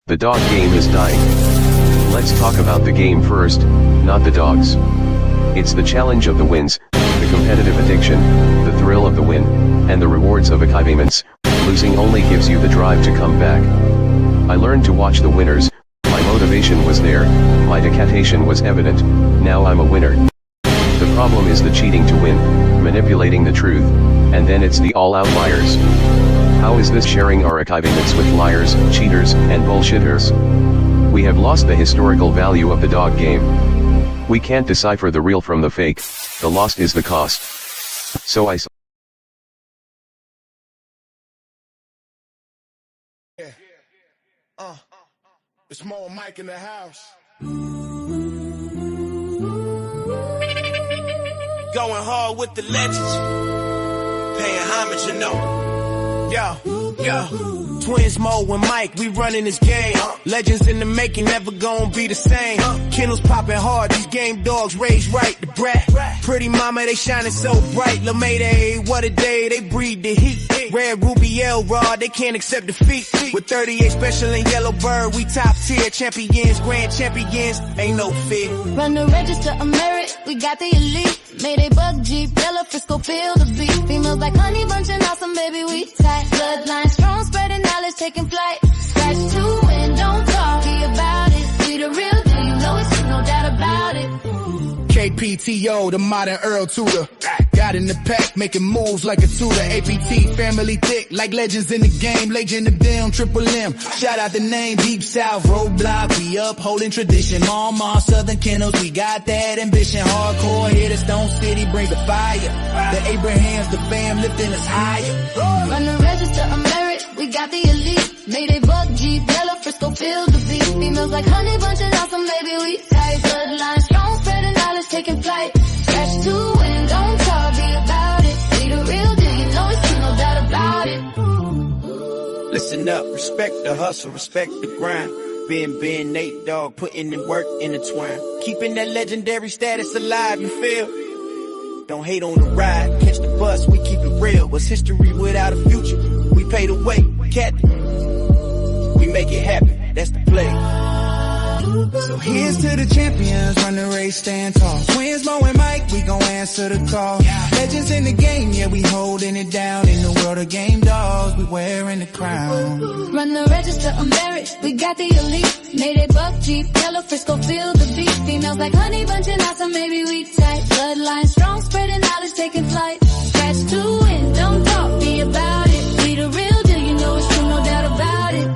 The dog game is dying. Let's talk about the game first, not the dogs. It's the challenge of the wins, the competitive addiction, the thrill of the win, and the rewards of acknowledgments. Losing only gives you the drive to come back. I learned to watch the winners, my motivation was there, my dedication was evident, now I'm a winner. The problem is the cheating to win, manipulating the truth, and then it's the all-out liars. How is this sharing our acknowledgments with liars, cheaters, and bullshitters? We have lost the historical value of the dog game. We can't decipher the real from the fake, the lost is the cost. So I It's more Mike in the house. Going hard with the legends. Paying homage, you know. Yo. Twins Mo and Mike, we running this game. Legends in the making, never gonna be the same. Kennels popping hard, these game dogs raised right. The brat, pretty mama, they shining so bright. LaMayday, what a day, they breathe the heat. Red Ruby L-Rod, they can't accept defeat. With 38 special and yellow bird, we top tier champions, grand champions, ain't no fear. Run the register of merit, we got the elite. Mayday bug Jeep, yellow Frisco, feel the beat. Females like honey bunching awesome, baby, we tight. Bloodline strong, spreading knowledge, taking flight. Scratch to win, don't talk about it. We the real deal, you know it's no doubt about it. KPTO, the modern Earl Tudor. Got in the pack, making moves like a tutor. APT, family thick, like legends in the game. Legend of them, Triple M. Shout out the name, Deep South, Roadblock. We upholding tradition. Mama, Southern Kennels, we got that ambition. Hardcore hitters, Stone City brings the fire. The Abrahams, the fam lifting us higher. Run the register of merit, we got the elite. Mayday bug Jeep, yellow Frisco, feel the beat. Females like honey bunching awesome, baby, we tight. Bloodline strong, spreading knowledge, taking flight. Scratch to win, don't talk about it. We the real deal, you know it's no doubt about it. Listen up, respect the hustle, respect the grind. Ben, Nate Dogg, putting in work intertwined. Keeping that legendary status alive, you feel? Don't hate on the ride, catch the bus, we keep it real. What's history without a future? We pay the way, Captain. We make it happen, that's the play. So here's to the champions, run the race, stand tall. Twins Mo and Mike, we gon' answer the call. Legends in the game, yeah, we holding it down. In the world of game dogs, we wearing the crown. Run the register of merit, we got the elite. Mayday bug Jeep, yellow Frisco, feel the beat. Females like honey bunching awesome, maybe we tight. Bloodline strong, spreading knowledge, taking flight. Scratch to win, don't talk, be about it. We the real deal, you know it's true, no doubt about it.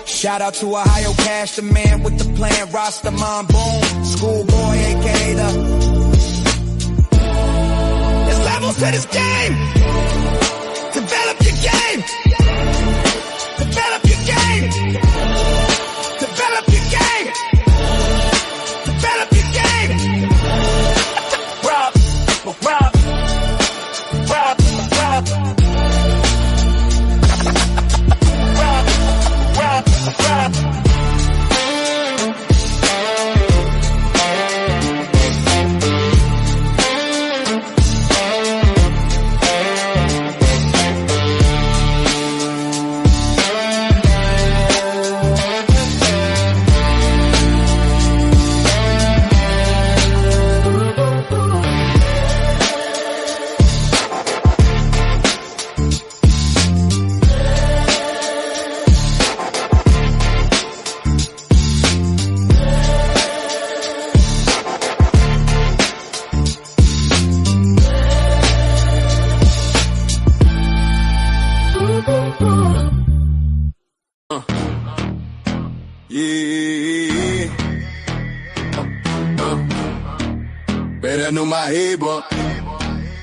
Shout out to Ohio Cash, the man with the plan, Rastaman Boom, Schoolboy, aka the. There's levels to this game. Develop your game. Develop your game. Develop your game. Develop your game. Rob. Better know my head, but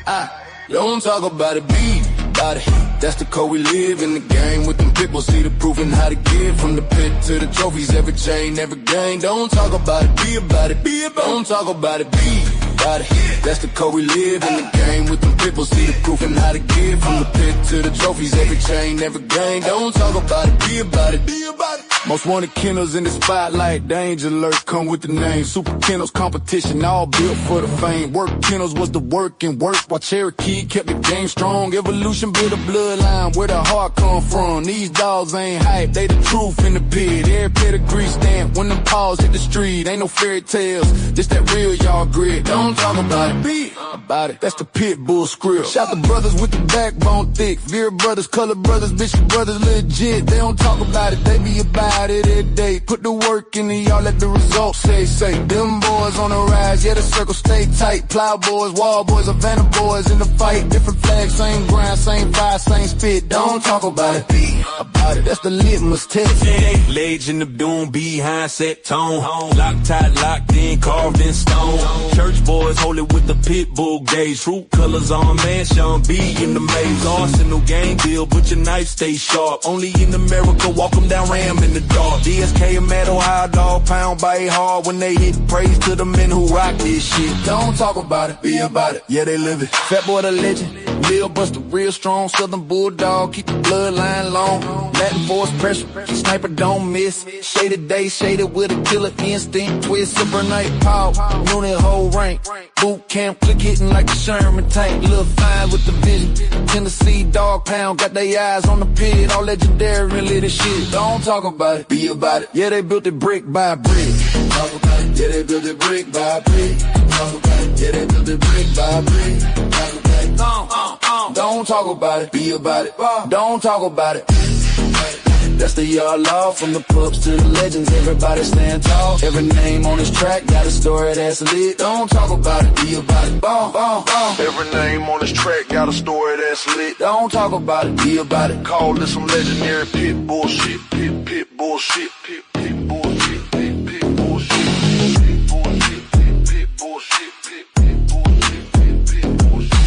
I don't talk about it, be about it. That's the code we live in the game with them people. See the proof and how to give from the pit to the trophies. Every chain, every game. Don't talk about it, be about it, be about it. Don't talk about it, be about it. That's the code we live in the game with them people. See the proof and how to give. From the pit to the trophies, every chain, every game. Don't talk about it, be about it, be about it. Most wanted Kennels in the spotlight, danger alert, come with the name. Super Kennels competition, all built for the fame. Work Kennels was the work and work, while Cherokee kept the game strong. Evolution built a bloodline, where the heart come from. These dogs ain't hype, they the truth in the pit. Every pedigree stamp, when them paws hit the street. Ain't no fairy tales, just that real y'all grit. Don't talk about it, be about it. That's the pit bull script. Shout the brothers with the backbone thick. Veer brothers, color brothers, Bishop brothers legit. They don't talk about it, they be about it every day. Put the work in and y'all let the results say. Them boys on the rise, yeah, the circle stay tight. Plow boys, wall boys, Havana boys in the fight. Different flags, same grind, same fire, same spit. Don't talk about it, be about it. That's the litmus test. Legend of doom, behind set tone. Locked tight, locked in, carved in stone. Church boys hold it with the pit bull gauge. Fruit colors on man, Sean B in the maze. Arsenal gang deal, but your knife stay sharp. Only in America, walk them down, ram in the dark. DSK and Metal, high dog, pound by hard. When they hit, praise to the men who rock this shit. Don't talk about it, be about it. Yeah, they live it. Fat boy the legend, Lil Buster, real strong. Southern bulldog, keep the bloodline long. Latin force pressure, sniper don't miss. Shaded day, shaded with a killer instinct. Twist, super night power, unit whole rank. Boot camp, click hitting like a Sherman tank. Lil' fine with the vision. Tennessee dog pound, got their eyes on the pit. All legendary, really the shit. Don't talk about it, be about it. Yeah, they built it brick by brick. Talk about it. Yeah, they built it brick by brick. Talk about it. Yeah, they built it brick by brick. Talk about it. Don't talk about it, be about it. Don't talk about it. That's the yard law, from the pups to the legends. Everybody stand tall. Every name on this track got a story that's lit. Don't talk about it, be about it. Every name on this track got a story that's lit. Don't talk about it, be about it. Call this some legendary pit bullshit. Pit bullshit. Pit bullshit. Pit bullshit. Pit bullshit. Pit bullshit. Pit bullshit. Pit bullshit. Pit bullshit.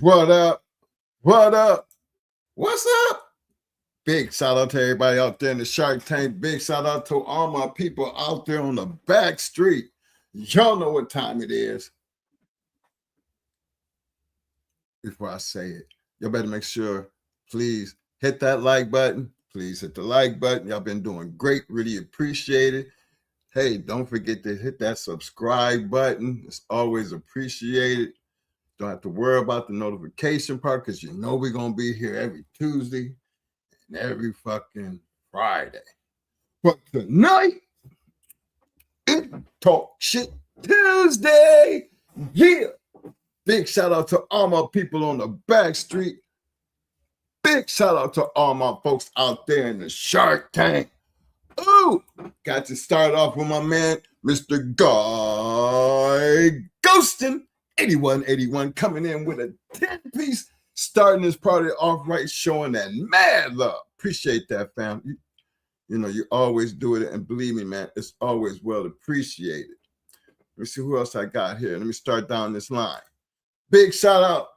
What up? What up? What's up? Big shout out to everybody out there in the Shark Tank. Big shout out to all my people out there on the back street. Y'all know what time it is. Before I say it, y'all better make sure, please hit that like button. Please hit the like button. Y'all been doing great. Really appreciate it. Hey, don't forget to hit that subscribe button. It's always appreciated. Don't have to worry about the notification part because you know we're going to be here every Tuesday and every fucking Friday. But tonight, it's Talk Shit Tuesday. Yeah. Big shout out to all my people on the back street. Big shout out to all my folks out there in the Shark Tank. Ooh, got to start off with my man, Mr. Guy Ghostin. 8181 coming in with a 10-piece, starting this party off right, showing that mad love. Appreciate that, fam. You know, you always do it, and believe me, man, it's always well appreciated. Let me see who else I got here. Let me start down this line. Big shout out,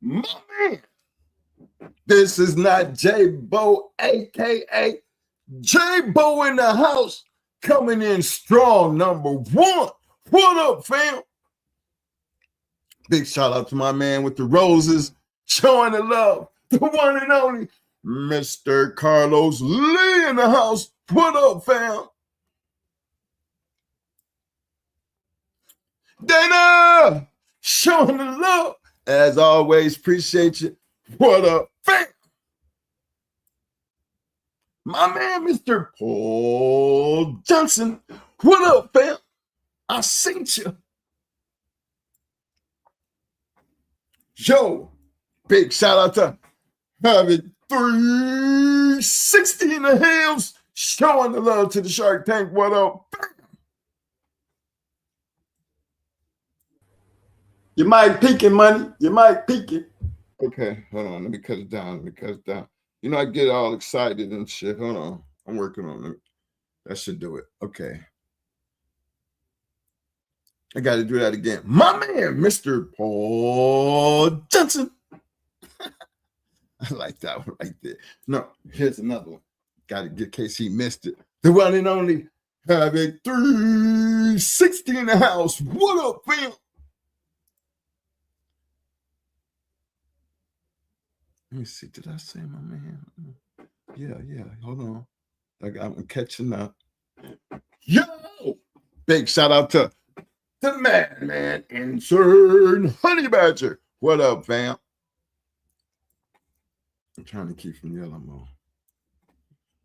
my man. This is not J-Bo, a.k.a. J-Bo in the house, coming in strong, number one. What up, fam? Big shout out to my man with the roses, showing the love, the one and only Mr. Carlos Lee in the house. What up, fam? Dana, showing the love. As always, appreciate you. What up, fam? My man, Mr. Paul Johnson. What up, fam? I seen you. Yo, big shout out to having 360 in the hills, showing the love to the Shark Tank. What up? You might peek it, money. You might peek it. Okay, hold on. Let me cut it down. You know, I get all excited and shit. Hold on. I'm working on it. That should do it. Okay. I got to do that again. My man, Mr. Paul Johnson. I like that one right there. No, here's another one. Got to get in case he missed it. The one and only have a 360 in the house. What up, fam? Let me see. Did I say my man? Yeah. Hold on. I'm catching up. Yo! Big shout out to the Maddness Insert Honey Badger. What up, fam? I'm trying to keep from yelling more.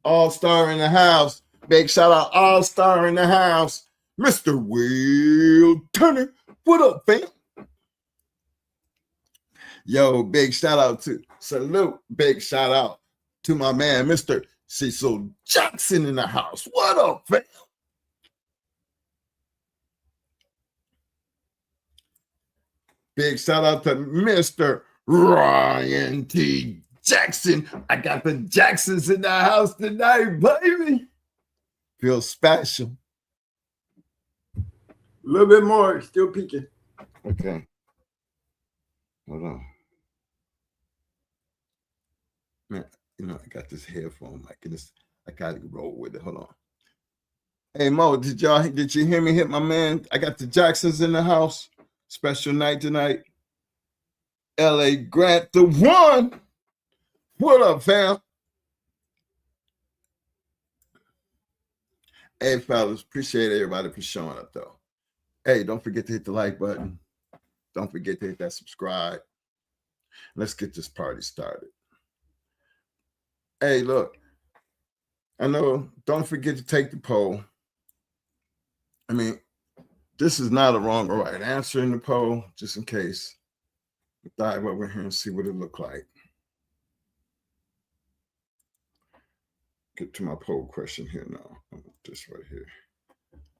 All-Star in the house. Big shout out, All-Star in the house. Mr. Will Turner. What up, fam? Yo, big shout out to salute. Big shout out to my man, Mr. Cecil Jackson in the house. What up, fam? Big shout out to Mr. Ryan T. Jackson. I got the Jacksons in the house tonight, baby. Feels special. A little bit more, still peeking. Okay. Hold on. Man, you know, I got this headphone mic and I gotta roll with it. Hold on. Hey Mo, did you hear me hit my man? I got the Jacksons in the house. Special night tonight. LA Grant the one. What up, fam? Hey, fellas, appreciate everybody for showing up, though. Hey, don't forget to hit the like button. Don't forget to hit that subscribe. Let's get this party started. Hey, look, I know, don't forget to take the poll. I mean, this is not a wrong or right answer in the poll, just in case. Dive over here and see what it looked like. Get to my poll question here now. This right here.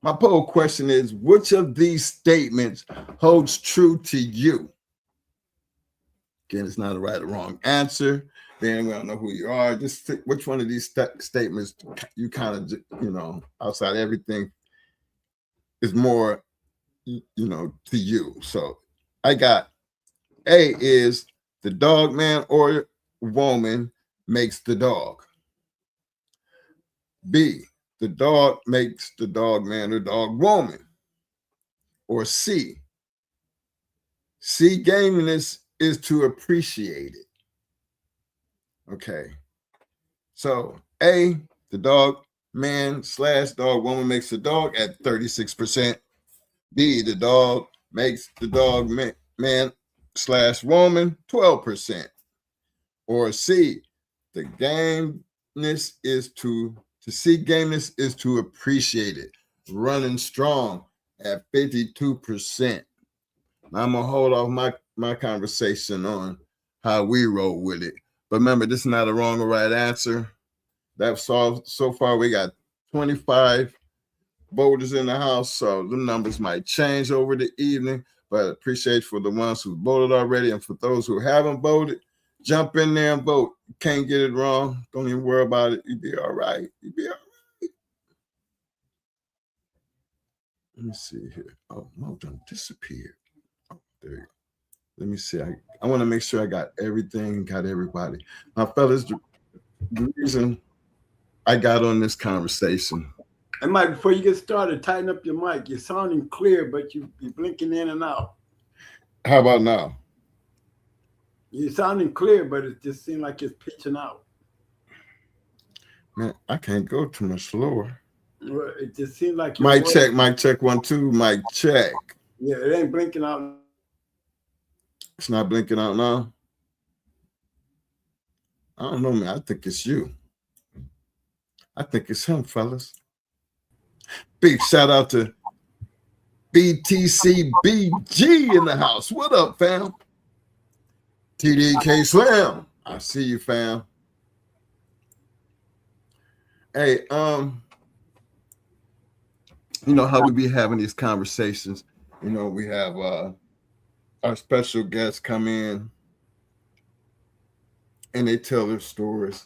My poll question is, which of these statements holds true to you? Again, it's not a right or wrong answer. Then we don't know who you are. Just which one of these statements you kind of, you know, outside everything is more, you know, to you. So I got A is the dog man or woman makes the dog. B, the dog makes the dog man or dog woman. Or C gameness is to appreciate it. Okay. So A, the dog man / dog woman makes the dog at 36%. B, the dog makes the dog man / woman 12%. Or C, the gameness is to see gameness is to appreciate it. Running strong at 52%. Now I'm gonna hold off my conversation on how we roll with it. But remember, this is not a wrong or right answer. That's so far we got 25 voters in the house, so the numbers might change over the evening. But I appreciate for the ones who voted already, and for those who haven't voted, jump in there and vote. You can't get it wrong. Don't even worry about it. You'll be all right. You'll be all right. Let me see here. Oh, Mo done disappeared. Oh, there you go. Let me see. I want to make sure I got everything, got everybody. Now, fellas, the reason I got on this conversation. And Mike, before you get started, tighten up your mic. You're sounding clear, but you're blinking in and out. How about now? You're sounding clear, but it just seems like it's pitching out. Man, I can't go too much slower. Well, it just seems like mic check, 1 2, mic check. Yeah, it ain't blinking out. It's not blinking out now. I don't know, man. I think it's you. I think it's him, fellas. Big shout out to BTCBG in the house. What up, fam? TDK Slam. I see you, fam. Hey, you know how we be having these conversations. You know, we have our special guests come in and they tell their stories.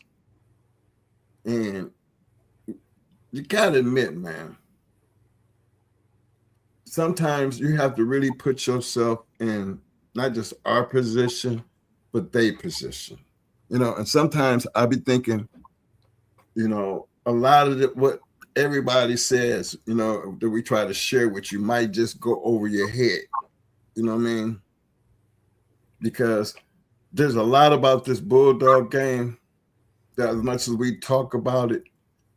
And you gotta admit, man, sometimes you have to really put yourself in not just our position, but their position. And sometimes I be thinking, a lot of what everybody says, that we try to share with you might just go over your head. You know what I mean? Because there's a lot about this bulldog game that, as much as we talk about it,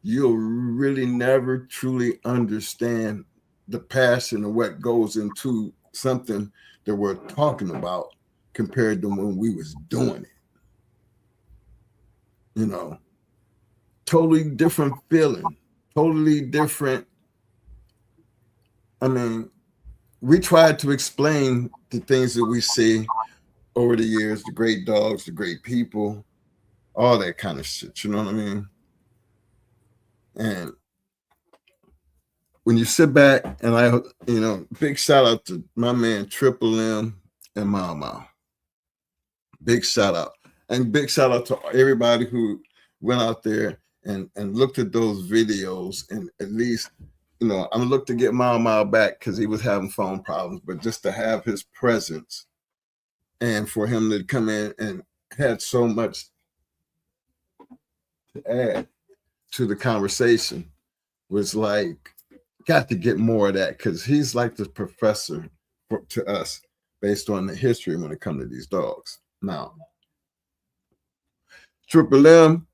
you'll really never truly understand the passion of what goes into something that we're talking about compared to when we was doing it. Totally different feeling, totally different. I mean, we tried to explain the things that we see over the years, the great dogs, the great people, all that kind of shit. You know what I mean? And when you sit back and big shout out to my man Triple M and Mama. Big shout out. And big shout out to everybody who went out there and looked at those videos, and at least, I'm look to get Mama back because he was having phone problems, but just to have his presence and for him to come in and had so much to add to the conversation was like, got to get more of that, because he's like the professor to us based on the history when it comes to these dogs. Now, Triple M,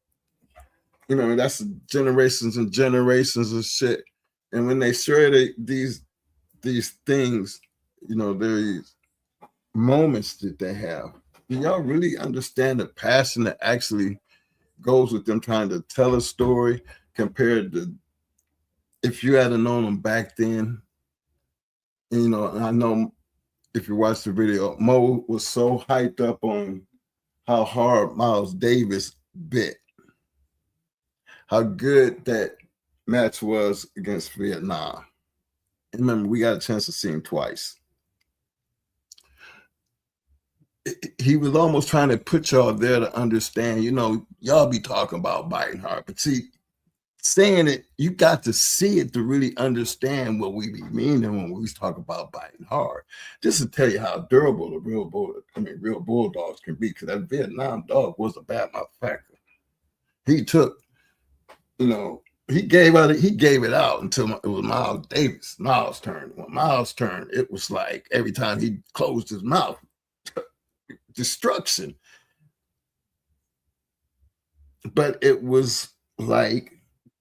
that's generations and generations of shit. And when they share these things, these moments that they have, do y'all really understand the passion that actually goes with them trying to tell a story compared to if you had known them back then? And, I know if you watch the video, Mo was so hyped up on how hard Miles Davis bit, how good that match was against Vietnam. And remember, we got a chance to see him twice. He was almost trying to put y'all there to understand, y'all be talking about biting hard, but see, saying it, you got to see it to really understand what we be meaning when we talk about biting hard. Just to tell you how durable the real bulldogs can be, because that Vietnam dog was a bad motherfucker. He took, he gave it out until it was Miles' turn. When Miles' turn, it was like every time he closed his mouth, destruction. But it was like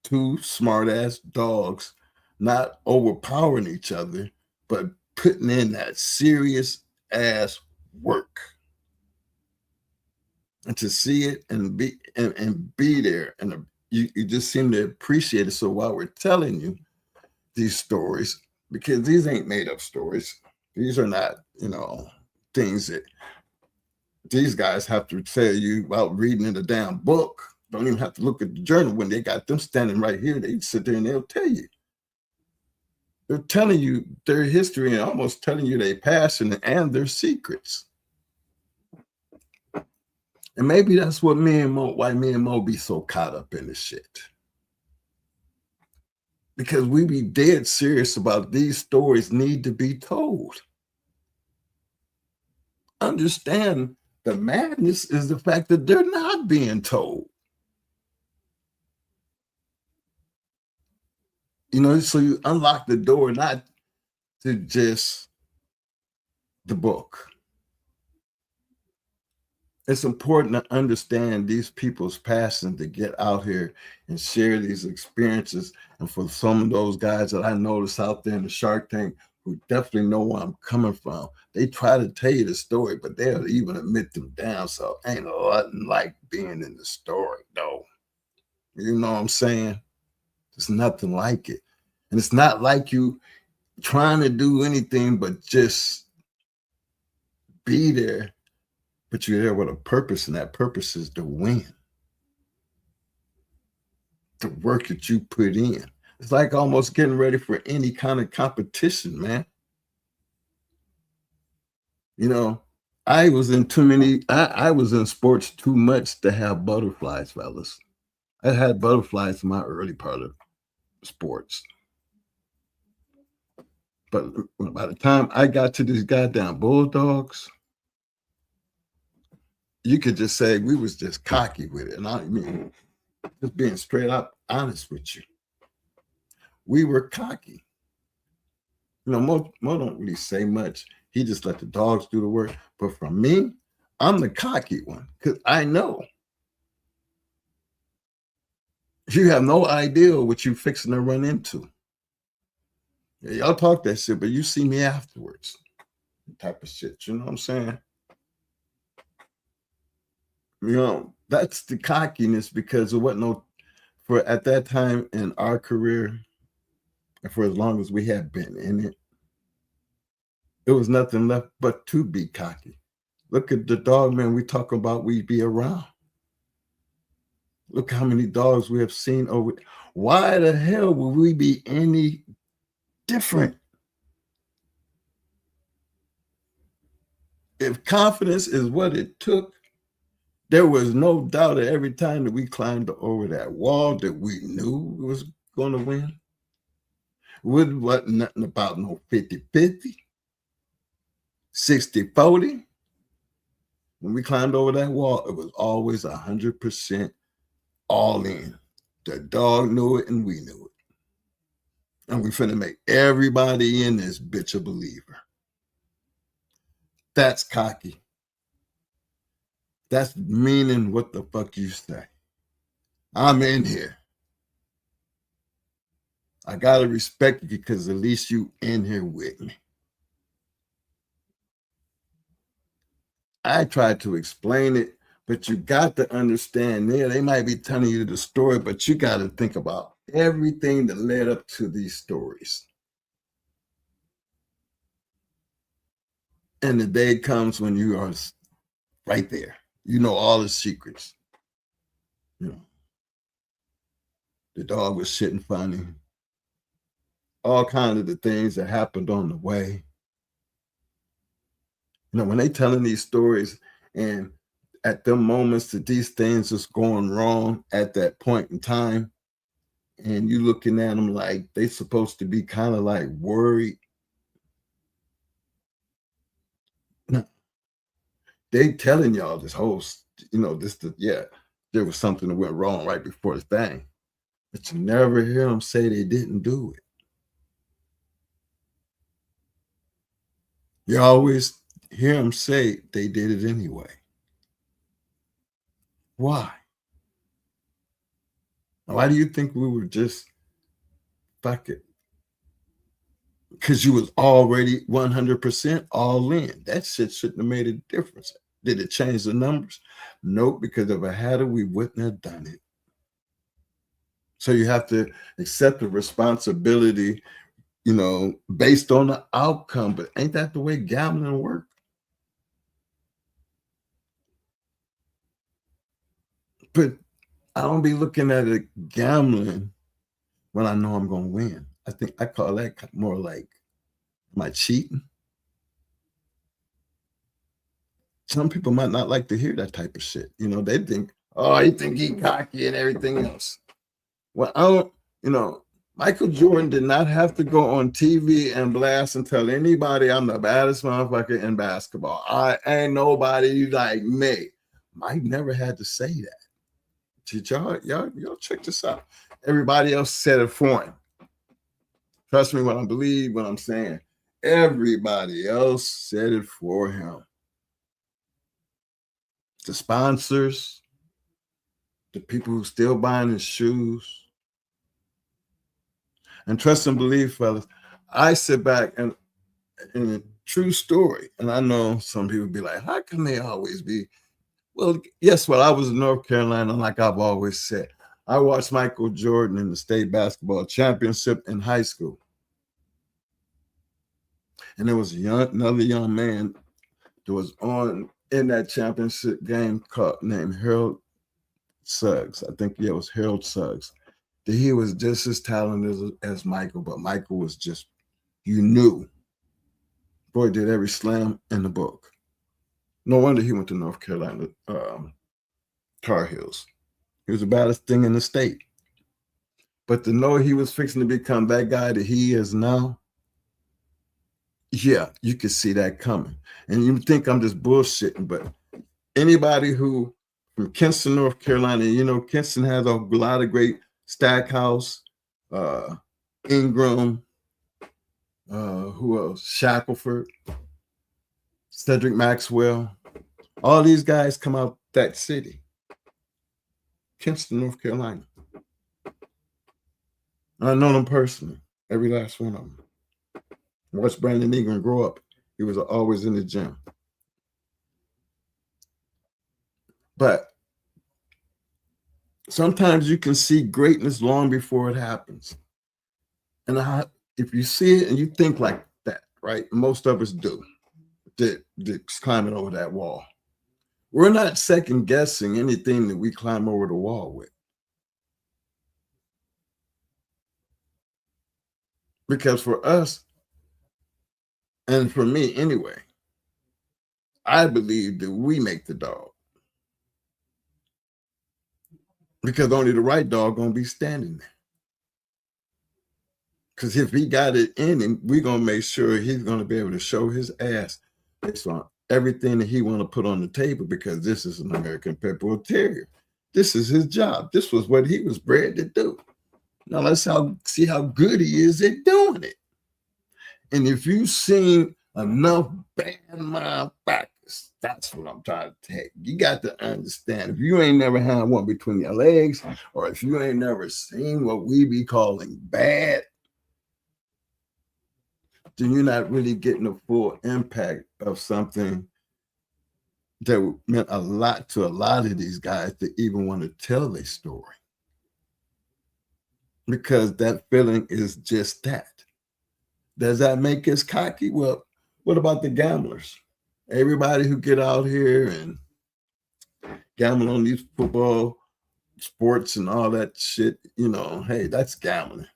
two smart-ass dogs not overpowering each other, but putting in that serious ass work. And to see it and be there, and you just seem to appreciate it. So while we're telling you these stories, because these ain't made up stories, these are not, things that these guys have to tell you about reading in a damn book. Don't even have to look at the journal. When they got them standing right here, they sit there and they'll tell you. They're telling you their history and almost telling you their passion and their secrets. And maybe that's what why me and Mo be so caught up in this shit. Because we be dead serious about these stories need to be told. Understand the madness is the fact that they're not being told. So you unlock the door not to just the book. It's important to understand these people's passion to get out here and share these experiences. And for some of those guys that I notice out there in the Shark Tank who definitely know where I'm coming from, they try to tell you the story, but they'll even admit them down. So ain't nothing like being in the story, though. You know what I'm saying? There's nothing like it. And it's not like you trying to do anything but just be there. But you're there with a purpose, and that purpose is to win. The work that you put in. It's like almost getting ready for any kind of competition, man. I was in I was in sports too much to have butterflies, fellas. I had butterflies in my early part of sports. But by the time I got to these goddamn bulldogs, you could just say we was just cocky with it. And I mean, just being straight up honest with you. We were cocky. You know, Mo don't really say much. He just let the dogs do the work. But for me, I'm the cocky one because I know. You have no idea what you fixing to run into. Yeah, y'all talk that shit, but you see me afterwards. Type of shit. You know what I'm saying? You know, that's the cockiness because it wasn't no, for at that time in our career, and for as long as we had been in it, it was nothing left but to be cocky. Look at the dog man we talk about we be around. Look how many dogs we have seen over. Why the hell would we be any different? If confidence is what it took, there was no doubt that every time that we climbed over that wall that we knew was going to win. It wasn't nothing about no 50-50, 60-40. When we climbed over that wall, it was always 100% all in. The dog knew it and we knew it. And we finna make everybody in this bitch a believer. That's cocky. That's meaning what the fuck you say. I'm in here. I gotta respect you because at least you in here with me. I tried to explain it, but you got to understand there. They might be telling you the story, but you got to think about everything that led up to these stories. And the day comes when you are right there. You know all the secrets. You know, the dog was shitting funny. All kinds of the things that happened on the way. You know, when they telling these stories and at them moments that these things is going wrong at that point in time, and you looking at them like they supposed to be kind of like worried. No, they telling y'all this whole, you know, there was something that went wrong right before the thing. But you never hear them say they didn't do it. You always hear them say they did it anyway. Why? Why do you think we were just fuck it? Because you was already 100% all in. That shit shouldn't have made a difference. Did it change the numbers? Nope, because if I had it, we wouldn't have done it. So you have to accept the responsibility, you know, based on the outcome. But ain't that the way gambling works? But I don't be looking at it gambling when I know I'm going to win. I think I call that more like, am I cheating? Some people might not like to hear that type of shit. You know, they think, oh, you think he cocky and everything else. Well, I don't, you know, Michael Jordan did not have to go on TV and blast and tell anybody I'm the baddest motherfucker in basketball. I ain't nobody like me. Mike never had to say that. Did y'all check this out. Everybody else said it for him. Trust me when I believe what I'm saying. Everybody else said it for him. The sponsors, the people who still buying his shoes. And trust and believe, fellas, I sit back and in a true story, and I know some people be like, how can they always be? Well, guess what? I was in North Carolina, like I've always said. I watched Michael Jordan in the state basketball championship in high school. And there was another young man that was on in that championship game named Harold Suggs. I think, yeah, it was Harold Suggs. He was just as talented as Michael, but Michael was just, you knew. Boy did every slam in the book. No wonder he went to North Carolina Tar Heels. He was the baddest thing in the state. But to know he was fixing to become that guy that he is now, yeah, you could see that coming. And you think I'm just bullshitting, but anybody who from Kinston, North Carolina, you know, Kinston has a lot of great Stackhouse, Ingram, who else? Shackelford, Cedric Maxwell. All these guys come out that city. Kinston, North Carolina. I know them personally, every last one of them. Watched Brandon Ingram grow up. He was always in the gym. But sometimes you can see greatness long before it happens. And if you see it and you think like that, right? Most of us do. That's climbing over that wall. We're not second guessing anything that we climb over the wall with. Because for us, and for me anyway, I believe that we make the dog. Because only the right dog gonna be standing there. Because if he got it in him, we're gonna make sure he's gonna be able to show his ass based on everything that he want to put on the table, because this is an American Pit Bull Terrier. This is his job. This was what he was bred to do. Now let's see how good he is at doing it. And if you've seen enough bad motherfuckers, that's what I'm trying to take. You got to understand, if you ain't never had one between your legs, or if you ain't never seen what we be calling bad, then you're not really getting the full impact of something that meant a lot to a lot of these guys to even want to tell their story. Because that feeling is just that. Does that make us cocky? Well, what about the gamblers? Everybody who get out here and gamble on these football sports and all that shit, you know, hey, that's gambling.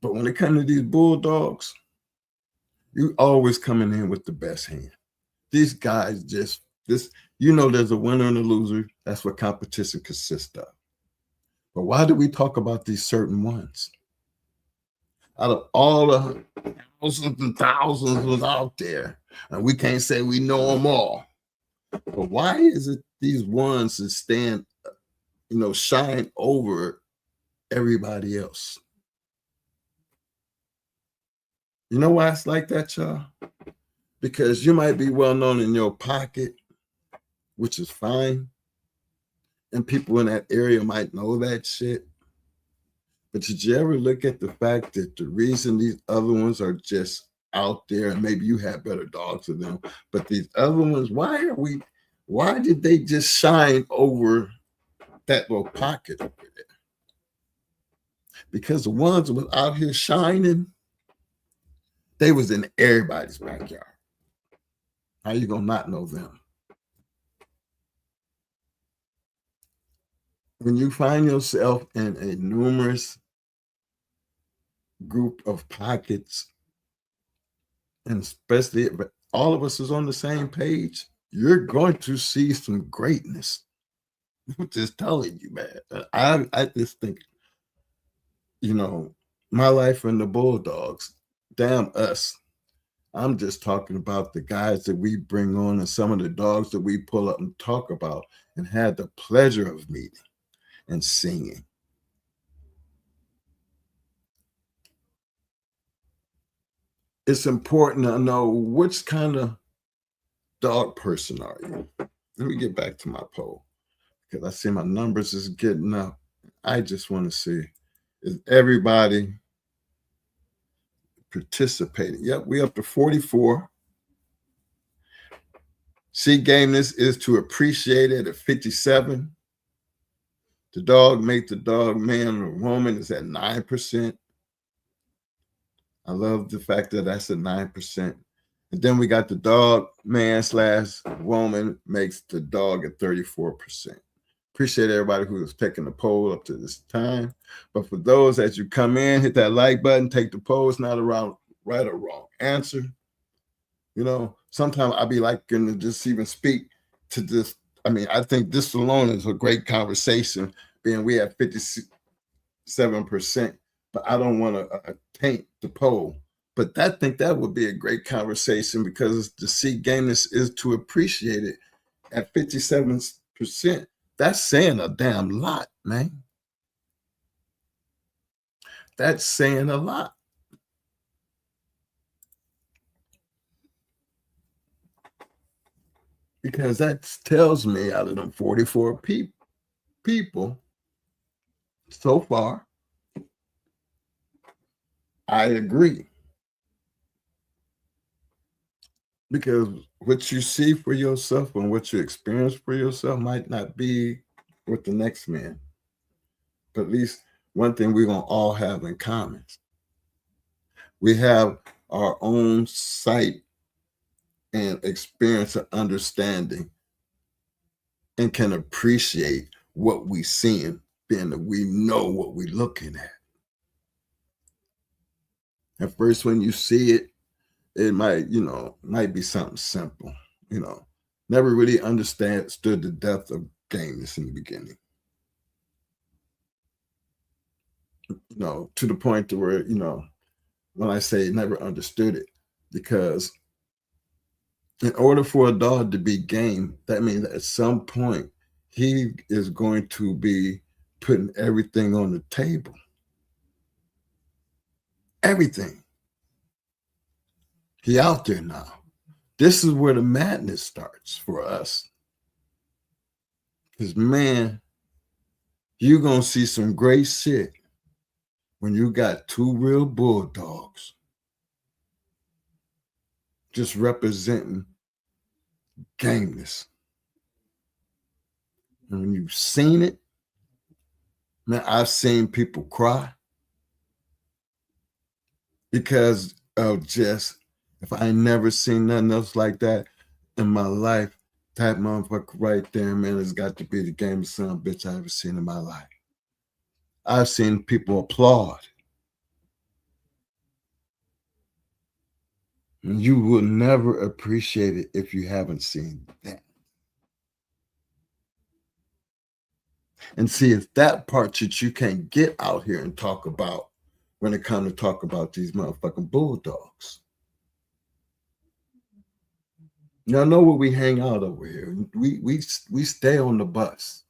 But when it comes to these bulldogs, you always coming in with the best hand. These guys just, you know, there's a winner and a loser. That's what competition consists of. But why do we talk about these certain ones? Out of all the thousands and thousands was out there, and we can't say we know them all. But why is it these ones that stand, you know, shine over everybody else? You know why it's like that, y'all? Because you might be well known in your pocket, which is fine. And people in that area might know that shit. But did you ever look at the fact that the reason these other ones are just out there, and maybe you have better dogs than them, but these other ones, why did they just shine over that little pocket over there? Because the ones that was out here shining, they was in everybody's backyard. How you gonna not know them? When you find yourself in a numerous group of pockets, and especially if all of us is on the same page, you're going to see some greatness. I'm just telling you, man. I just think, you know, my life and the Bulldogs, damn us. I'm just talking about the guys that we bring on and some of the dogs that we pull up and talk about and had the pleasure of meeting and singing. It's important to know which kind of dog person are you. Let me get back to my poll, because I see my numbers is getting up. I just want to see, is everybody participating? Yep, we up to 44. See, gameness is to appreciate it at 57. The dog make the dog man or woman is at 9%. I love the fact that that's at 9%. And then we got the dog man / woman makes the dog at 34%. Appreciate everybody who is taking the poll up to this time. But for those as you come in, hit that like button, take the poll. It's not a right or wrong answer. You know, sometimes I'll be like, going to just even speak to this. I mean, I think this alone is a great conversation, being we have 57%, but I don't want to taint the poll But I think that would be a great conversation, because to see gameness is to appreciate it at 57%. That's saying a damn lot, man. That's saying a lot. Because that tells me out of them 44 people so far, I agree. Because what you see for yourself and what you experience for yourself might not be with the next man. But at least one thing we're going to all have in common. We have our own sight and experience of understanding and can appreciate what we seeing, being that we know what we're looking at. At first, when you see it, it might, might be something simple, never really understood the depth of gameness in the beginning. To the point to where, when I say never understood it, because in order for a dog to be game, that means at some point he is going to be putting everything on the table. Everything. He out there now. This is where the madness starts for us. Because, man, you're going to see some great shit when you got two real bulldogs just representing gameness. And when you've seen it, man, I've seen people cry because of just, if I ain't never seen nothing else like that in my life, that motherfucker right there, man, has got to be the gamest son of a bitch I ever seen in my life. I've seen people applaud. And you will never appreciate it if you haven't seen that. And see, it's that part that you can't get out here and talk about when it comes to talk about these motherfucking bulldogs. Y'all know where we hang out over here. We stay on the bus.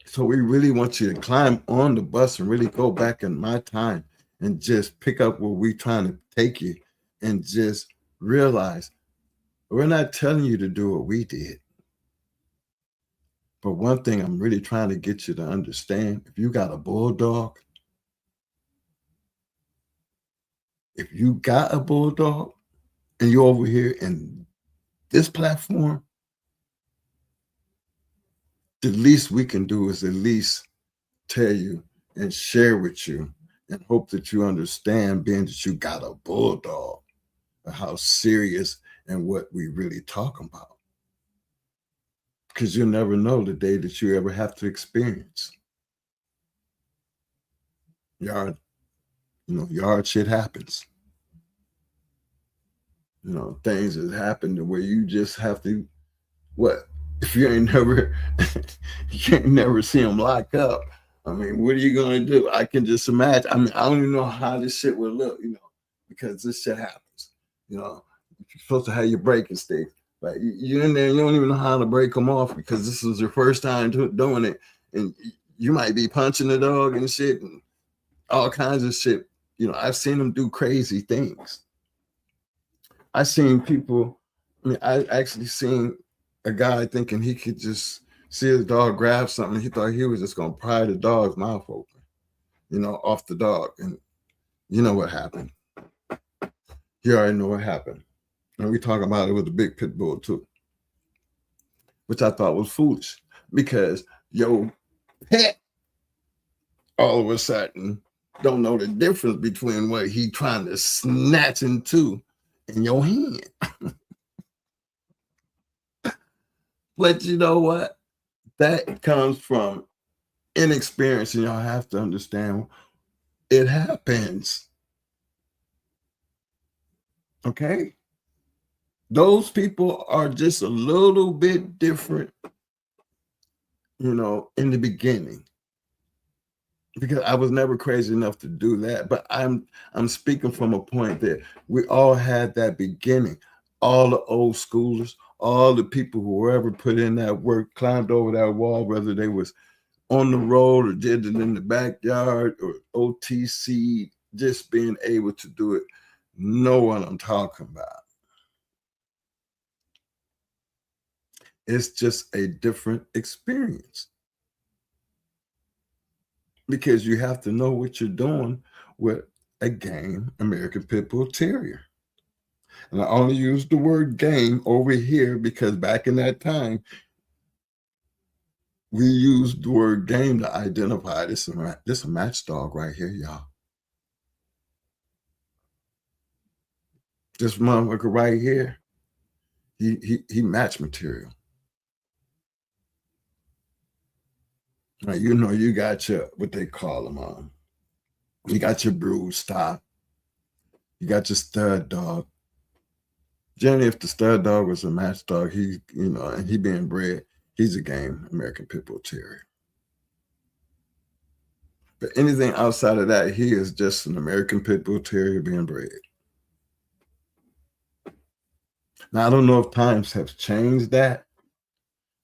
So we really want you to climb on the bus and really go back in my time and just pick up where we're trying to take you and just realize we're not telling you to do what we did. But one thing I'm really trying to get you to understand, if you got a bulldog, and you're over here in this platform, the least we can do is at least tell you and share with you and hope that you understand, being that you got a bulldog, how serious and what we really talking about. Because you'll never know the day that you ever have to experience. Yard shit happens. Things that happen to where you just have to, if you ain't never, see them lock up. I mean, what are you going to do? I can just imagine. I mean, I don't even know how this shit would look, because this shit happens. You're supposed to have your braking stick. Like you're in there, you don't even know how to break them off because this is your first time doing it. And you might be punching the dog and shit and all kinds of shit. I've seen them do crazy things. I've seen people, I actually seen a guy thinking he could just see his dog grab something. He thought he was just going to pry the dog's mouth open, off the dog. And you know what happened. You already know what happened. And we talk about it with the big pit bull too, which I thought was foolish because your pet all of a sudden don't know the difference between what he trying to snatch into in your hand. But you know what? That comes from inexperience, and y'all have to understand it happens. Okay? Those people are just a little bit different, in the beginning. because I was never crazy enough to do that. But I'm speaking from a point that we all had that beginning. All the old schoolers, all the people who were ever put in that work, climbed over that wall, whether they was on the road or did it in the backyard or OTC, just being able to do it. Know what I'm talking about. It's just a different experience because you have to know what you're doing with a game American Pit Bull Terrier. And I only use the word game over here because back in that time, we used the word game to identify this a match dog right here, y'all. This motherfucker right here, he match material. Now, you know, you got your, what they call them, you got your brood stock, you got your stud dog. Generally, if the stud dog was a match dog, he, you know, and he being bred, he's a game American Pit Bull Terrier. But anything outside of that, he is just an American Pit Bull Terrier being bred. Now, I don't know if times have changed that.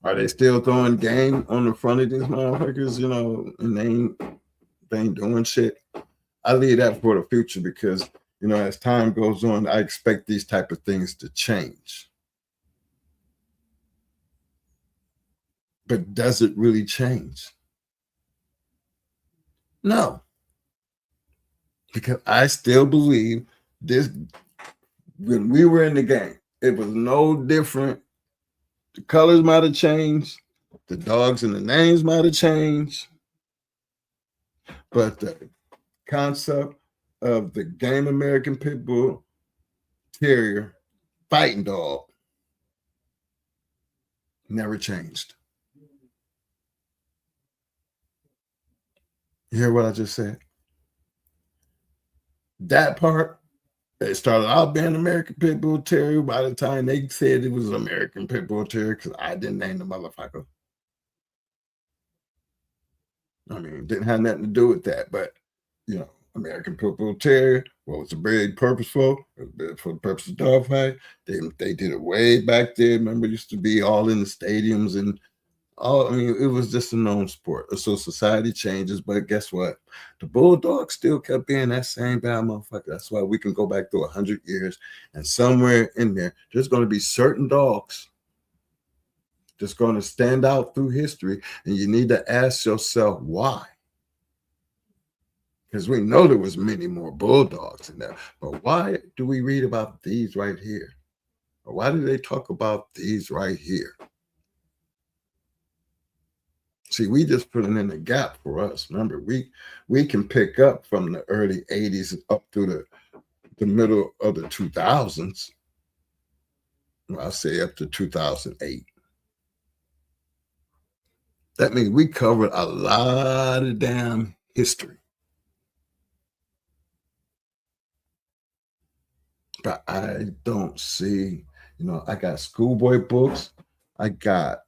Are they still throwing game on the front of these motherfuckers, you know, and they ain't doing shit? I leave that for the future because, you know, as time goes on, I expect these type of things to change. But does it really change? No. Because I still believe this, when we were in the game, it was no different. The colors might have changed. The dogs and the names might have changed. But the concept of the game American Pit Bull Terrier fighting dog never changed. You hear what I just said? That part, it started out being American Pit Bull Terrier. By the time they said it was American Pit Bull Terrier, because I didn't name the motherfucker. I mean, it didn't have nothing to do with that, but, you know, American Pit Bull Terrier, what was the breed purpose for? For the purpose of dogfight. They did it way back there. Remember, it used to be all in the stadiums and all. I mean, it was just a known sport. So society changes, but guess what? The bulldog still kept being that same bad motherfucker. That's why we can go back through 100 years, and somewhere in there, there's going to be certain dogs that's going to stand out through history, and you need to ask yourself why. Because we know there was many more bulldogs in there, but why do we read about these right here? Or why do they talk about these right here? See, we just put it in the gap for us. Remember, we can pick up from the early 80s up through the middle of the 2000s. Well, I'll say up to 2008. That means we covered a lot of damn history. But I don't see, you know, I got schoolboy books. I got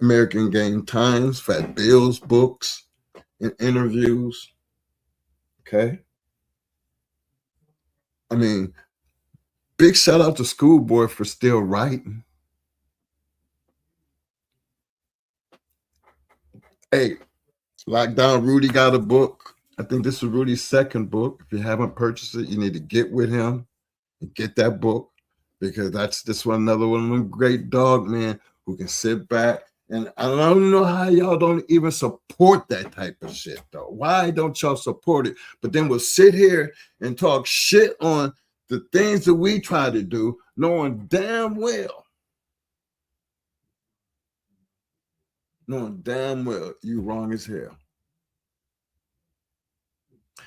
American Game Times, Fat Bill's books and interviews. Okay. I mean, big shout out to Schoolboy for still writing. Hey, Lockdown Rudy got a book. I think this is Rudy's second book. If you haven't purchased it, you need to get with him and get that book, because this one, another one of them great dog men who can sit back. And I don't know how y'all don't even support that type of shit, though. Why don't y'all support it? But then we'll sit here and talk shit on the things that we try to do, knowing damn well you wrong as hell.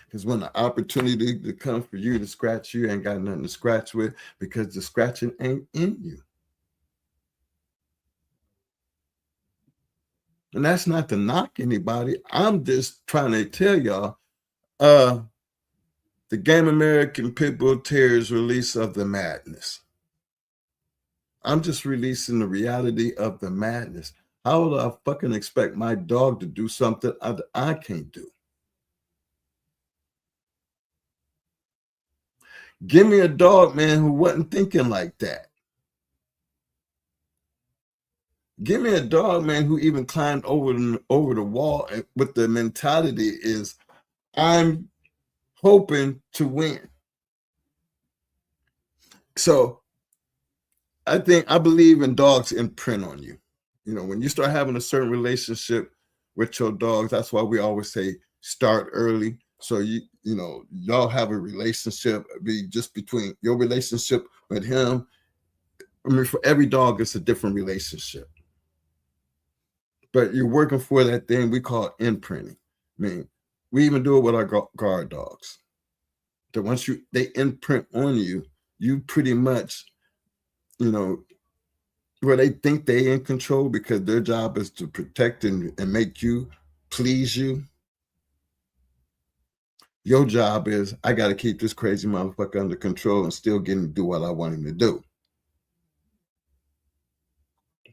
Because when the opportunity to come for you to scratch, you ain't got nothing to scratch with, because the scratching ain't in you. And that's not to knock anybody. I'm just trying to tell y'all, the Game American Pit Bull Terrier's release of the Maddness. I'm just releasing the reality of the madness. How would I fucking expect my dog to do something I can't do? Give me a dog, man, who wasn't thinking like that. Give me a dog, man, who even climbed over the wall with the mentality is, I'm hoping to win. So I believe in dogs imprint on you. You know, when you start having a certain relationship with your dogs, that's why we always say start early. So y'all have a relationship, be just between your relationship with him. I mean, for every dog, it's a different relationship. But you're working for that thing we call imprinting. I mean, we even do it with our guard dogs. That once they imprint on you, you pretty much, where they think they in control because their job is to protect and make you, please you. Your job is, I got to keep this crazy motherfucker under control and still get him to do what I want him to do.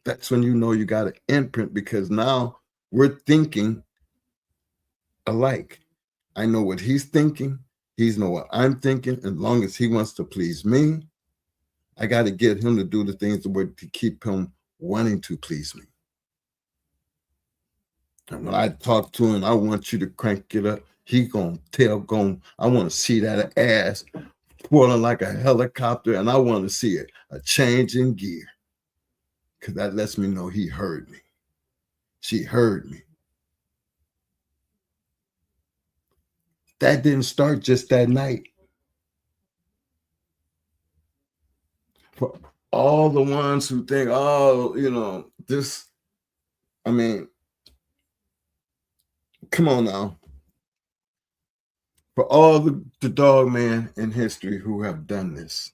That's when you know you got to imprint, because now we're thinking alike. I know what he's thinking. He's know what I'm thinking. As long as he wants to please me, I got to get him to do the things to keep him wanting to please me. And when I talk to him, I want you to crank it up. He I want to see that ass twirling like a helicopter, and I want to see a change in gear, because that lets me know he heard me. She heard me. That didn't start just that night. For all the ones who think, this, I mean, come on now. For all the dog man in history who have done this,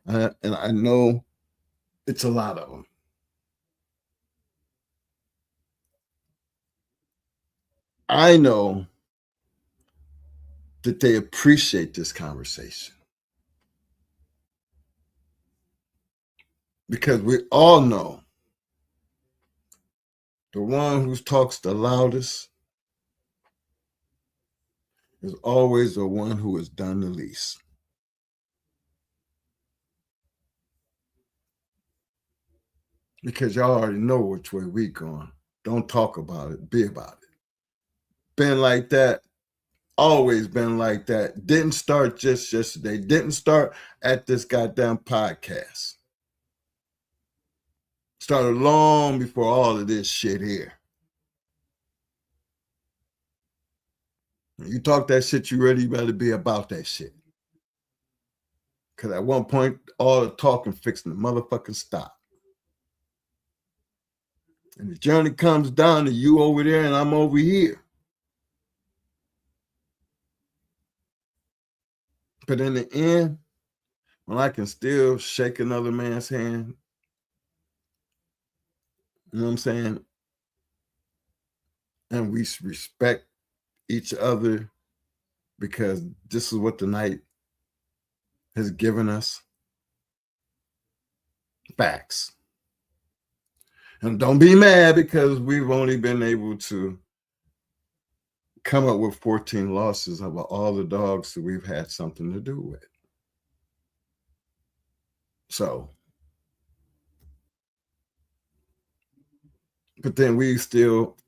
and I know it's a lot of them. I know that they appreciate this conversation, because we all know the one who talks the loudest is always the one who has done the least. Because y'all already know which way we going. Don't talk about it, be about it. Been like that, always been like that. Didn't start just yesterday. Didn't start at this goddamn podcast. Started long before all of this shit here. When you talk that shit, you really better be about that shit. Because at one point, all the talking fixing the motherfucking stop. And the journey comes down to you over there and I'm over here. But in the end, when I can still shake another man's hand, you know what I'm saying? And we respect each other, because this is what the night has given us. Facts. And don't be mad because we've only been able to come up with 14 losses of all the dogs that we've had something to do with. So, but then we still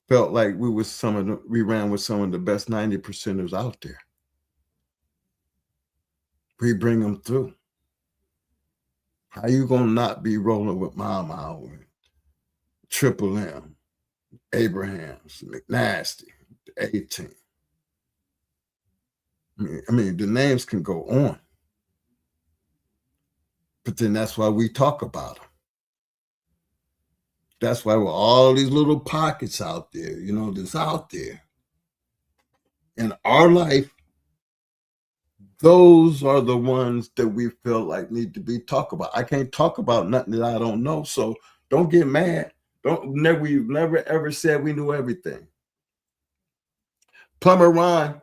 felt like we ran with some of the best 90%ers out there. We bring them through. How you gonna not be rolling with Mama, Triple M, Abrahams, McNasty, the A-Team? I mean, the names can go on. But then that's why we talk about them. That's why with all these little pockets out there, that's out there in our life, those are the ones that we feel like need to be talked about. I can't talk about nothing that I don't know, so don't get mad. We've never ever said we knew everything. Plumber Ron,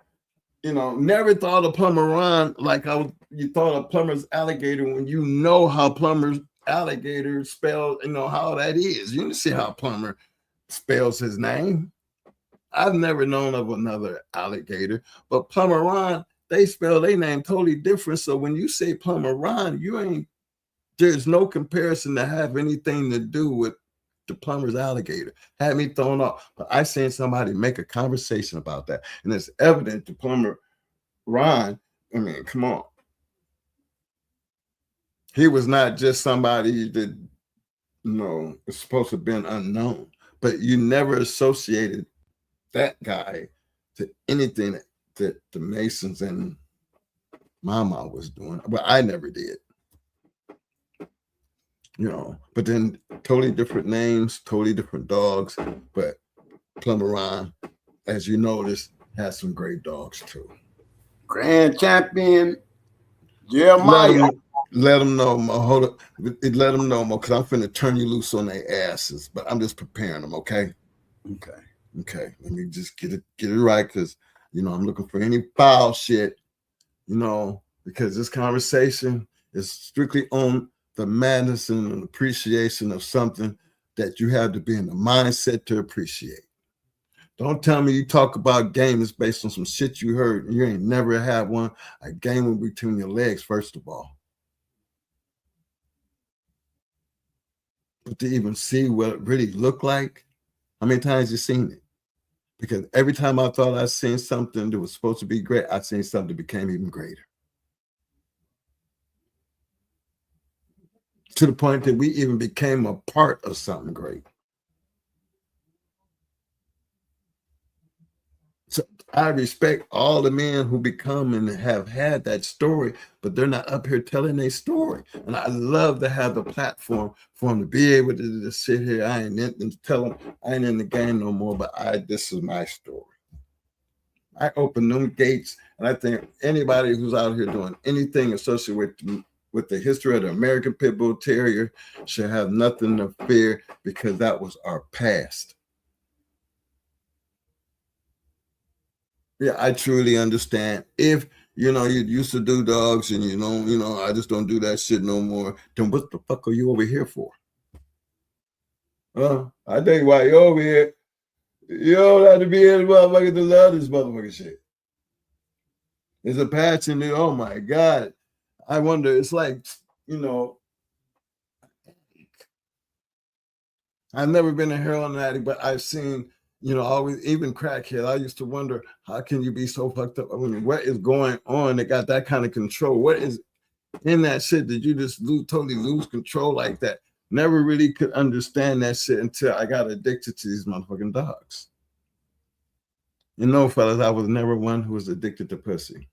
never thought of Plumber Ron like you thought of Plumber's alligator, when you know how plumbers alligator spelled, how that is. You can see how Plumber spells his name. I've never known of another alligator, but Plumber Ron, they spell their name totally different. So when you say Plumber Ron, there's no comparison to have anything to do with the Plumber's alligator. Had me thrown off. But I seen somebody make a conversation about that. And it's evident to Plumber Ron, I mean, come on. He was not just somebody that, is supposed to have been unknown, but you never associated that guy to anything that the Masons and Mama was doing. But I never did. But then totally different names, totally different dogs. But Plumber Ron, as you notice, has some great dogs too. Grand champion Jeremiah. Let them know, Mo. Hold up. Let them know, Mo, because I'm finna turn you loose on their asses. But I'm just preparing them, okay? Okay. Let me just get it right, because I'm looking for any foul shit, because this conversation is strictly on the madness and an appreciation of something that you have to be in the mindset to appreciate. Don't tell me you talk about games based on some shit you heard and you ain't never had one. A game between your legs, first of all. But to even see what it really looked like, how many times you seen it? Because every time I thought I seen something that was supposed to be great, I seen something that became even greater. To the point that we even became a part of something great. So I respect all the men who become and have had that story, but they're not up here telling their story. And I love to have the platform for them to be able to just sit here. I ain't in, tell them I ain't in the game no more, but this is my story. I open them gates, and I think anybody who's out here doing anything associated with the history of the American Pit Bull Terrier should have nothing to fear, because that was our past. Yeah, I truly understand. If you used to do dogs and I just don't do that shit no more, then what the fuck are you over here for? I tell you why you're over here. You don't have to be here motherfucker to love this motherfucking shit. It's a passion. Oh my God. I wonder, it's like, I've never been a heroin addict, but I've seen, always, even crackhead. I used to wonder, how can you be so fucked up? I mean, what is going on that got that kind of control? What is in that shit that you just totally lose control like that? Never really could understand that shit until I got addicted to these motherfucking dogs. Fellas, I was never one who was addicted to pussy.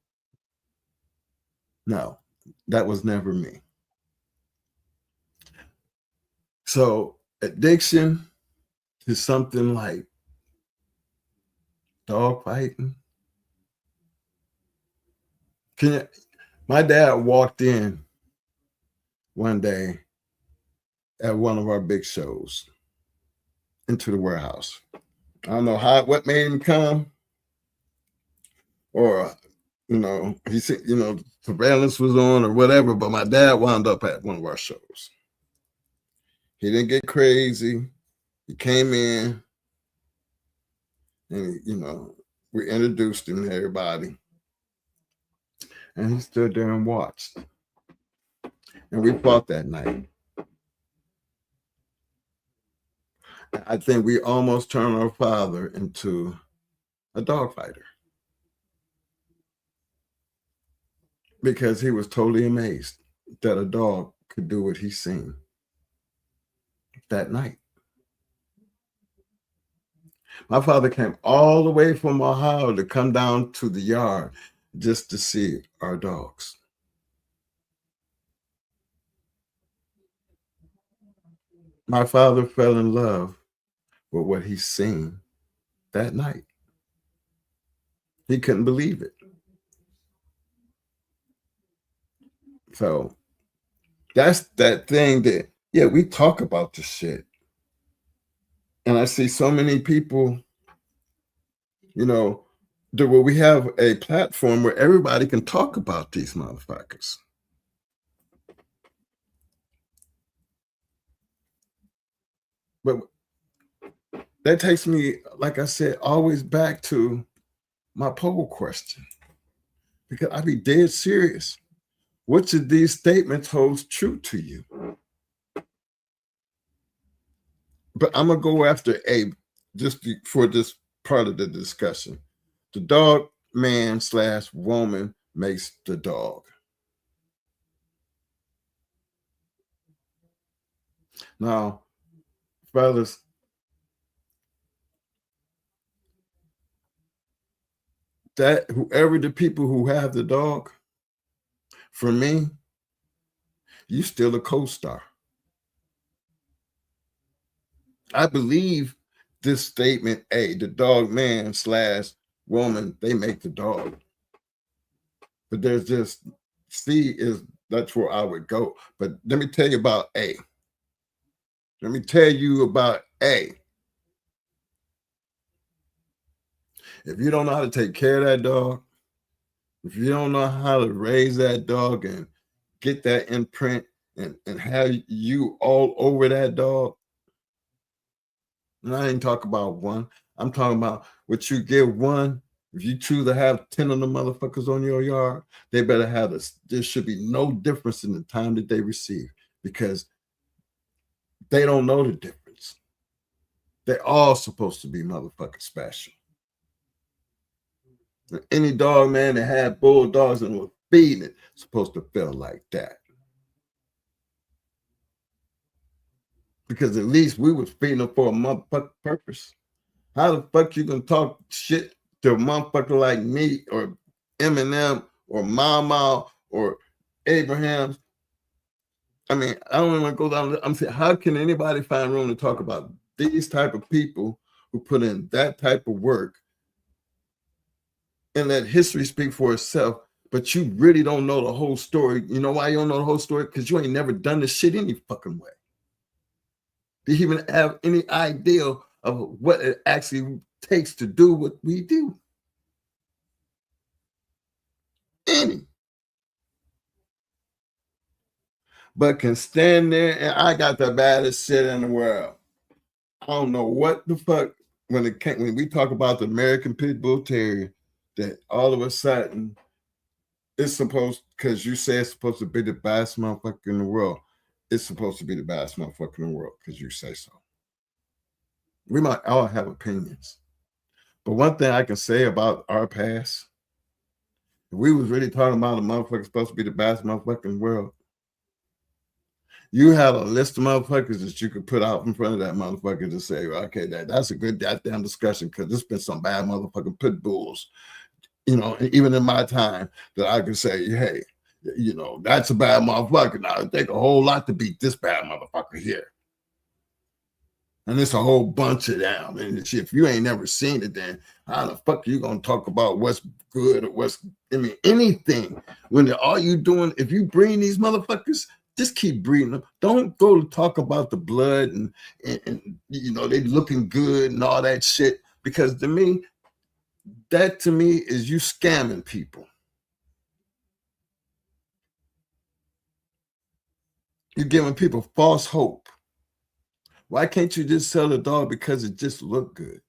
No, that was never me. So addiction to something like dog fighting. My dad walked in one day at one of our big shows into the warehouse. I don't know what made him come, or he said, surveillance was on or whatever, but my dad wound up at one of our shows. He didn't get crazy. He came in and, we introduced him to everybody. And he stood there and watched. And we fought that night. I think we almost turned our father into a dog fighter, because he was totally amazed that a dog could do what he seen that night. My father came all the way from Ohio to come down to the yard just to see our dogs. My father fell in love with what he seen that night. He couldn't believe it. So that's that thing that, yeah, we talk about this shit. And I see so many people, where we have a platform where everybody can talk about these motherfuckers. But that takes me, like I said, always back to my poll question, because I be dead serious. Which of these statements holds true to you? But I'm gonna go after A, just for this part of the discussion. The dog man / woman makes the dog. Now, fellas, that whoever the people who have the dog, for me, you still a co-star. I believe this statement A, the dog man / woman, they make the dog. But there's just C that's where I would go. But let me tell you about A. Let me tell you about A. If you don't know how to take care of that dog, if you don't know how to raise that dog and get that imprint and have you all over that dog, and I ain't talking about one, I'm talking about what you give one. If you choose to have 10 of them motherfuckers on your yard, they better have this. There should be no difference in the time that they receive, because they don't know the difference. They're all supposed to be motherfucking special. Any dog, man, that had bulldogs and was feeding it, supposed to feel like that. Because at least we was feeding them for a motherfucking purpose. How the fuck you gonna talk shit to a motherfucker like me or Eminem or Mama or Abrahams? I mean, I don't want to go down. I'm saying, how can anybody find room to talk about these type of people who put in that type of work and let history speak for itself, but you really don't know the whole story? You know why you don't know the whole story? Because you ain't never done this shit any fucking way. Do you even have any idea of what it actually takes to do what we do? Any. But can stand there and I got the baddest shit in the world. I don't know what the fuck when we talk about the American Pit Bull Terrier, that all of a sudden it's supposed, because you say it's supposed to be the baddest motherfucker in the world. It's supposed to be the baddest motherfucker in the world because you say so. We might all have opinions. But one thing I can say about our past, if we was really talking about a motherfucker supposed to be the baddest motherfucker in the world, you have a list of motherfuckers that you could put out in front of that motherfucker to say, okay, that's a good goddamn discussion, because there's been some bad motherfucking pit bulls, you know, even in my time, that I could say, hey, you know, that's a bad motherfucker. Now it take a whole lot to beat this bad motherfucker here. And it's a whole bunch of them. And if you ain't never seen it, then how the fuck are you gonna talk about what's good or what's, I mean, anything, when all you doing, if you bring these motherfuckers, just keep breeding them. Don't go to talk about the blood and you know, they looking good and all that shit, because to me, that to me is you scamming people. You're giving people false hope. Why can't you just sell a dog because it just looked good?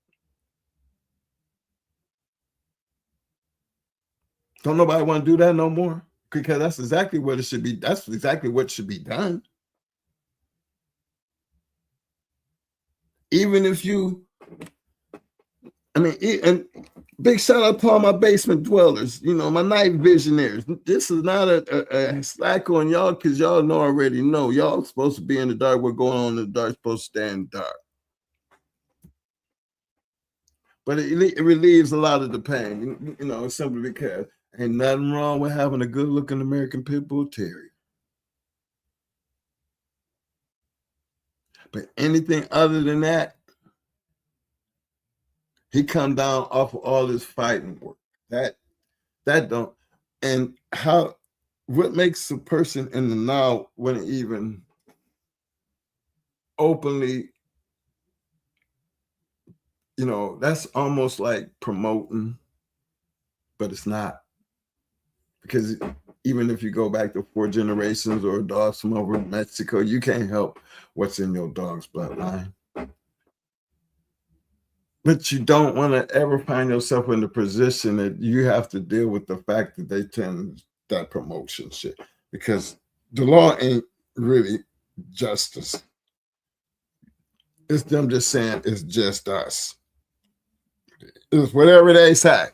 Don't nobody want to do that no more, because that's exactly what it should be. That's exactly what should be done. Even if you, I mean, and big shout out to all my basement dwellers, you know, my night visionaries. This is not a slack on y'all, because y'all already know. Y'all supposed to be in the dark. What's going on in the dark supposed to stay in the dark. But it relieves a lot of the pain, you know, simply because ain't nothing wrong with having a good-looking American Pit Bull Terrier. But anything other than that, he come down off of all this fighting work. That don't, and how, what makes a person in the now wouldn't even openly, you know, that's almost like promoting, but it's not. Because even if you go back to 4 generations or dogs from over Mexico, you can't help what's in your dog's bloodline. But you don't want to ever find yourself in the position that you have to deal with the fact that they tend that promotion shit, because the law ain't really justice. It's them just saying it's just us. It's whatever they say.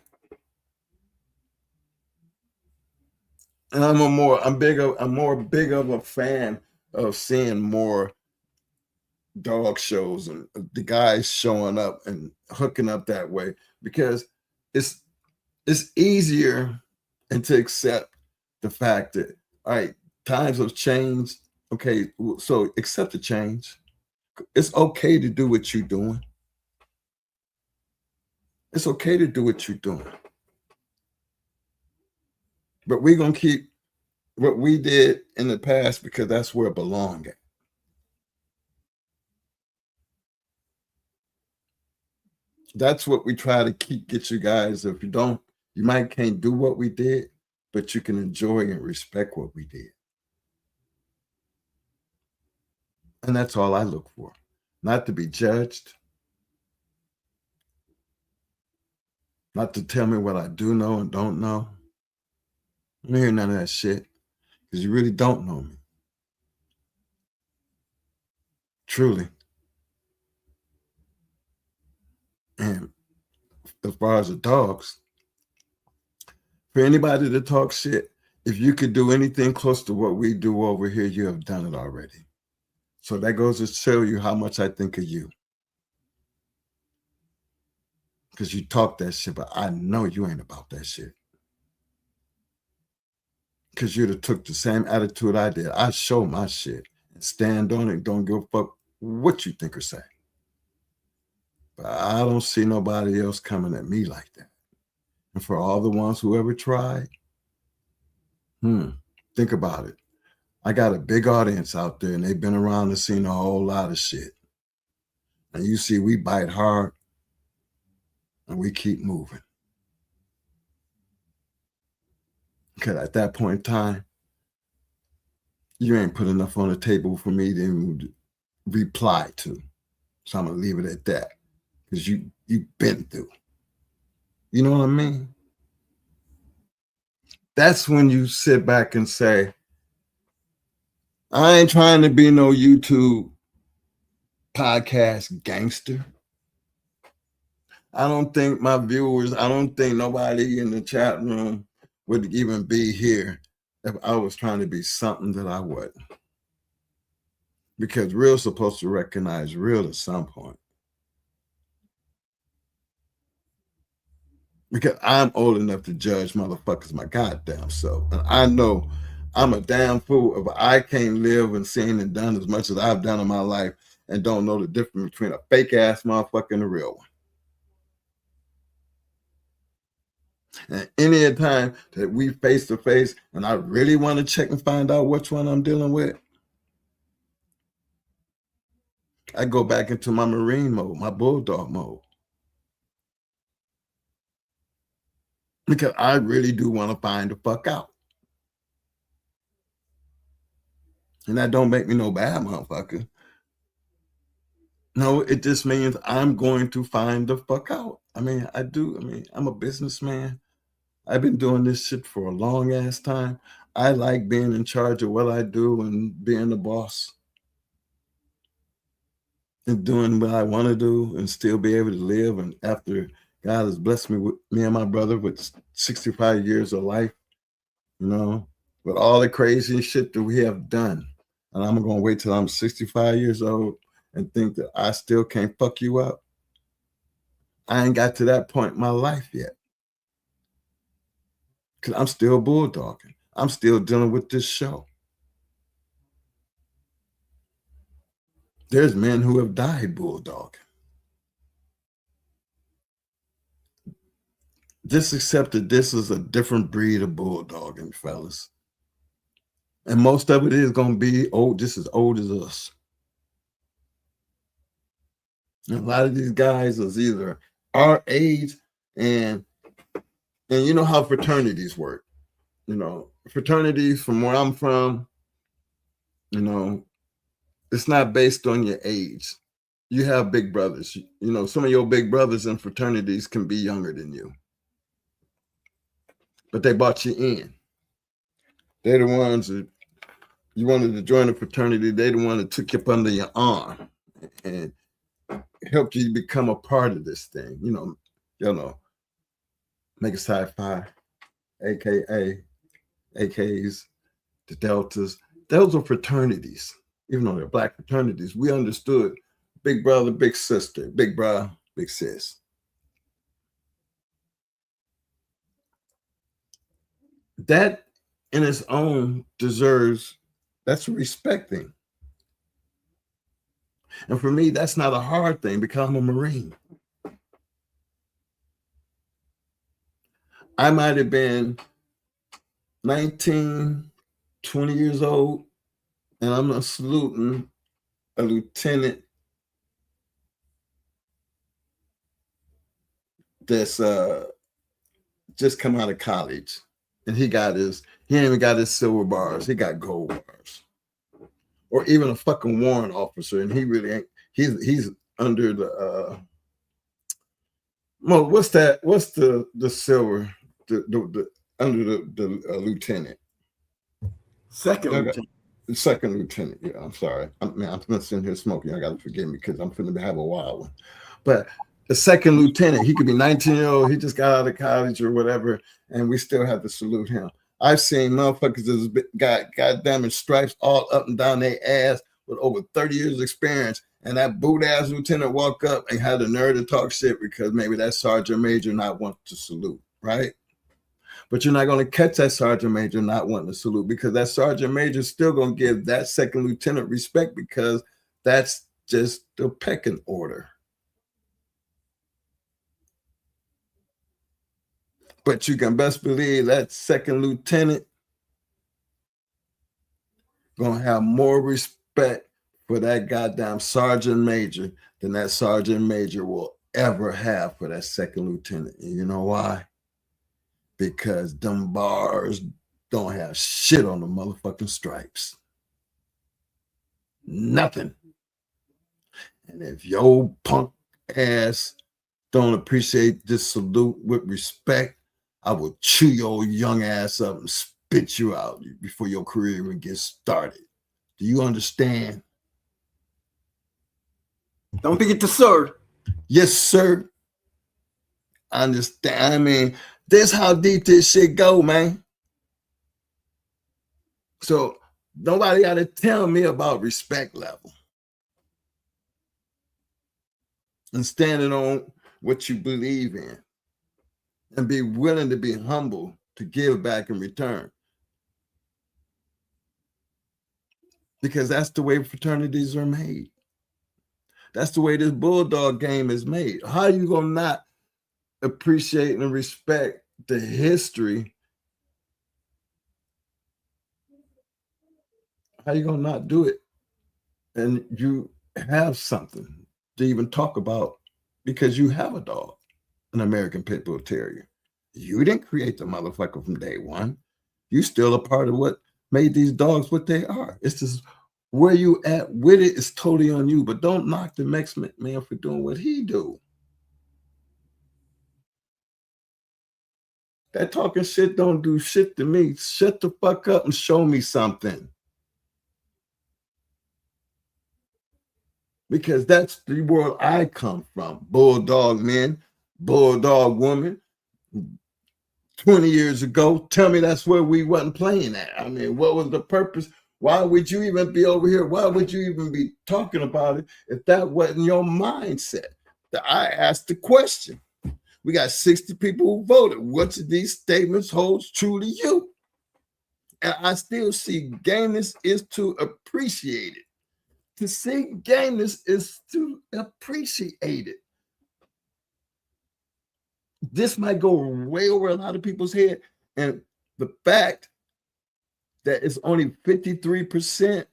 And I'm more big of a fan of seeing more dog shows and the guys showing up and hooking up that way, because it's easier and to accept the fact that, all right, times have changed. Okay, so accept the change. It's okay to do what you're doing. It's okay to do what you're doing. But we're going to keep what we did in the past because that's where it belonged at. That's what we try to get you guys. If you don't, you might can't do what we did, but you can enjoy and respect what we did. And that's all I look for. Not to be judged. Not to tell me what I do know and don't know. I don't hear none of that shit, because you really don't know me. Truly. And as far as the dogs, for anybody to talk shit, if you could do anything close to what we do over here, you have done it already. So that goes to show you how much I think of you. Because you talk that shit, but I know you ain't about that shit. Because you'd have took the same attitude I did. I show my shit and stand on it. Don't give a fuck what you think or say. But I don't see nobody else coming at me like that. And for all the ones who ever tried, think about it. I got a big audience out there, and they've been around and seen a whole lot of shit. And you see, we bite hard, and we keep moving. Because at that point in time, you ain't put enough on the table for me to reply to. So I'm going to leave it at that. Because you've been through. You know what I mean? That's when you sit back and say, I ain't trying to be no YouTube podcast gangster. I don't think my viewers, I don't think nobody in the chat room would even be here if I was trying to be something that I wasn't. Because real's supposed to recognize real at some point. Because I'm old enough to judge motherfuckers my goddamn self. And I know I'm a damn fool if I can't live and seen and done as much as I've done in my life and don't know the difference between a fake ass motherfucker and a real one. And any time that we face to face and I really want to check and find out which one I'm dealing with, I go back into my Marine mode, my Bulldog mode. Because I really do want to find the fuck out. And that don't make me no bad motherfucker. No, it just means I'm going to find the fuck out. I mean, I'm a businessman. I've been doing this shit for a long ass time. I like being in charge of what I do and being the boss. And doing what I want to do and still be able to live. And after God has blessed me and my brother with 65 years of life, you know, with all the crazy shit that we have done. And I'm going to wait till I'm 65 years old and think that I still can't fuck you up. I ain't got to that point in my life yet. Because I'm still bulldogging. I'm still dealing with this show. There's men who have died bulldogging. Just accept that this is a different breed of bulldogging, fellas. And most of it is going to be just as old as us. And a lot of these guys is either our age and you know how fraternities work. You know, fraternities from where I'm from, you know, it's not based on your age. you have big brothers. You know, some of your big brothers in fraternities can be younger than you, but they brought you in. They're the ones that you wanted to join a fraternity. They're the one that took you up under your arm and helped you become a part of this thing. You know, Mega Sci-Fi, AKA, AKs, the Deltas. Those are fraternities. Even though they're black fraternities, we understood big brother, big sister, big brother, big sis. That in its own deserves, that's respecting. And for me, that's not a hard thing because I'm a Marine. I might have been 19, 20 years old, and I'm not saluting a lieutenant that's just come out of college, and he ain't even got his silver bars, he got gold bars. Or even a fucking warrant officer, and he really ain't, he's under the what's that? What's the silver? The under the lieutenant. Second lieutenant. Second lieutenant. Yeah, I'm sorry. I'm sitting here smoking. I gotta forgive me because I'm finna have a wild one. But the second lieutenant, he could be 19-year-old, he just got out of college or whatever, and we still have to salute him. I've seen motherfuckers that's got goddamn stripes all up and down their ass with over 30 years experience, and that boot ass lieutenant walk up and had the nerve to talk shit because maybe that sergeant major not want to salute, right? But you're not going to catch that sergeant major not wanting to salute because that sergeant major is still going to give that second lieutenant respect because that's just the pecking order. But you can best believe that second lieutenant gonna have more respect for that goddamn sergeant major than that sergeant major will ever have for that second lieutenant. And you know why? Because them bars don't have shit on the motherfucking stripes. Nothing. And if your punk ass don't appreciate this salute with respect, I will chew your young ass up and spit you out before your career even gets started. Do you understand? Don't forget to sir. Yes, sir. I understand. I mean, this how deep this shit go, man. So nobody got to tell me about respect level. And standing on what you believe in. And be willing to be humble to give back in return. Because that's the way fraternities are made. That's the way this bulldog game is made. How are you going to not appreciate and respect the history? How are you going to not do it? And you have something to even talk about because you have a dog. An American Pit Bull Terrier. You didn't create the motherfucker from day one. You still a part of what made these dogs what they are. It's just where you at with it is totally on you, but don't knock the Mexican man for doing what he do. That talking shit don't do shit to me. Shut the fuck up and show me something. Because that's the world I come from. Bulldog men. Bulldog woman 20 years ago. Tell me that's where we wasn't playing at. I mean, what was the purpose? Why would you even be over here? Why would you even be talking about it if that wasn't your mindset? I asked the question. We got 60 people who voted. Which of these statements holds true to you? And I still see gameness is to appreciate it. To see gameness is to appreciate it. This might go way over a lot of people's head. And the fact that it's only 53%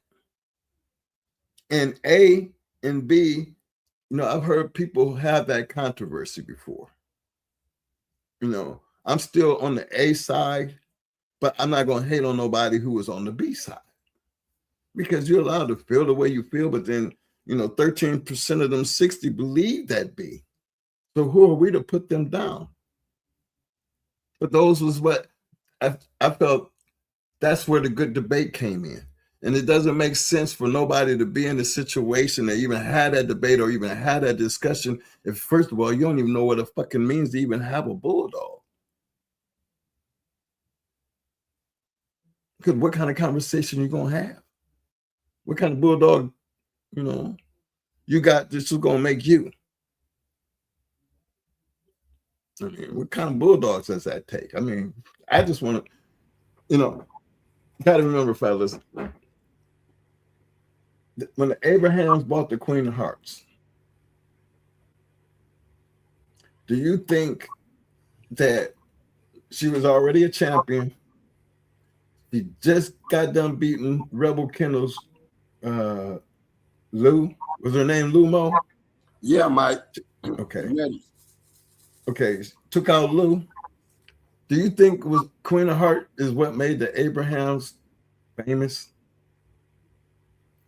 in A and B, I've heard people have that controversy before. I'm still on the A side, but I'm not going to hate on nobody who was on the B side. Because you're allowed to feel the way you feel, but then 13% of them 60 believe that be. So who are we to put them down? But those was what I felt. That's where the good debate came in. And it doesn't make sense for nobody to be in a situation to even have that debate or even have that discussion if, first of all, you don't even know what it fucking means to even have a bulldog. Because what kind of conversation you gonna have? What kind of bulldog, you got this is gonna make you? I mean, what kind of bulldogs does that take? I mean, I just want to, gotta remember, fellas, when the Abrahams bought the Queen of Hearts, do you think that she was already a champion? She just got done beating Rebel Kennels. Lou, was her name Lou Mo? Yeah, Mike. Okay. Okay, took out Lou. Do you think was Queen of Heart is what made the Abrahams famous?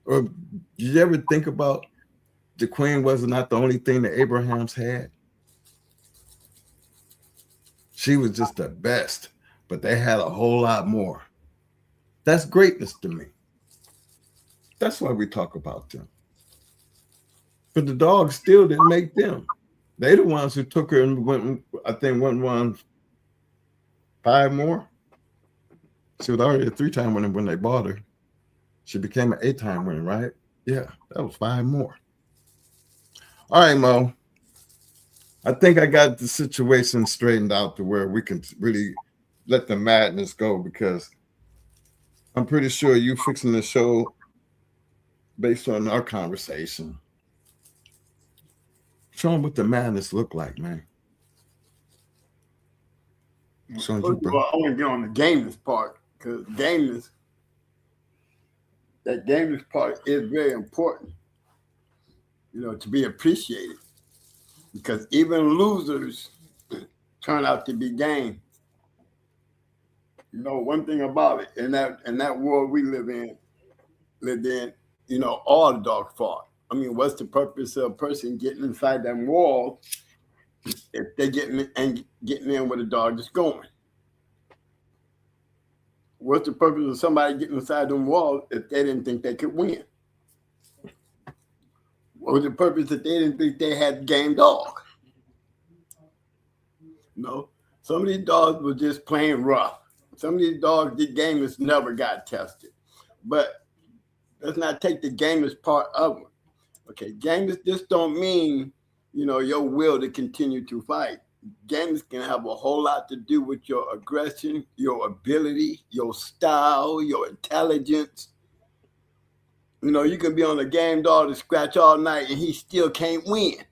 Or did you ever think about the Queen was not the only thing the Abrahams had? She was just the best, but they had a whole lot more. That's greatness to me. That's why we talk about them. But the dogs still didn't make them. They the ones who took her and went won 5 more. She was already a 3-time winner when they bought her. She became an 8-time winner, right? Yeah, that was 5 more. All right, Mo. I think I got the situation straightened out to where we can really let the madness go, because I'm pretty sure you fixing the show based on our conversation. Show them what the madness look like, man. First of all, I want to get on the gameness part, because that gameness part is very important, to be appreciated, because even losers turn out to be game. One thing about it, in that world we lived in, all the dogs fought. I mean, what's the purpose of a person getting inside that wall if they're getting in where the dog is going? What's the purpose of somebody getting inside them walls if they didn't think they could win? What was the purpose if they didn't think they had game dog? Some of these dogs were just playing rough. Some of these dogs, the gamers never got tested. But let's not take the gamers part of them. Okay, gamers just don't mean, your will to continue to fight. Gamers can have a whole lot to do with your aggression, your ability, your style, your intelligence. You can be on a game dog to scratch all night and he still can't win.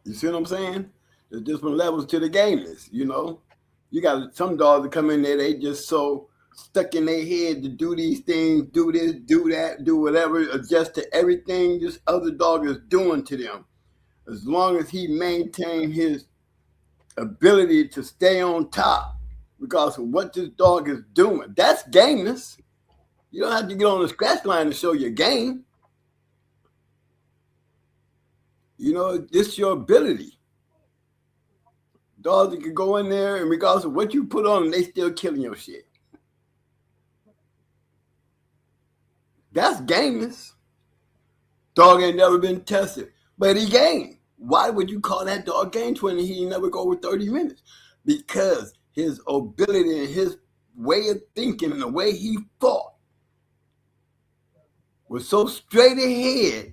You see what I'm saying? There's different levels to the gameness, You got some dogs that come in there, they just so stuck in their head to do these things, do this, do that, do whatever, adjust to everything this other dog is doing to them. As long as he maintains his ability to stay on top because of what this dog is doing. That's gameness. You don't have to get on the scratch line to show your game. This is your ability. Dogs that can go in there and regardless of what you put on them, they still killing your shit. That's gameness. Dog ain't never been tested, but he game. Why would you call that dog game 20? He never go over 30 minutes because his ability and his way of thinking and the way he fought was so straight ahead.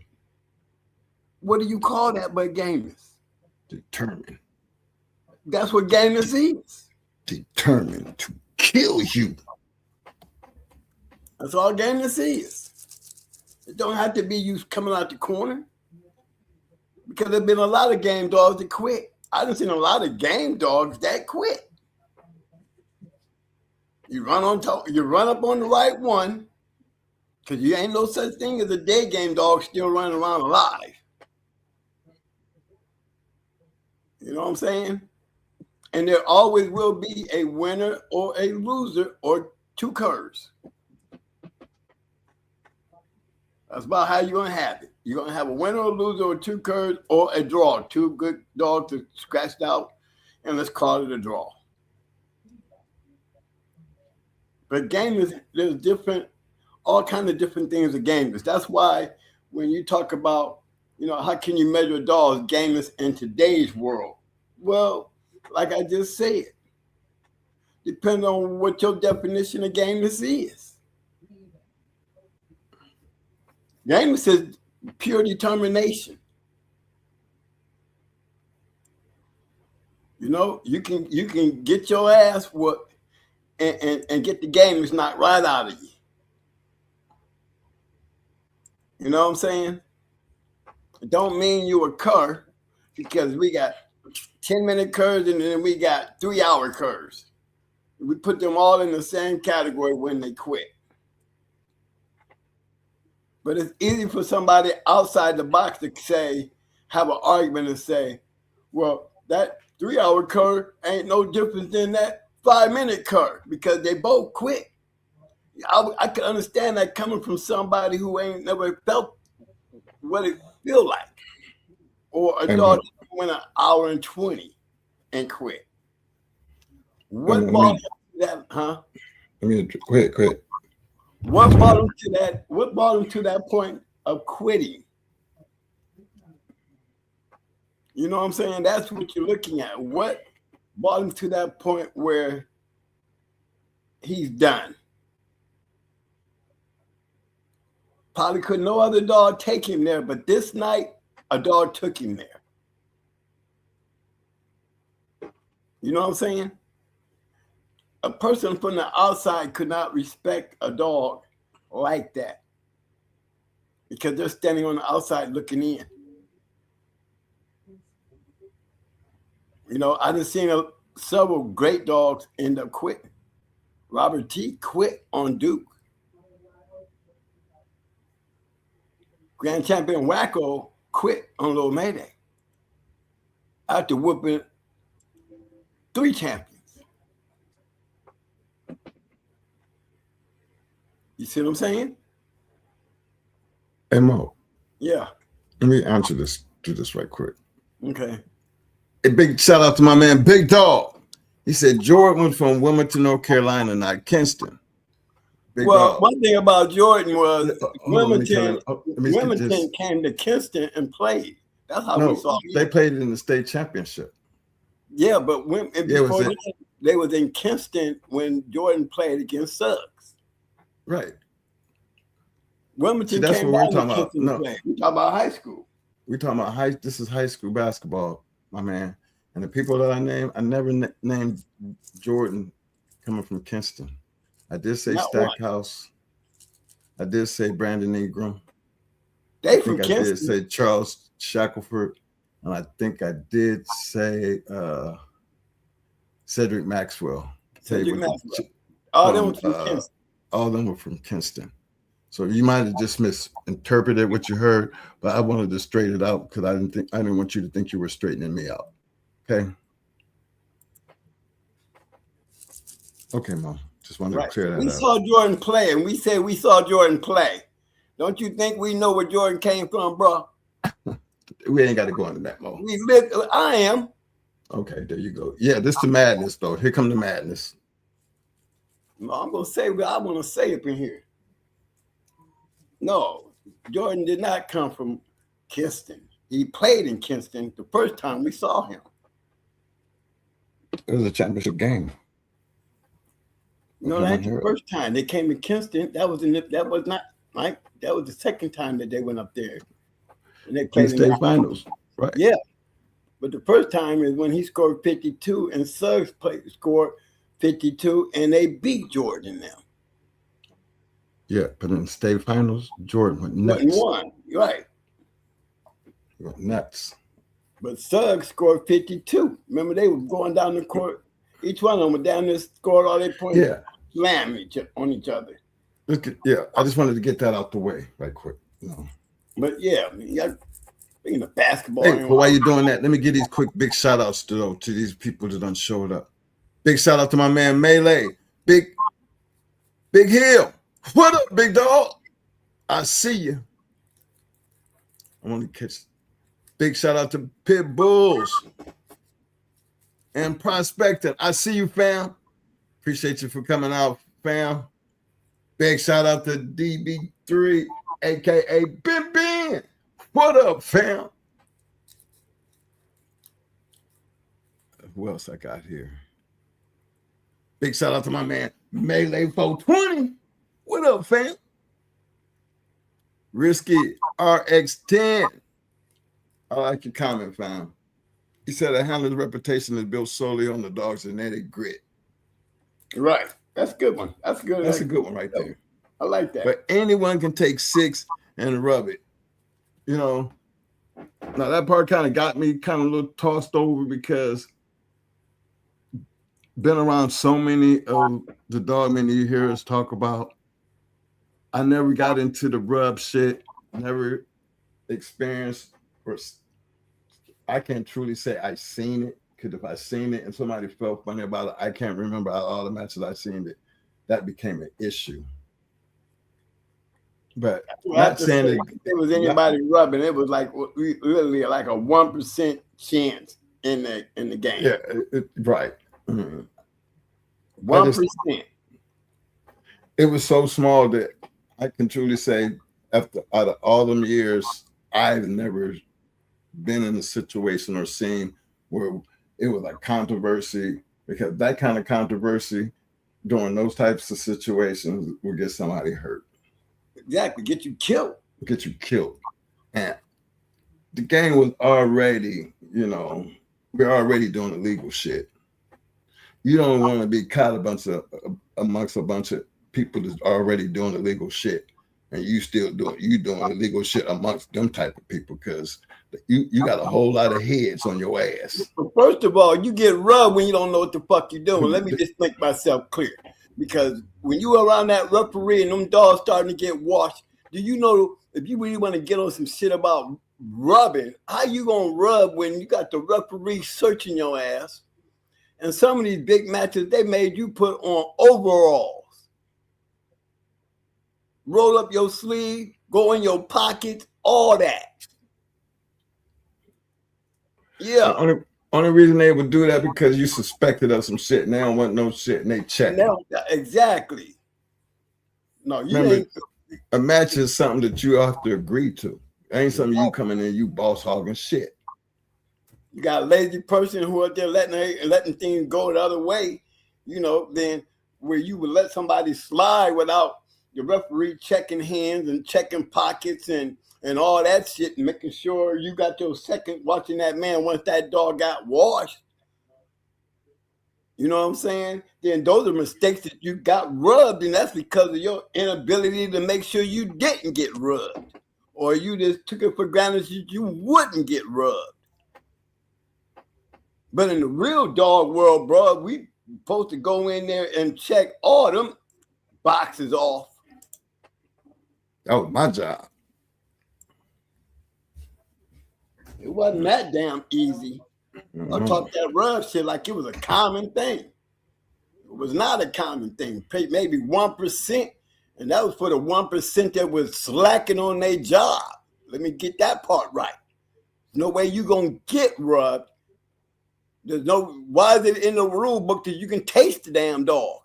What do you call that but gameness? Determined. That's what gameness is. Determined to kill you. That's all gameness is. It don't have to be you coming out the corner. Because there have been a lot of game dogs that quit. I done seen a lot of game dogs that quit. You run up on the right one, because you ain't no such thing as a dead game dog still running around alive. You know what I'm saying? And there always will be a winner or a loser or two curs. That's about how you're going to have it. You're going to have a winner or loser or 2 curves or a draw. 2 good dogs are scratched out, and let's call it a draw. But gamers, there's all kinds of different things of gamers. That's why when you talk about, how can you measure dogs, gamers in today's world? Well, like I just said, depends on what your definition of gamers is. Gamers is pure determination. You can get your ass whooped and get the gamers knocked right out of you. You know what I'm saying? It don't mean you a cur, because we got 10-minute curves and then we got 3-hour curves. We put them all in the same category when they quit. But it's easy for somebody outside the box to have an argument and say, well, that 3-hour curve ain't no different than that 5-minute curve, because they both quit. I can understand that coming from somebody who ain't never felt what it feel like. Or a dog that went 1 hour and 20 and quit. What brought him to that, huh? Quit. What brought him to that? What brought him to that point of quitting? You know what I'm saying? That's what you're looking at. What brought him to that point where he's done? Probably could no other dog take him there, but this night, a dog took him there. You know what I'm saying? A person from the outside could not respect a dog like that, because they're standing on the outside looking in. I just seen several great dogs end up quitting. Robert T. quit on Duke. Grand Champion Wacko quit on Little Mayday after whooping 3 champions. You see what I'm saying? Hey, Mo. Yeah. Let me answer this. Do this right quick. Okay. A big shout out to my man, Big Dog. He said Jordan was from Wilmington, North Carolina, not Kinston. One thing about Jordan was Wilmington Wilmington came to Kinston and played. That's how we saw him. They played in the state championship. Yeah, but they was in Kinston when Jordan played against Suggs. Right. Wilmington that's came what we're down talking to about. No. play. We're talking about high school. We're talking about this is high school basketball, my man. And the people that I named, I never named Jordan coming from Kinston. I did say Stackhouse. I did say Brandon Ingram. They from Kinston. I did say Charles Shackelford. And I think I did say Cedric Maxwell. All them were from Kinston. All of them were from Kinston. So you might have just misinterpreted what you heard, but I wanted to straighten it out because I didn't want you to think you were straightening me out. Okay. Okay, Mom. Just wanted to clear that We out. saw Jordan play, and we said we saw Jordan play. Don't you think we know where Jordan came from, bro? We ain't got to go into that, Mo. I am. Okay, there you go. Yeah, this is the madness, though. Here come the madness. No, I'm gonna say what I want to say up in here. No, Jordan did not come from Kinston. He played in Kinston the first time we saw him. It was a championship game. No, that's the first time they came to Kinston. That was the second time that they went up there. And they played in the state finals, right? Yeah, but the first time is when he scored 52 and Suggs scored 52, and they beat Jordan now. Yeah, but in the state finals, Jordan went nuts. Won, right? He went nuts. But Suggs scored 52. Remember, they were going down the court. Each one of them were down there, scored all their points. Yeah, slam on each other. I just wanted to get that out the way right quick. But yeah, speaking of basketball. Hey, but while you're doing that, let me give these quick big shout outs to these people that done showed up. Big shout out to my man Melee. Big Hill. What up, big dog? I see you. I want to catch. Big shout out to Pit Bulls and Prospecting. I see you, fam. Appreciate you for coming out, fam. Big shout out to DB3, aka Ben Ben. What up, fam? Who else I got here? Big shout out to my man Melee 420. What up, fam? Risky RX10. I like your comment, fam. He said a handler's reputation is built solely on the dog's genetic grit. Right. That's a good one. That's good. That's a good one right there. I like that. But anyone can take 6 and rub it. You know, now that part kind of got me kind of a little tossed over because been around so many of the dog men you hear us talk about. I never got into the rub shit, never experienced, or I can't truly say I seen it, because if I seen it and somebody felt funny about it, I can't remember all the matches I seen it. That became an issue. But not saying that if there was anybody rubbing, it was like literally like a 1% chance in the game. Yeah, right. 1%. It was so small that I can truly say, after out of all them years, I've never been in a situation or seen where it was like controversy, because that kind of controversy during those types of situations will get somebody hurt. Exactly, get you killed. Get you killed. And the game was already, we're already doing illegal shit. You don't want to be caught amongst a bunch of people that's already doing illegal shit, and you still doing illegal shit amongst them type of people, because you got a whole lot of heads on your ass. First of all, you get rubbed when you don't know what the fuck you're doing. Let me just make myself clear, because when you around that referee and them dogs starting to get washed, do you know, if you really want to get on some shit about rubbing, how you gonna rub when you got the referee searching your ass? And some of these big matches, they made you put on overalls, roll up your sleeve, go in your pockets, all that. Yeah. Only reason they would do that because you suspected of some shit and they don't want no shit and they check. Exactly. No, you remember, ain't. A match is something that you have to agree to. It ain't something you coming in, you boss hogging shit. You got a lazy person who are there letting things go the other way, then where you would let somebody slide without the referee checking hands and checking pockets and all that shit, and making sure you got your second watching that man once that dog got washed. You know what I'm saying? Then those are mistakes that you got rubbed, and that's because of your inability to make sure you didn't get rubbed, or you just took it for granted that you wouldn't get rubbed. But in the real dog world, bro, we supposed to go in there and check all them boxes off. That was my job. It wasn't that damn easy. I talked that rub shit like it was a common thing. It was not a common thing. Maybe 1%, and that was for the 1% that was slacking on their job. Let me get that part right. There's no way you gonna get rubbed. Why is it in the rule book that you can taste the damn dog?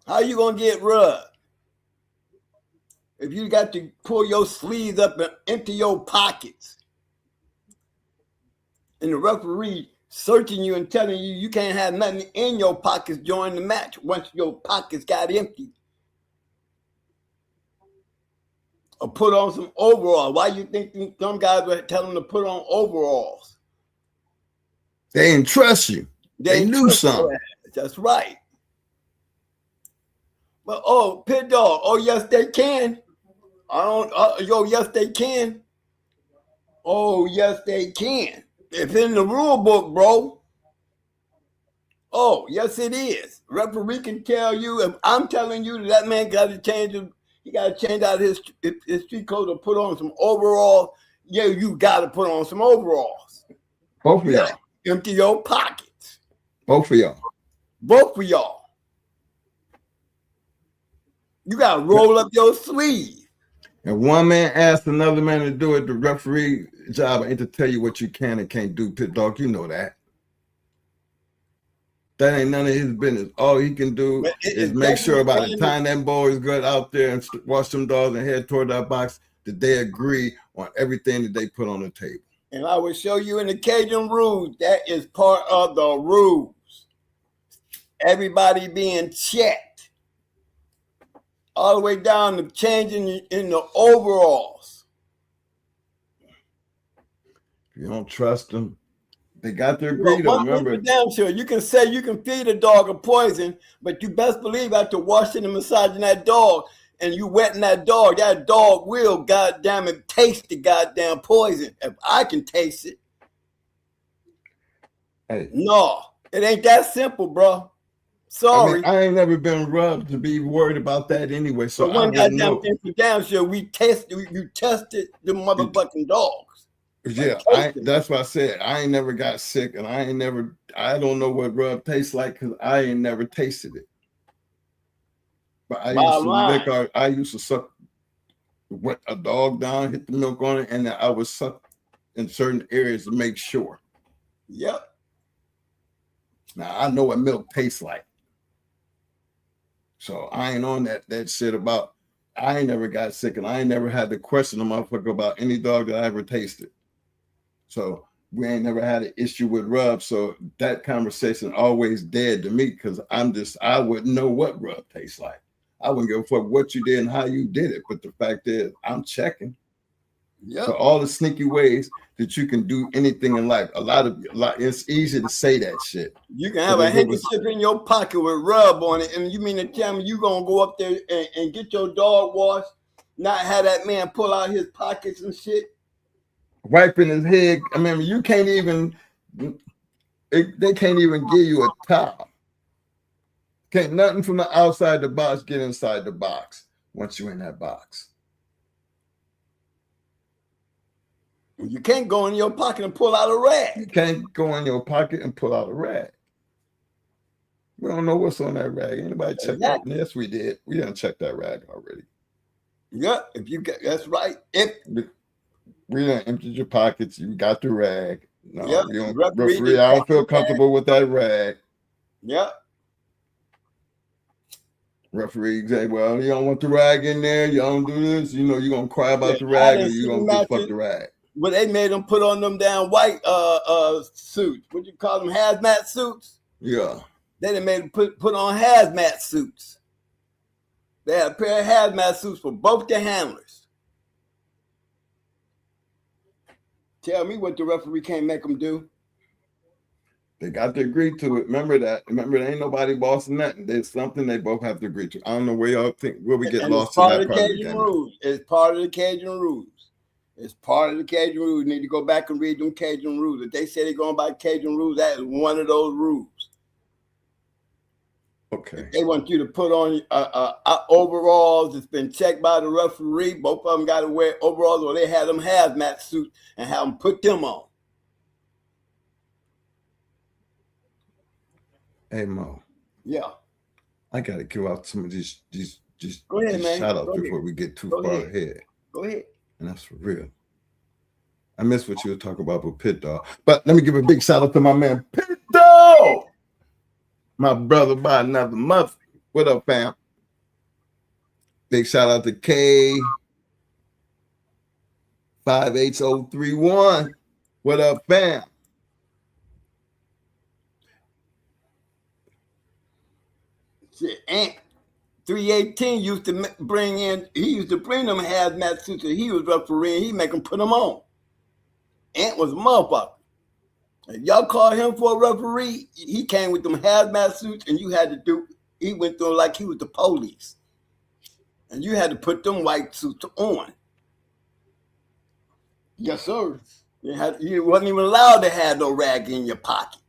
How you gonna get rubbed? If you got to pull your sleeves up and empty your pockets, and the referee searching you and telling you you can't have nothing in your pockets during the match once your pockets got empty. Or put on some overalls. Why you think some guys were telling them to put on overalls? They didn't trust you. They knew something. That's right. But pit dog. Oh yes, they can. Yes they can. Oh yes, they can. It's in the rule book, bro. Oh yes, it is. Referee can tell you. If I'm telling you that man got to change. He got to change out his street clothes to put on some overalls. Yeah, you got to put on some overalls. Both of y'all. Empty your pockets. Both of y'all. Both of y'all. You got to roll up your sleeve. And one man asks another man to do it, the referee job ain't to tell you what you can and can't do, pit dog. You know that. That ain't none of his business. All he can do is make sure by the time them boys get out there and watch them dogs and head toward that box, that they agree on everything that they put on the table. And I will show you in the Cajun rules, that is part of the rules. Everybody being checked. All the way down to changing in the overalls. If you don't trust them, they got to agree to remember. Damn sure. You can say you can feed a dog a poison, but you best believe after washing and massaging that dog and you wetting that dog will, goddamn it, taste the goddamn poison. If I can taste it. Hey. No, it ain't that simple, bro. Sorry. I ain't never been rubbed to be worried about that anyway. So one goddamn thing for damn sure, you tested the motherfucking dogs. Yeah, that's what I said. I ain't never got sick, and I don't know what rub tastes like because I ain't never tasted it. But I used to suck a dog down, hit the milk on it, and I would suck in certain areas to make sure. Yep. Now I know what milk tastes like. So I ain't on that shit about, I ain't never got sick and I ain't never had to question a motherfucker about any dog that I ever tasted. So we ain't never had an issue with rub. So that conversation always dead to me because I wouldn't know what rub tastes like. I wouldn't give a fuck what you did and how you did it. But the fact is, I'm checking. Yeah. So all the sneaky ways that you can do anything in life. It's easy to say that shit. You can have a handkerchief in your pocket with rub on it, and you mean to tell me you gonna go up there and get your dog washed, not have that man pull out his pockets and shit? Wiping his head. I mean, you can't even, they can't even give you a towel. Can't nothing from the outside the box get inside the box once you're in that box. You can't go in your pocket and pull out a rag. You can't go in your pocket and pull out a rag. We don't know what's on that rag. Anybody check that? Yes, we did. We didn't check that rag already. Yeah, that's right. We done emptied your pockets. You got the rag. No, yep. You don't, referee, I don't feel comfortable with that rag. Yep. Referee say, well, you don't want the rag in there. You don't do this. You know, you're going to cry about the rag or you're going to get fuck the rag. But they made them put on them damn white suits. What you call them, hazmat suits? Yeah. They done made them put on hazmat suits. They had a pair of hazmat suits for both the handlers. Tell me what the referee can't make them do. They got to agree to it. Remember that. Remember, there ain't nobody bossing nothing. There's something they both have to agree to. I don't know where y'all think where we get lost in that part of the game. Rules. It's part of the Cajun rules. It's part of the Cajun rules. You need to go back and read them Cajun rules. If they say they're going by Cajun rules, that is one of those rules. Okay. If they want you to put on overalls, it's been checked by the referee. Both of them got to wear overalls, or they have them hazmat suits and have them put them on. Hey Mo. Yeah. I gotta give out some of these go ahead, man. shout outs before we get too far ahead. Go ahead. And that's for real. I miss what you were talking about with Pit Dog. But let me give a big shout out to my man Pit Dog. My brother by another mother. What up, fam? Big shout out to K 58031. What up, fam? Shit, Ant 318 used to bring them hazmat suits that he was refereeing. He make them put them on. Ant was a motherfucker. If y'all call him for a referee, he came with them hazmat suits and he went through like he was the police. And you had to put them white suits on. Yes, sir. You wasn't even allowed to have no rag in your pocket.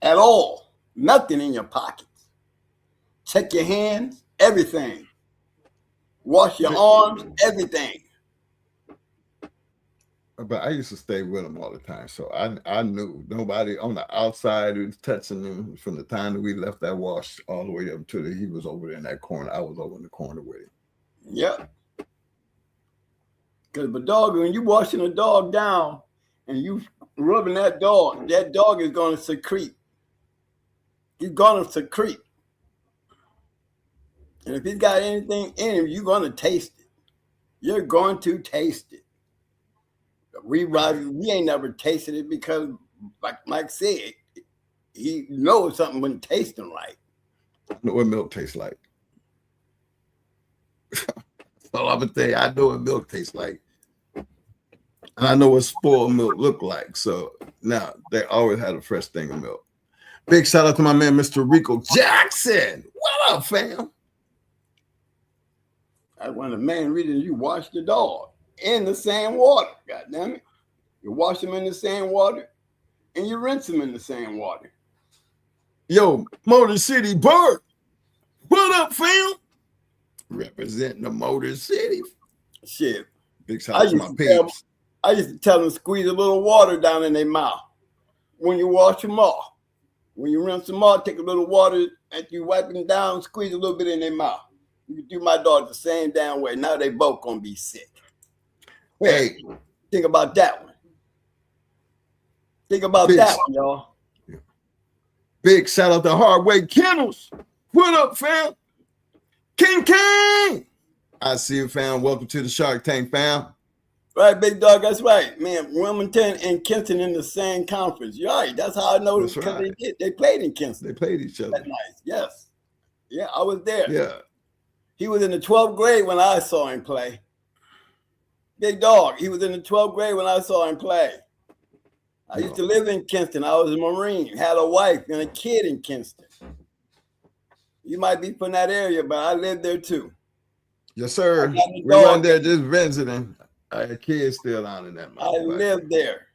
At all. Nothing in your pockets. Check your hands, everything. Wash your arms, everything. But I used to stay with him all the time, so I knew nobody on the outside was touching him from the time that we left that wash all the way up to he was over there in that corner. I was over in the corner with him. Yep. Because the dog, when you washing a dog down and you rubbing that dog is going to secrete. He's going to secrete. And if he's got anything in him, you're going to taste it. You're going to taste it. We ain't never tasted it because, like Mike said, he knows something wasn't tasting right. I know what milk tastes like. That's all I'm gonna tell you. I know what milk tastes like. And I know what spoiled milk look like. So now they always had a fresh thing of milk. Big shout out to my man, Mr. Rico Jackson. What up, fam? That's one of the main reasons you wash the dog in the same water. God damn it. You wash them in the same water and you rinse them in the same water. Yo, Motor City Bird. What up, fam? Representing the Motor City. Shit. Big shout out to my peeps. I used to tell them squeeze a little water down in their mouth when you wash them off. When you rinse them off, take a little water and you wipe them down, squeeze a little bit in their mouth. You do my dog the same damn way. Now they both gonna be sick. Hey, think about that one. Think about that one, y'all. Big shout out to Hardway Kennels. What up, fam? King. I see you, fam. Welcome to the Shark Tank, fam. Right, big dog. That's right, man. Wilmington and Kinston in the same conference. You're right. That's how I know this because they played in Kinston. They played each other. That's nice. Yes. Yeah, I was there. Yeah. He was in the 12th grade when I saw him play. Big dog. He was in the 12th grade when I saw him play. I used to live in Kinston. I was a Marine, had a wife and a kid in Kinston. You might be from that area, but I lived there too. Yes, sir. We weren't there just visiting. I had kids still down in that mountain. I lived there.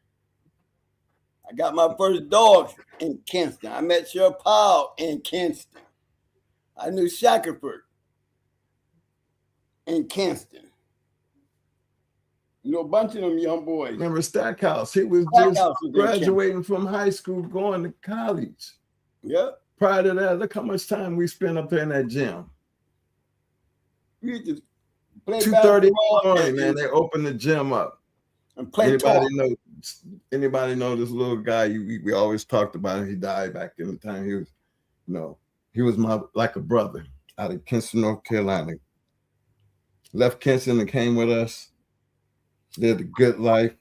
I got my first dog in Kinston. I met your pal in Kinston. I knew Shackelford in Kinston. You know, a bunch of them young boys. Remember Stackhouse? He was just graduating from high school, going to college. Yep. Prior to that, look how much time we spent up there in that gym. We used to play 2:30 in the morning, man. They opened the gym up. And play anybody know this little guy? We always talked about him. He died back in the time. He was like a brother out of Kinston, North Carolina. Left Kinston and came with us. Lived a good life,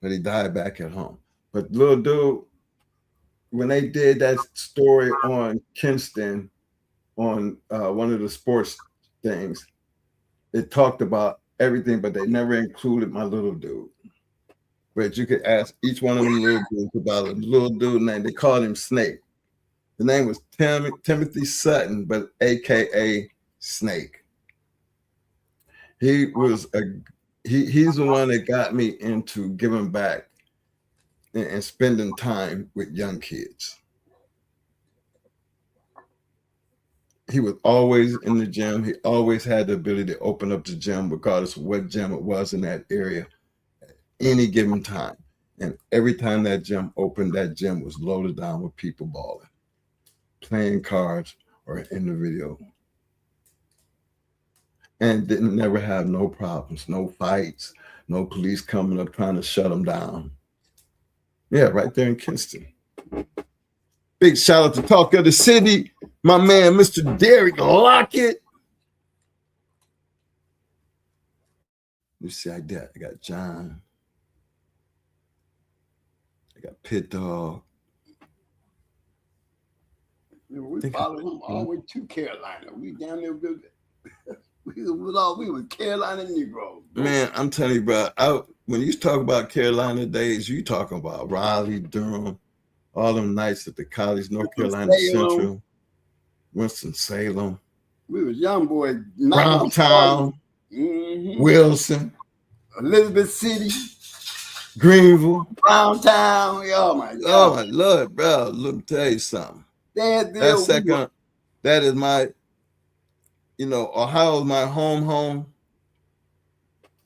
but he died back at home. But little dude, when they did that story on Kinston, on one of the sports things, it talked about everything, but they never included my little dude. But you could ask each one of them little dudes about a little dude name. They called him Snake. The name was Timothy Sutton, but AKA Snake. He was he's the one that got me into giving back and spending time with young kids. He was always in the gym. He always had the ability to open up the gym, regardless of what gym it was in that area, at any given time. And every time that gym opened, that gym was loaded down with people balling, playing cards, or in the video. And didn't never have no problems, no fights, no police coming up trying to shut them down. Yeah, right there in Kinston. Big shout out to Talk of the City, my man, Mr. Derek Lockett. You see, I got John. I got Pit Dog. We followed him all the way to Carolina. We down there with we were Carolina Negroes. Man, I'm telling you, bro, when you talk about Carolina days, you talking about Raleigh, Durham, all them nights at the college, North Carolina Central, Winston-Salem. We was young boys. Browntown, Wilson, Elizabeth City, Greenville, Browntown. Oh my God. Oh my Lord, bro. Let me tell you something. That is my, Ohio is my home.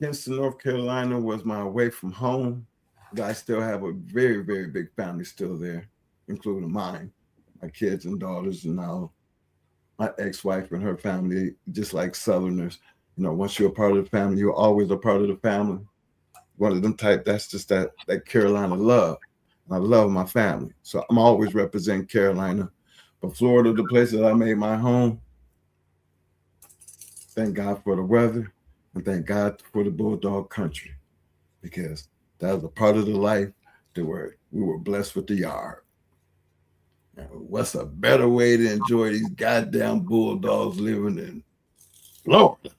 Kinston, North Carolina was my away from home. But I still have a very, very big family still there, including mine, my kids and daughters, and now my ex-wife and her family, just like Southerners. You know, once you're a part of the family, you're always a part of the family. One of them type, that's just that Carolina love. And I love my family. So I'm always representing Carolina. But Florida, the place that I made my home, thank God for the weather and thank God for the Bulldog country, because that was a part of the life that we were blessed with the yard. And what's a better way to enjoy these goddamn Bulldogs living in Florida?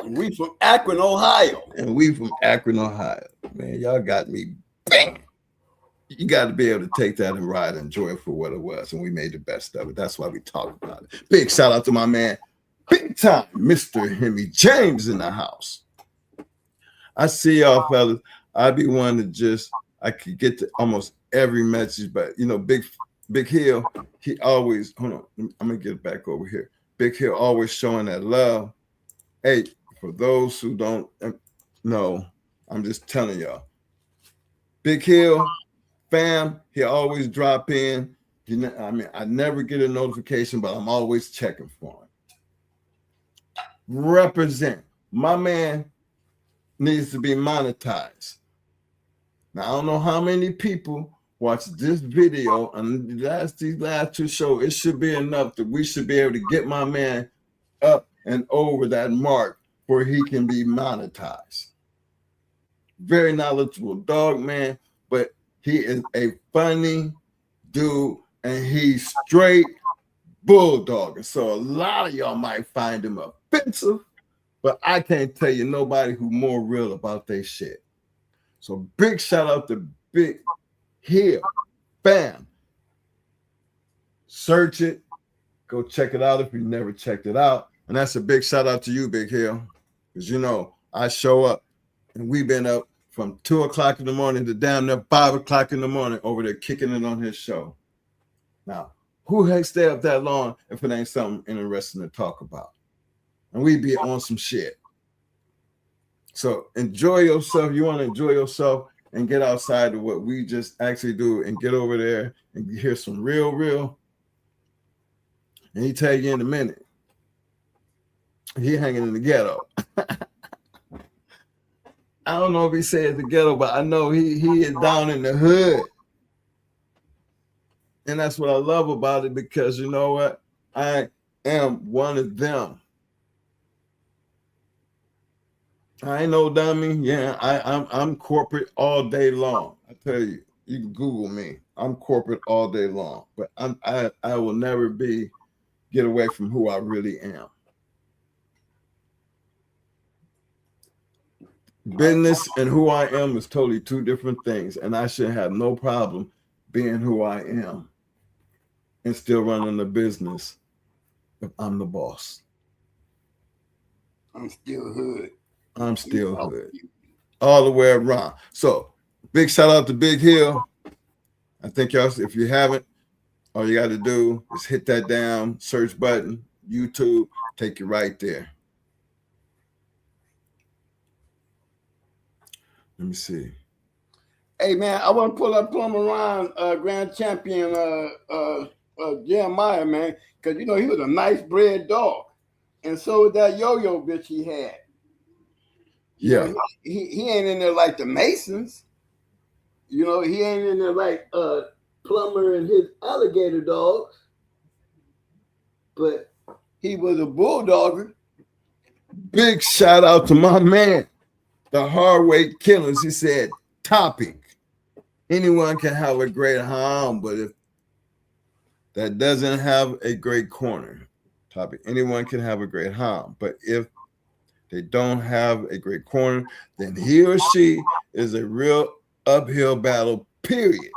We from Akron, Ohio. And we from Akron, Ohio. Man, y'all got me bang. You got to be able to take that and ride and enjoy it for what it was. And we made the best of it. That's why we talk about it. Big shout out to my man, big time, Mr. Hemi James in the house. I see y'all fellas. I be one to I could get to almost every message, but you know, Big Hill, he always, hold on, I'm going to get it back over here. Big Hill always showing that love. Hey, for those who don't know, I'm just telling y'all. Big Hill, fam, he always drop in. I mean, I never get a notification, but I'm always checking for him. Represent. My man needs to be monetized. Now, I don't know how many people watch this video and these last two shows. It should be enough that we should be able to get my man up and over that mark where he can be monetized. Very knowledgeable dog, man, but he is a funny dude and he's straight bulldog. So a lot of y'all might find him offensive, but I can't tell you nobody who more real about their shit. So big shout out to Big Hill, fam. Search it, go check it out if you never checked it out. And that's a big shout out to you, Big Hill, because you know I show up and we've been up from 2 o'clock in the morning to down there 5 o'clock in the morning over there kicking it on his show. Now, who heck stay up that long if it ain't something interesting to talk about? And we be on some shit. So enjoy yourself. You want to enjoy yourself and get outside of what we just actually do and get over there and hear some real. And he tell you in a minute, he hanging in the ghetto. I don't know if he said the ghetto, but I know he is down in the hood. And that's what I love about it, because you know what? I am one of them. I ain't no dummy. Yeah, I'm corporate all day long. I tell you, you can Google me. I'm corporate all day long, but I will never get away from who I really am. Business and who I am is totally two different things, and I should have no problem being who I am and still running the business if I'm the boss. I'm still hood. I'm still hood. All the way around. So big shout out to Big Hill. I think y'all, if you haven't, all you got to do is hit that damn search button, YouTube, take you right there. Let me see. Hey man, I want to pull up Plum around grand champion Jeremiah, man, because you know he was a nice bred dog. And so was that yo-yo bitch he had. You know, he ain't in there like the Masons. You know, he ain't in there like Plumber and his alligator dogs. But he was a bulldogger. Big shout out to my man, the Hardweight Killers. He said, topic. Anyone can have a great hound, but if that doesn't have a great corner, topic. Anyone can have a great hound, but if they don't have a great corner, then he or she is a real uphill battle, period.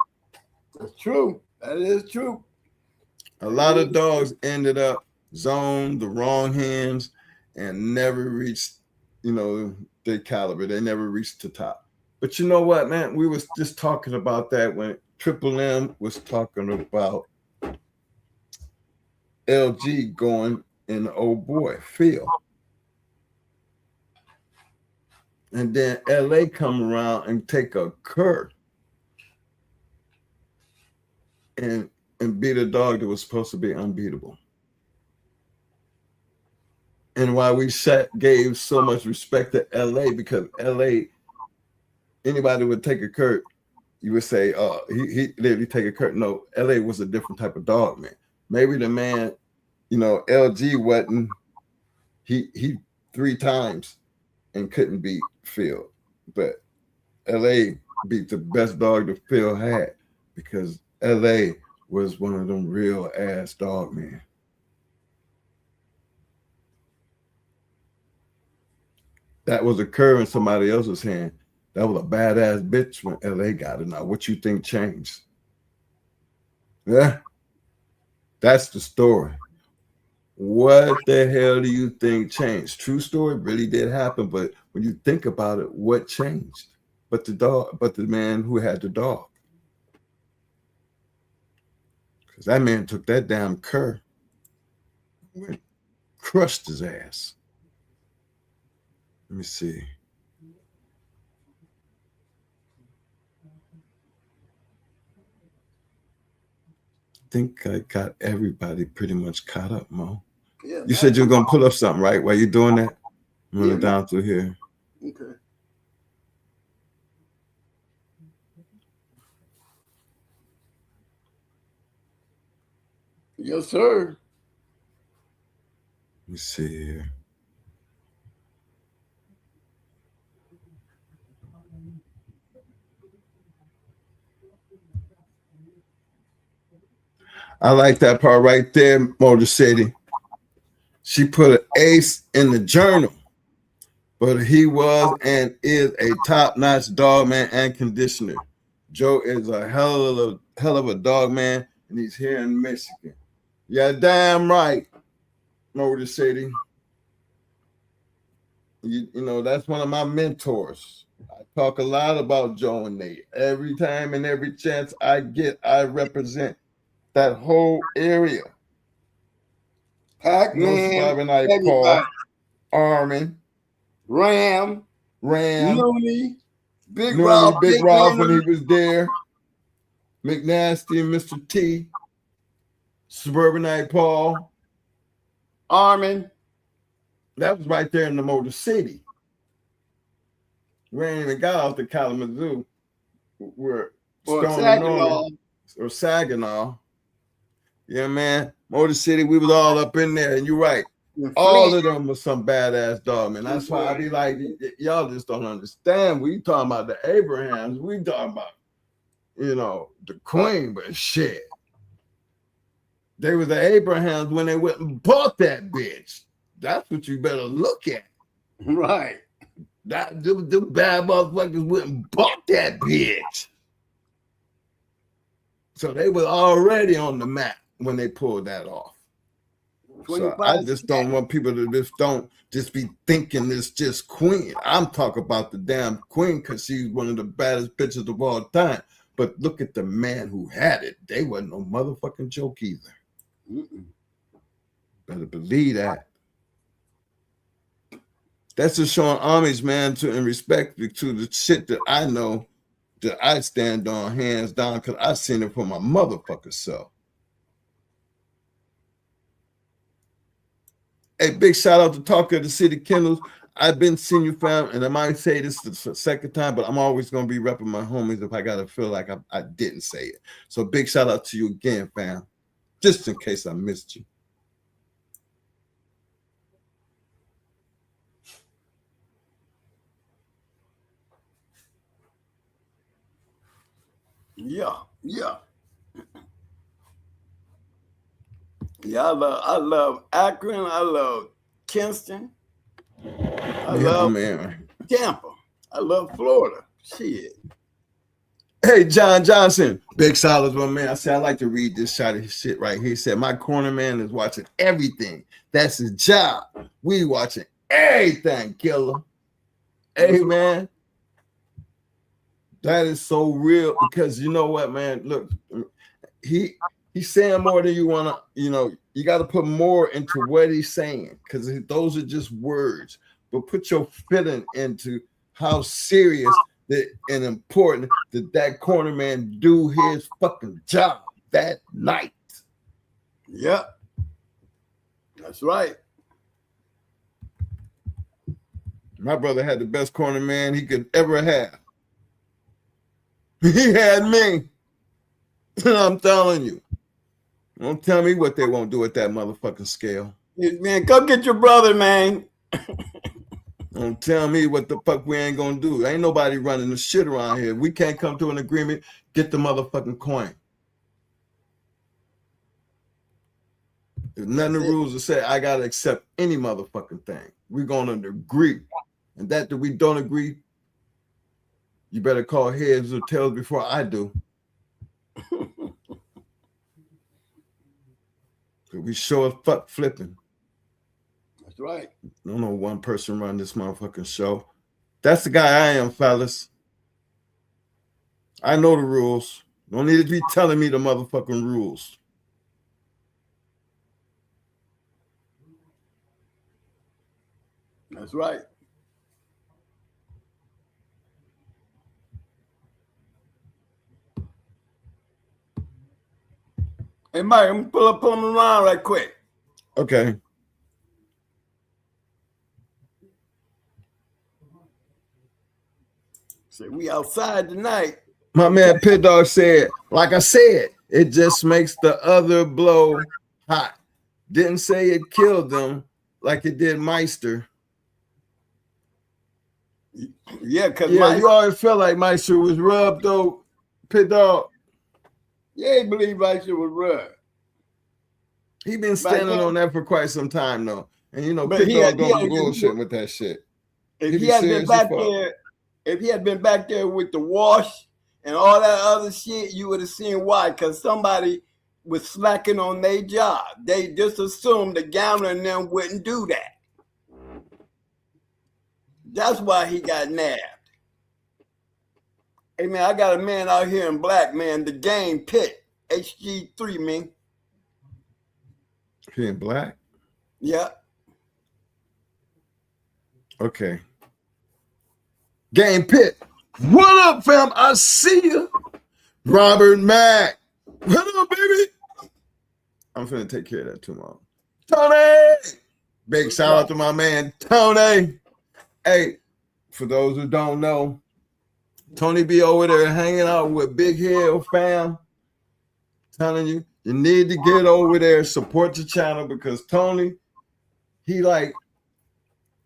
That's true. That is true. A lot of dogs ended up zoned the wrong hands and never reached, you know, their caliber. They never reached the top. But you know what, man? We was just talking about that when Triple M was talking about LG going in the old boy Phil. And then LA come around and take a cur and beat a dog that was supposed to be unbeatable. And why we gave so much respect to LA, because LA, anybody would take a Kurt, you would say, oh, he literally take a Kurt. No, LA was a different type of dog, man. Maybe the man, LG wasn't, he 3 times and couldn't beat Phil. But LA beat the best dog that Phil had, because LA was one of them real ass dog, man. That was a cur in somebody else's hand. That was a badass bitch when LA got it. Now, what you think changed? Yeah, that's the story. What the hell do you think changed? True story, really did happen, but when you think about it, what changed? But the man who had the dog. Because that man took that damn cur, crushed his ass. Let me see. I think I got everybody pretty much caught up, Mo. Yeah, you said you were going to pull up something, right? While you're doing that? I'm running down through here. Okay. Yes, sir. Let me see here. I like that part right there, Motor City. She put an ace in the journal, but he was and is a top-notch dog man and conditioner. Joe is a hell of a dog man, and he's here in Michigan. Yeah, damn right, Motor City. You that's one of my mentors. I talk a lot about Joe and Nate. Every time and every chance I get, I represent that whole area. Pac-Man, Paul, Armin, Ram, Looney, Big Rob when he was there, McNasty and Mr. T, Suburbanite Paul, Armin. That was right there in the Motor City. We ain't even got off the Kalamazoo. We're Saginaw. Yeah, man. Motor City, we was all up in there, and you're right. All of them was some badass dog, man. That's why I be like, y'all just don't understand. We talking about the Abrahams. We talking about, the Queen, but shit. They were the Abrahams when they went and bought that bitch. That's what you better look at. Right. The bad motherfuckers went and bought that bitch. So they were already on the map when they pulled that off. So I just don't want people to just be thinking it's just Queen. I'm talking about the damn Queen because she's one of the baddest bitches of all time. But look at the man who had it. They wasn't no motherfucking joke either. Better believe that. That's just showing homage, man, in respect to the shit that I know that I stand on hands down because I seen it for my motherfucker self. Hey, big shout out to Talker of the City Kennels. I've been seeing you, fam, and I might say this the second time, but I'm always going to be repping my homies if I got to feel like I didn't say it. So big shout out to you again, fam, just in case I missed you. Yeah. I love Akron. I love Kinston. I love Tampa. I love Florida. Shit. Hey, John Johnson, big solid one, man. I said, I like to read this shot of his shit right here. He said, my corner man is watching everything. That's his job. We watching everything, killer. Hey, man. That is so real because you know what, man? Look, he's saying more than you want to, you got to put more into what he's saying because those are just words. But put your feeling into how serious and important that corner man do his fucking job that night. Yep. That's right. My brother had the best corner man he could ever have. He had me. I'm telling you. Don't tell me what they won't do at that motherfucking scale. Man, go get your brother, man. Don't tell me what the fuck we ain't gonna do. Ain't nobody running the shit around here. We can't come to an agreement, get the motherfucking coin. There's none of the rules that say I gotta accept any motherfucking thing. We're gonna agree. And that we don't agree, you better call heads or tails before I do. We sure as fuck flipping. That's right. I don't know one person run this motherfucking show. That's the guy I am, fellas. I know the rules. Don't need to be telling me the motherfucking rules. That's right. Hey, Mike, I'm gonna pull them around right quick. Okay. Say we outside tonight. My man Pit Dog said, like I said, it just makes the other blow hot. Didn't say it killed them like it did Meister. Yeah, because you always felt like Meister was rubbed though, Pit Dog. Yeah, he believed Meister was rubbed. He been standing on that for quite some time though. And you know, Pit Dog don't be bullshit with that shit. If he had been back there, if he had been back there with the wash and all that other shit, you would have seen why. Because somebody was slacking on their job. They just assumed the gambler and them wouldn't do that. That's why he got nabbed. Hey, man, I got a man out here in black, man. The game Pitt. HG3, man. He in black? Yeah. Okay. Game Pitt. What up, fam? I see you. Robert Mack. What up, baby? I'm finna take care of that tomorrow. Tony! Big shout out to my man, Tony. Hey, for those who don't know, Tony be over there hanging out with Big Hill fam. Telling you, you need to get over there, support the channel because Tony, he like,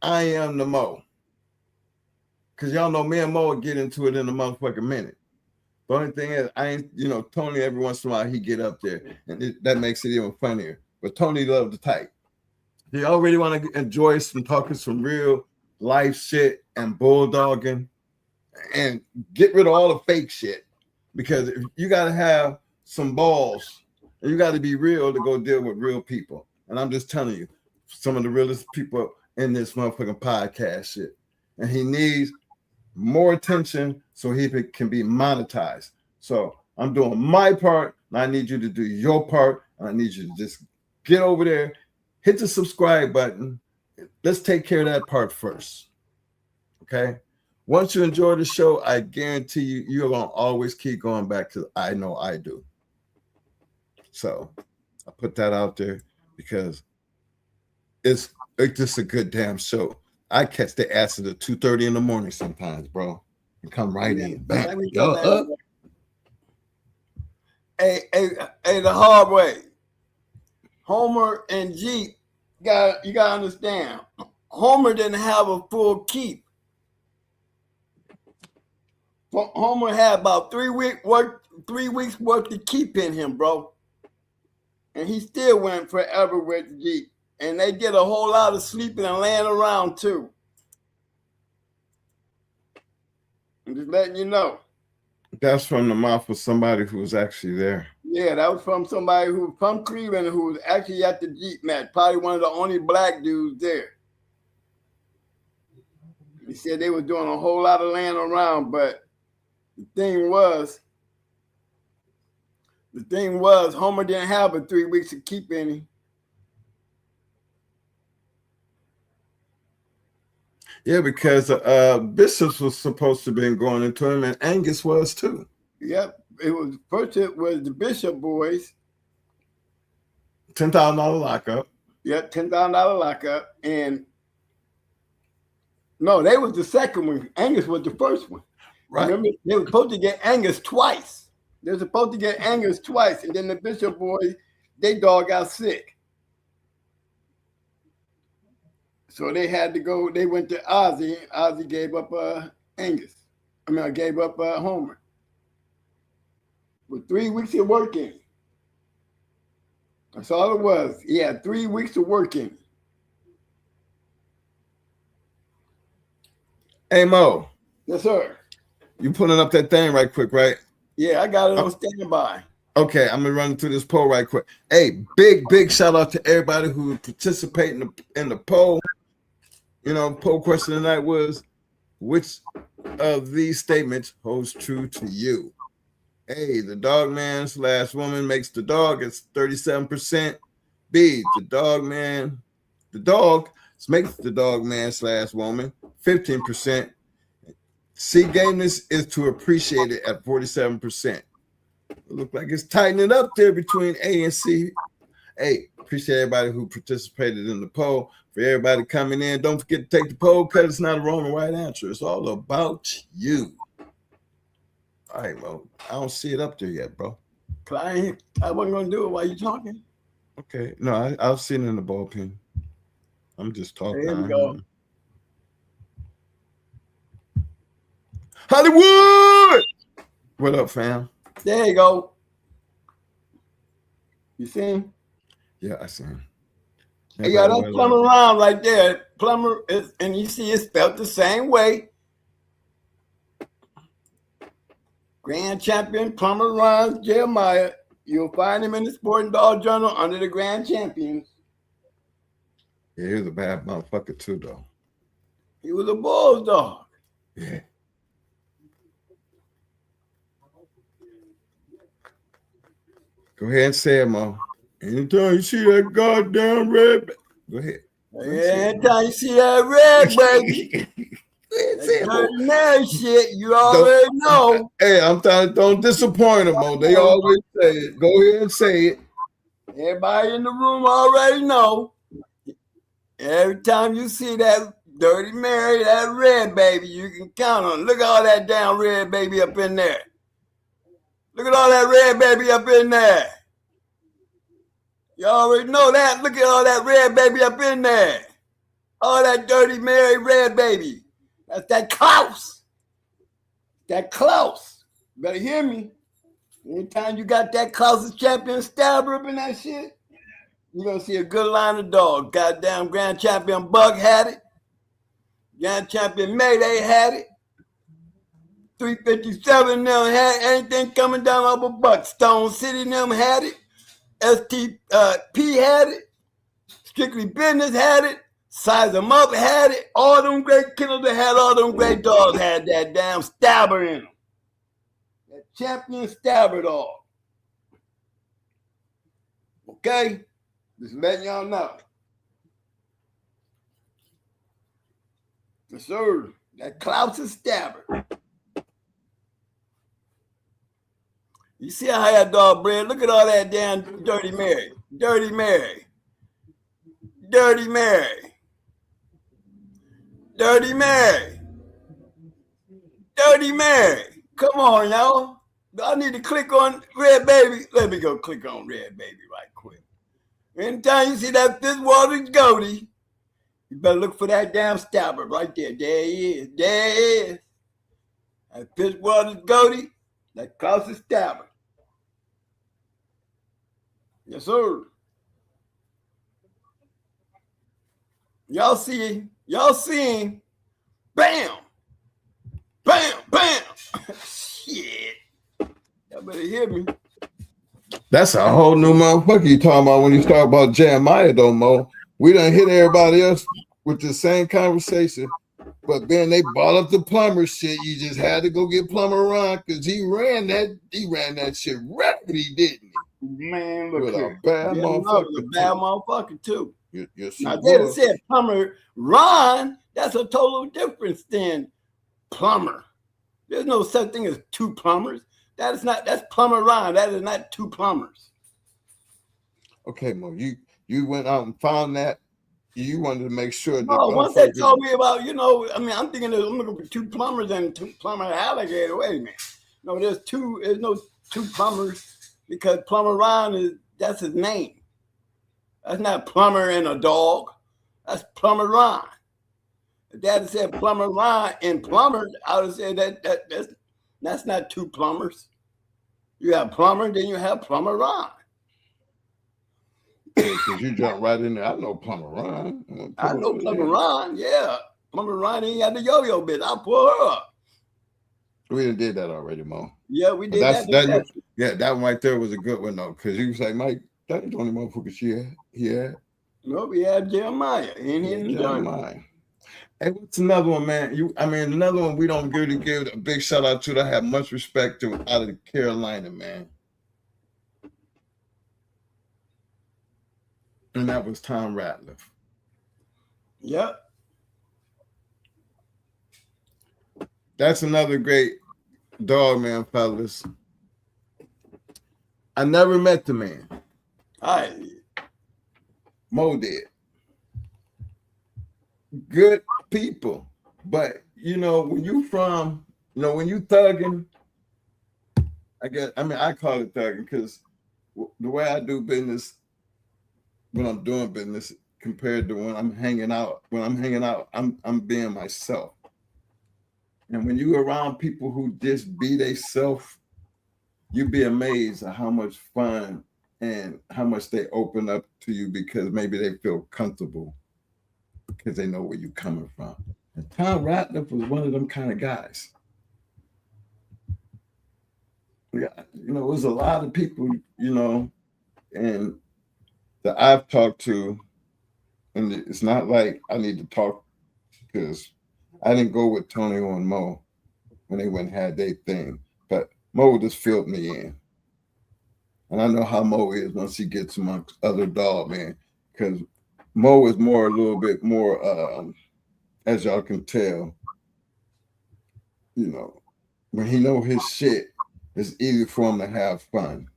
I am the Mo. Because y'all know me and Mo will get into it in a motherfucking minute. The only thing is, I ain't, you know, Tony every once in a while, he get up there. And that makes it even funnier. But Tony loves to type. He already want to enjoy some talking some real life shit and bulldogging and get rid of all the fake shit. Because you got to have some balls and you got to be real to go deal with real people. And I'm just telling you, some of the realest people in this motherfucking podcast shit. And he needs more attention so he can be monetized. So I'm doing my part, and I need you to do your part, and I need you to just get over there, hit the subscribe button. Let's take care of that part first. Okay? Once you enjoy the show, I guarantee you, you're going to always keep going back to I Know I Do. So I put that out there because it's just a good damn show. I catch the acid at 2:30 in the morning sometimes, bro, and come right in. Bam. Hey, the hard way. Homer and Jeep, you gotta understand. Homer didn't have a full keep. Homer had about 3 weeks worth of keep in him, bro. And he still went forever with Jeep. And they did a whole lot of sleeping and laying around too. I'm just letting you know. That's from the mouth of somebody who was actually there. Yeah, that was from somebody who was from Cleveland who was actually at the Jeep match. Probably one of the only black dudes there. He said they were doing a whole lot of laying around, but the thing was, Homer didn't have a 3 weeks to keep any. Yeah, because Bishops was supposed to have been going into him, and Angus was too. Yep, it was the Bishop boys. $10,000 lockup. Yep, $10,000 lockup, and No, they was the second one. Angus was the first one. Right. Remember, they were supposed to get Angus twice. They were supposed to get Angus twice, and then the Bishop boys, they dog got sick. So they had to go, they went to Ozzy. Ozzy gave up Angus. Gave up Homer. With 3 weeks of working. That's all it was. He had 3 weeks of working. Hey, Mo. Yes, sir. You pulling up that thing right quick, right? Yeah, I got it on standby. Okay, I'm gonna run through this poll right quick. Hey, big shout out to everybody who participated in the poll. You know, poll question tonight was, which of these statements holds true to you? A, the dog man / woman makes the dog, it's 37%. B, the dog makes the dog man / woman, 15%. C, gameness is to appreciate it at 47%. It look like it's tightening up there between A and C. Hey, appreciate everybody who participated in the poll. For everybody coming in, don't forget to take the poll because it's not a wrong or right answer. It's all about you. All right, Mo. I don't see it up there yet, bro. I wasn't going to do it while you talking. Okay. No, I've seen it in the ballpen. I'm just talking. There we go. Hollywood! What up, fam? There you go. You see him? Yeah, I see him. Yeah, that's Plumber Ron right there. Plumber is, and you see it's spelled the same way. Grand Champion Plumber Ron Jeremiah. You'll find him in the Sporting Dog Journal under the Grand Champions. Yeah, he was a bad motherfucker too, though. He was a bulldog. Yeah. Go ahead and say it, Mo. Anytime you see that goddamn red, go ahead. Anytime you see that red, baby. That shit, you already know. Hey, I'm telling you, don't disappoint them, Mo. They always say it. Go ahead and say it. Everybody in the room already know. Every time you see that Dirty Mary, that red baby, you can count on. Look at all that damn red baby up in there. Look at all that red baby up in there. You already know that. Look at all that red baby up in there. All that Dirty Mary red baby. That's that Klaus. That Klaus. Better hear me. Anytime you got that Klaus's champion stabber up in that shit, you're going to see a good line of dogs. Goddamn Grand Champion Bug had it. Grand Champion Mayday had it. 357 them had anything coming down off a buck. Stone City them had it. STP had it. Strictly Business had it. Size them up had it. All them great kennels that had all them great dogs had that damn stabber in them. That champion stabber dog. Okay? Just letting y'all know. Yes, sir. That Klaus is stabber. You see how that dog bred? Look at all that damn Dirty Mary. Dirty Mary. Dirty Mary. Dirty Mary. Dirty Mary. Come on, y'all. I need to click on Red Baby. Let me go click on Red Baby right quick. Anytime you see that Fitzwater's goatee, you better look for that damn stabber right there. There he is. There he is. That Fitzwater's goatee, that Klaus' stabber. Yes, sir. Y'all see him. Bam. Bam, bam. Shit. Y'all better hear me. That's a whole new motherfucker you talking about when you talk about Jeremiah, though, Mo. We done hit everybody else with the same conversation, but then they bought up the plumber shit. You just had to go get Plumber Ron because he ran that shit rapidly, didn't he? Man, look with here. A bad motherfucker. A bad motherfucker too. Yes, now they said Plumber Ron. That's a total difference than plumber. There's no such thing as two plumbers. That's Plumber Ron. That is not two plumbers. Okay, Mo, you went out and found that You wanted to make sure that No, once they told me about, I'm thinking I'm looking for two plumbers and two plumber alligator. Wait a minute. No, there's no two plumbers because Plumber Ron that's his name. That's not plumber and a dog. That's Plumber Ron. If Dad said Plumber Ron and plumber, I would say that's not two plumbers. You have plumber, then you have Plumber Ron. Because you jump right in there. I know Plumber Ron. I know Plumber Ron, yeah. Plumber Ron ain't got the yo-yo bit. I'll pull her up. We did that already, Mo. Yeah, we did that. Yeah, that one right there was a good one, though. Because you was like, Mike, that's the only motherfucker he had. No, we had Jeremiah. Jeremiah. Hey, what's another one, man? Another one we don't really give a big shout out to that I have much respect to out of Carolina, man. And that was Tom Ratliff. Yep. That's another great dog, man, fellas. I never met the man. Mo did. Good people. But, when you thugging, I call it thugging because the way I do business, when I'm doing business compared to when I'm hanging out, I'm being myself. And when you're around people who just be they self, you'd be amazed at how much fun and how much they open up to you because maybe they feel comfortable because they know where you're coming from. And Tom Ratliff was one of them kind of guys. Yeah, it was a lot of people, and that I've talked to, and it's not like I need to talk because I didn't go with Tony and Mo when they went and had their thing, but Mo just filled me in. And I know how Mo is once he gets amongst other dog, man, because Mo is a little bit more, as y'all can tell, when he know his shit, it's easy for him to have fun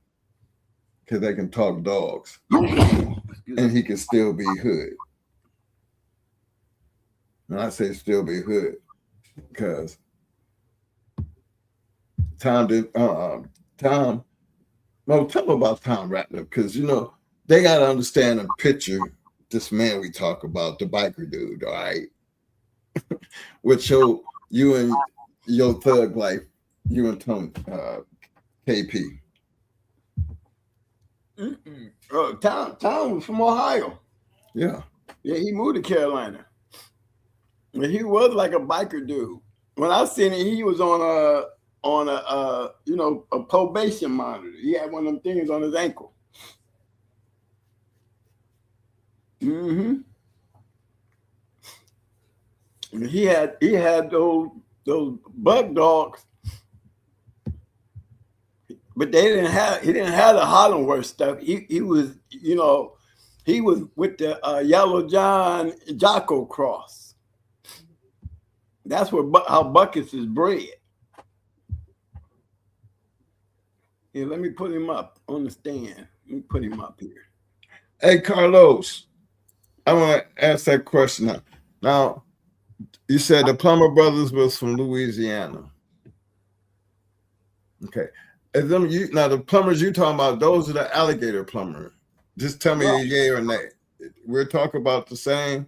because they can talk dogs and he can still be hood. And I say still be hood because Tom did, tell me about Tom Ratliff because, they got to understand and picture this man we talk about, the biker dude, all right? With you and your thug life, you and Tony, KP. Tom was from Ohio. Yeah. Yeah, he moved to Carolina. And he was like a biker dude. When I seen him, he was on a probation monitor. He had one of them things on his ankle. Mm-hmm. And he had those bug dogs, but he didn't have the Hollandworth stuff. He was with the Yellow John Jocko cross. That's how Buckets is bred. Here, let me put him up on the stand. Let me put him up here. Hey, Carlos, I want to ask that question now. You said the Plummer brothers was from Louisiana. Okay. Now the plumbers you talking about, those are the alligator plumber. Just tell me a yay or nay. We're talking about the same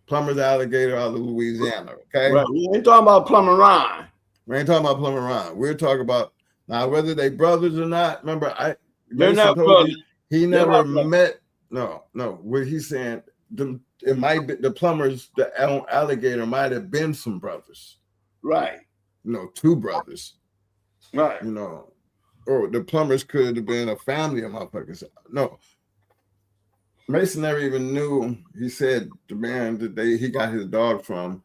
Plumber's alligator out of Louisiana, okay? Right. We ain't talking about Plumber Ron. We ain't talking about Plumber Ron. We're talking about now whether they brothers or not. Remember, they're not brothers. He never met. No. What he's saying, it might be the plumbers, the alligator might have been some brothers. Right. Two brothers. Right. Or the plumbers could have been a family of motherfuckers. No. Mason never even knew. He said the man that he got his dog from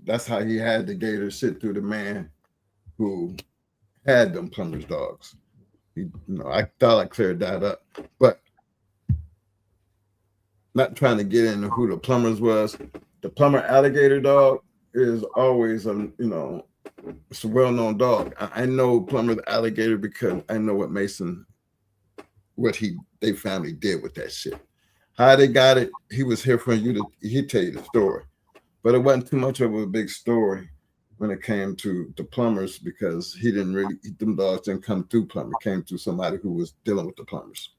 that's how he had the gator sit through the man who had them plumbers dogs. I thought I cleared that up, but not trying to get into who the plumbers was. The plumber alligator dog is always it's a well-known dog. I know plumber alligator because I know what they family did with that shit. How they got it, he was here for you to he'd tell you the story. But it wasn't too much of a big story when it came to the plumbers because he didn't really, them dogs didn't come through plumber. It came to somebody who was dealing with the plumbers.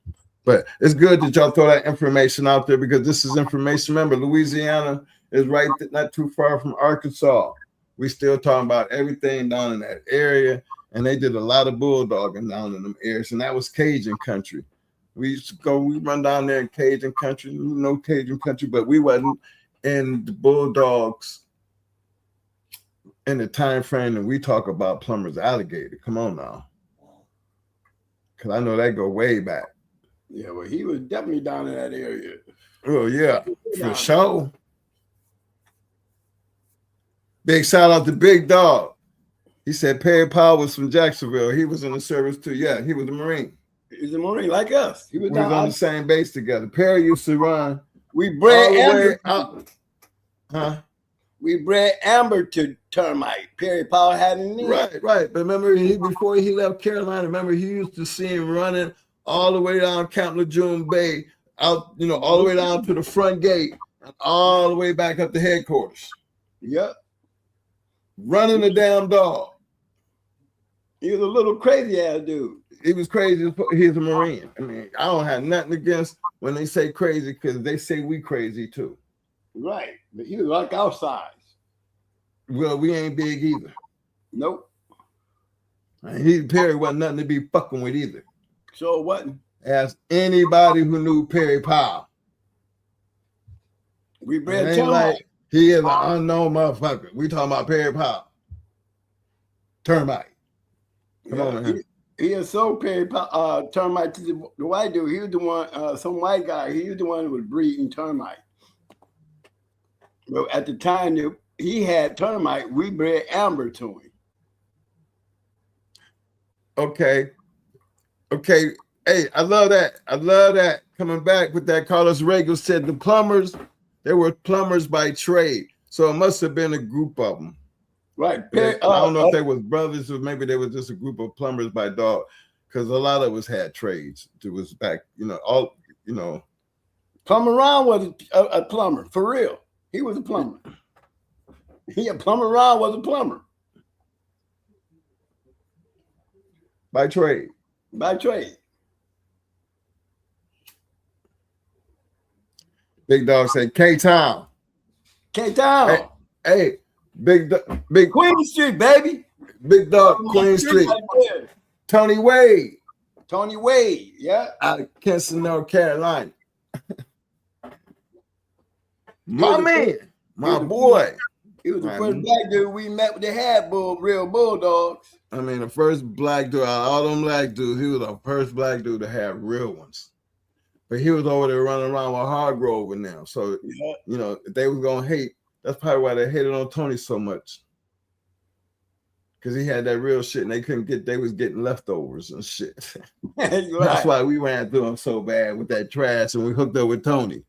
But it's good that y'all throw that information out there because this is information. Remember, Louisiana is right, not too far from Arkansas. We still talking about everything down in that area. And they did a lot of bulldogging down in them areas. And that was Cajun country. We used to go, we run down there in Cajun country, no Cajun country, but we wasn't in the bulldogs in the time frame that we talk about plumbers alligator. Come on now. Because I know that go way back. Yeah, well, he was definitely down in that area. Oh, yeah, for sure. Big shout out to Big Dog. He said Perry Powell was from Jacksonville. He was in the service too. Yeah, he was a Marine. He was a Marine like us. He was We was on the same base together. Perry used to run. We bred amber. Huh? We bred amber to termite. Perry Powell had in there. Right. But remember, before he left Carolina, remember he used to see him running all the way down Camp Lejeune Bay, out, all the way down to the front gate, and all the way back up to headquarters. Yep. Running the damn dog. He was a little crazy ass dude. He was crazy. He's a Marine. I mean, I don't have nothing against when they say crazy because they say we crazy too. Right. But he was like our size. Well, we ain't big either. Nope. And Perry wasn't nothing to be fucking with either. So it wasn't. Ask anybody who knew Perry Powell. We bred termite. He is an unknown motherfucker. We talking about Perry Powell. Termite. Come on, man. He had sold Perry Powell, termite to the white dude. He was the one, some white guy. He was the one who was breeding termite. But at the time that he had termite, we bred amber to him. Okay. Hey, I love that. Coming back with that, Carlos Regal said the plumbers, they were plumbers by trade. So it must have been a group of them. Right. I don't know if they was brothers or maybe they was just a group of plumbers by dog. Because a lot of us had trades. It was back, Plumber Ron was a plumber, for real. He was a plumber. Plumber Ron was a plumber. By trade. By trade. Big Dog said K-Town. K-Town. Hey, big Queen Street, baby. Big Dog, Queen Street. Tony Wade. Yeah. Out of Kinston, North Carolina. My man. My boy. He was the first black dude we met with the had real bulldogs. I mean, the first black dude, out of all them black dudes, he was the first black dude to have real ones. But he was over there running around with Hargrove and them. So, if they was going to hate, that's probably why they hated on Tony so much. Because he had that real shit and they was getting leftovers and shit. Right. That's why we ran through him so bad with that trash and we hooked up with Tony.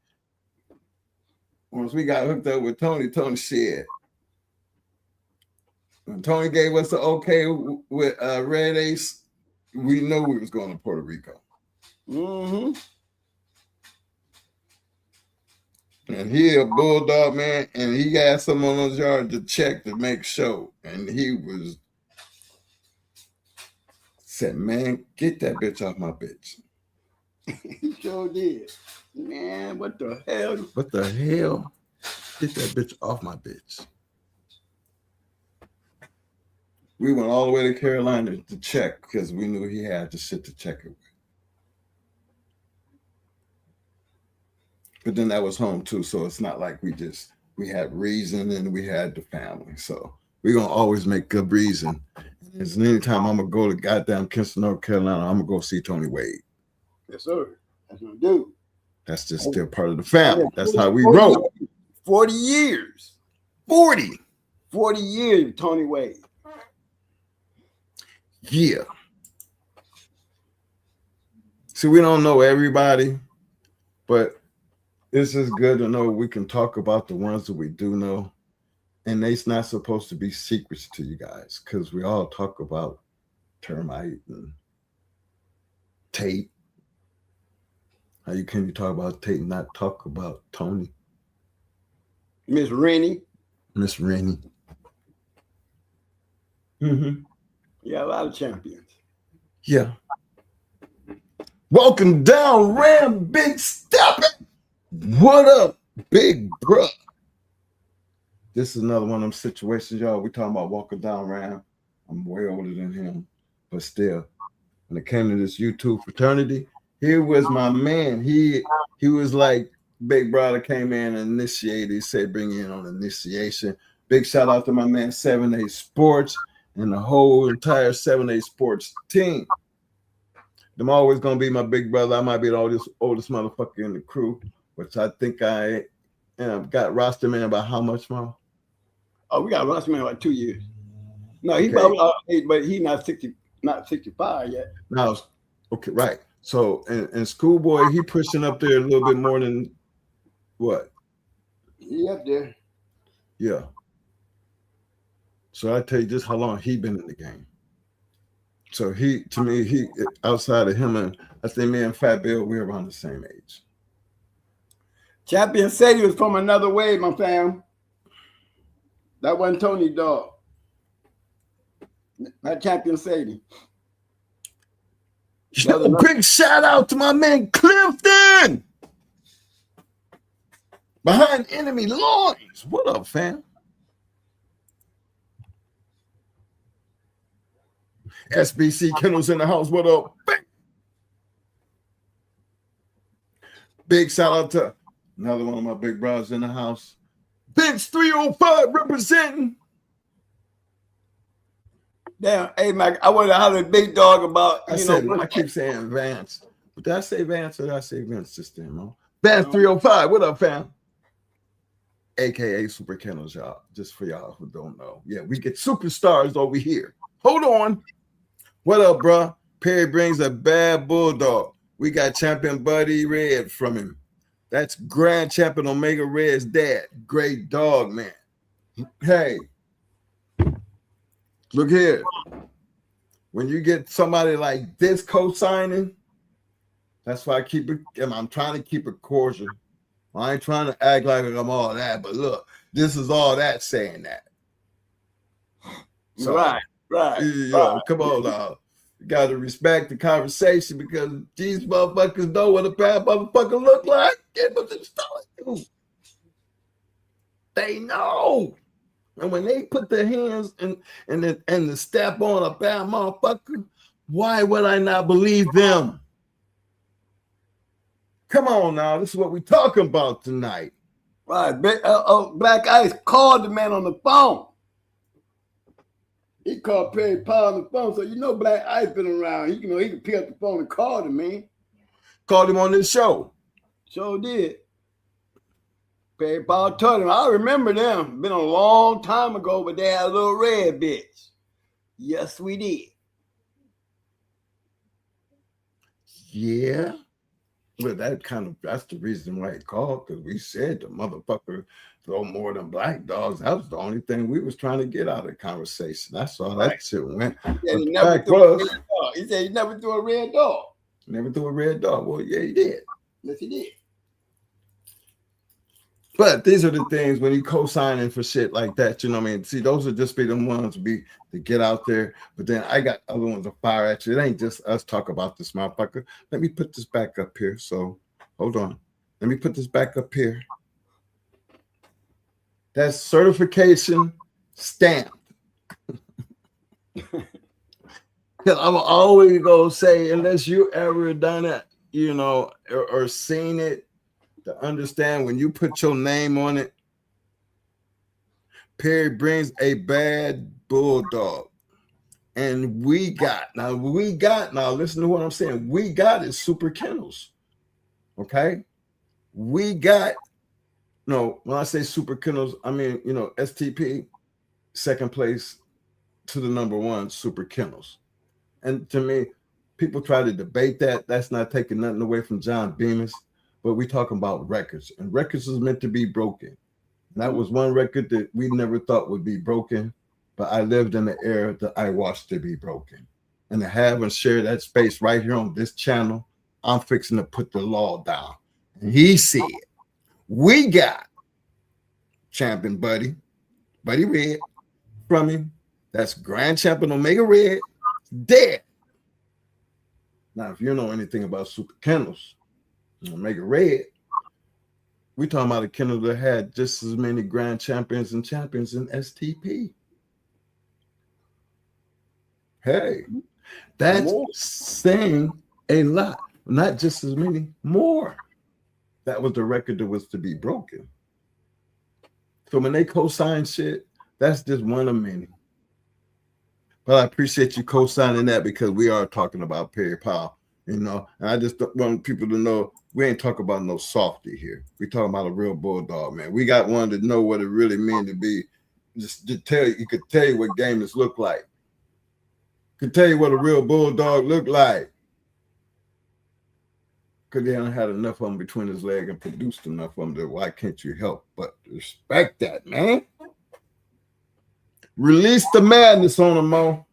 Once we got hooked up with Tony shit. When Tony gave us the okay with Red Ace, we knew we was going to Puerto Rico. Mm-hmm. And he a bulldog, man, and he got someone on his yard to check to make sure. And he said, man, get that bitch off my bitch. He sure did. Man, what the hell? What the hell? Get that bitch off my bitch. We went all the way to Carolina to check because we knew he had the shit to check it with. But then that was home too, so it's not like we had reason and we had the family. So we're gonna always make good reason. And anytime I'm gonna go to goddamn Kinston, North Carolina, I'm gonna go see Tony Wade. Yes, sir. That's what I do. That's just still part of the family. That's how we roll. 40 years. 40 years, Tony Wade. Yeah. See, we don't know everybody, but this is good to know we can talk about the ones that we do know. And it's not supposed to be secrets to you guys because we all talk about termite and Tate. How can you talk about Tate and not talk about Tony? Miss Rennie. Miss Rennie. Yeah, a lot of champions. Yeah. Welcome down, Ram Big Steppin'. What up, big bruh? This is another one of them situations, y'all. We talking about walking down Ram. I'm way older than him, but still, when it came to this YouTube fraternity, here was my man. He was like, big brother came in and initiated. He said, bring you in on initiation. Big shout out to my man 7A Sports and the whole entire 7A Sports team. I'm always gonna be my big brother. I might be the oldest motherfucker in the crew, which I think I got roster man about how much more? Oh, we got roster man about 2 years. No, he probably but he not 65 yet. No, okay, right. So and Schoolboy, he pushing up there a little bit more than what? He up there. Yeah. So I tell you just how long he been in the game. So he outside of him and I think me and Fat Bill, we're around the same age. Champion Sadie was from another wave, my fam. That wasn't Tony Dog. That Champion Sadie. Big shout out to my man Clifton behind enemy lines. What up, fam? SBC Kennels in the house. What up? Big shout out to another one of my big brothers in the house. Vince 305 representing. Damn, hey, Mike, I want to holler at Big Dog about, I keep saying Vance. But did I say Vance or did I say Vince just then, man? Vance 305, what up, fam? AKA Super Kennels, y'all. Just for y'all who don't know. Yeah, we get superstars over here. Hold on. What up, bro? Perry brings a bad bulldog. We got champion Buddy Red from him. That's Grand Champion Omega Red's dad. Great dog, man. Hey, look here. When you get somebody like this co-signing, that's why I'm trying to keep it cordial. I ain't trying to act like I'm all that, but look, this is all that saying that. So, right. Come on now. You got to respect the conversation because these motherfuckers know what a bad motherfucker look like. They know. And when they put their hands and the step on a bad motherfucker, why would I not believe them? Come on now, this is what we're talking about tonight. Right, Black Ice called the man on the phone. He called Perry Paul on the phone, so Black Ice been around. He can pick up the phone and call the man. Called him on this show. Sure did. Perry Paul told him, I remember them. Been a long time ago, but they had a little red bitch. Yes, we did. Yeah. Well, that's the reason why he called, because we said the motherfucker throw more than black dogs. That was the only thing we was trying to get out of the conversation. That's all that shit went. He said he never threw a red dog. Never threw a red dog. Well, yeah, he did. Yes, he did. But these are the things when you co-signing for shit like that, you know what I mean? See, those would just be the ones to get out there. But then I got other ones to fire at you. It ain't just us talk about this motherfucker. Let me put this back up here. So hold on. Let me put this back up here. That's certification stamped. Because I'm always going to say, unless you ever done it, or seen it, to understand when you put your name on it, Perry brings a bad bulldog. And now listen to what I'm saying. We got is Super Kennels. Okay? When I say Super Kennels, I mean, STP, second place to the number one, Super Kennels. And to me, people try to debate that. That's not taking nothing away from John Bemis. But we're talking about records, and records is meant to be broken. And that was one record that we never thought would be broken, but I lived in the era that I watched to be broken. And to have and share that space right here on this channel, I'm fixing to put the law down. And he said, we got champion Buddy Red from him. That's Grand Champion Omega Red, dead. Now, if you know anything about Super Kennels, Omega Red, we talking about a kennel that had just as many grand champions and champions in STP. Hey, that's saying a lot. Not just as many, more. That was the record that was to be broken. So when they co-sign shit, that's just one of many. But I appreciate you co-signing that because we are talking about Perry Powell, you know. And I just want people to know we ain't talking about no softy here. We talking about a real bulldog, man. We got one to know what it really means to be. Just to tell you, he could tell you what gamers look like. Could tell you what a real bulldog look like. Because they don't had enough of them between his leg and produced enough of them that why can't you help but respect that, man? Release the madness on them, Mo.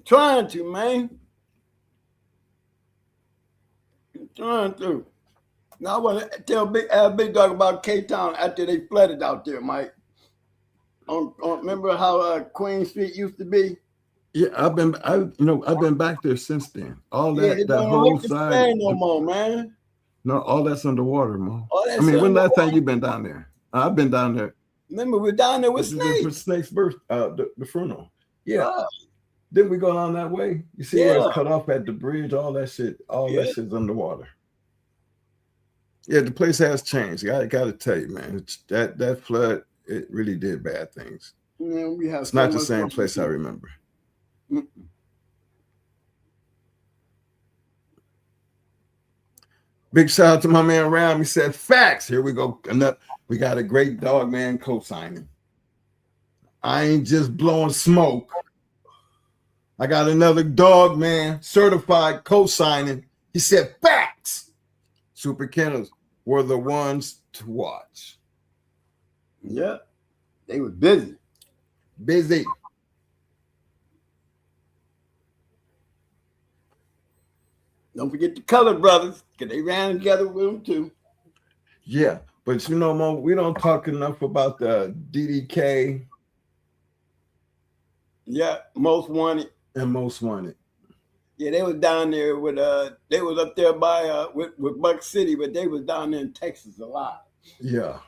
Trying to, man. Trying to. Now I want to tell Big Dog about K-Town after they flooded out there, Mike. Remember how Queen Street used to be? Yeah, I've been back there since then. All that whole side. No more, man. No, all that's underwater, Mo. I mean, when last time you been down there? I've been down there. Remember, we're down there with Snake. For Snake's birth, the funeral. Yeah. Didn't we go down that way? You see where it's cut off at the bridge, all that shit, that shit's underwater. Yeah, the place has changed. I gotta tell you, man, that flood, it really did bad things. Yeah, it's not the same place I remember. Mm-mm. Big shout out to my man Ram. He said, facts. Here we go. We got a great dog man co-signing. I ain't just blowing smoke. I got another dog man certified co-signing. He said, facts. Super Kennels were the ones to watch. Yeah. They were busy. Busy. Don't forget the Color Brothers, because they ran together with them too. Yeah, but you know, Mo, we don't talk enough about the DDK. Yeah, Most Wanted. And Most Wanted. Yeah, they was down there with they was up there by with Buck City, but they was down there in Texas a lot. Yeah.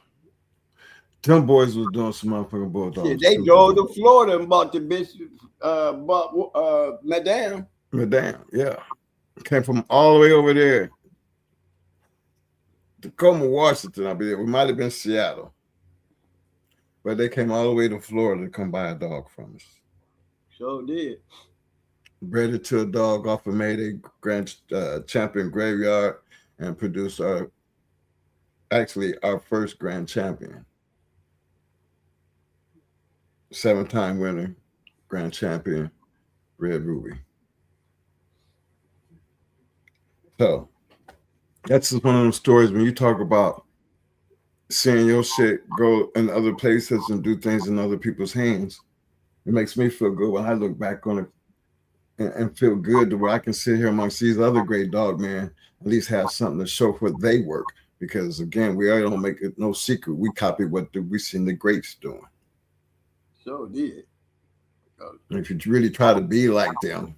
Them boys was doing some motherfucking bulldogs. Yeah, they drove to Florida and bought the bitch Madame. Madame, yeah. Came from all the way over there. Tacoma, Washington, I believe. We might have been Seattle. But they came all the way to Florida to come buy a dog from us. Sure did. Bred it to a dog off of Mayday Grand Champion Graveyard and produced our first Grand Champion. 7-time winner, Grand Champion, Red Ruby. So that's just one of those stories when you talk about seeing your shit go in other places and do things in other people's hands. It makes me feel good when I look back on it and feel good to where I can sit here amongst these other great dog men, at least have something to show for they work. Because again, we don't make it no secret. We copy what we seen the greats doing. Sure did. And if you really try to be like them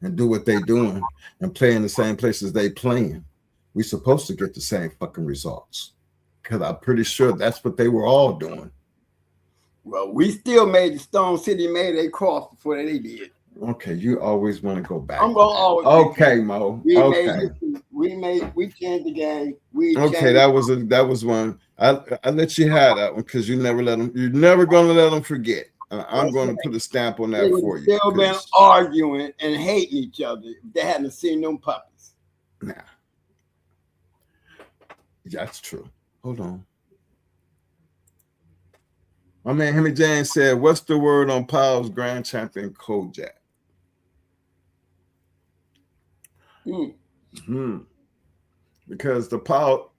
and do what they doing and play in the same places they playing, we supposed to get the same fucking results. Because I'm pretty sure that's what they were all doing. Well, we still made the Stone City Mayday cross before they did. Okay, you always want to go back. I'm gonna always. Okay, Mo. We changed the game. That was one. I let you have that one because you never let them. You're never gonna let them forget. I'm going to put a stamp on that for you. They've still been arguing and hating each other. They hadn't seen them puppies. Nah, that's true. Hold on. My man Henry James said, "What's the word on Powell's Grand Champion Kojak?" Because the Powell,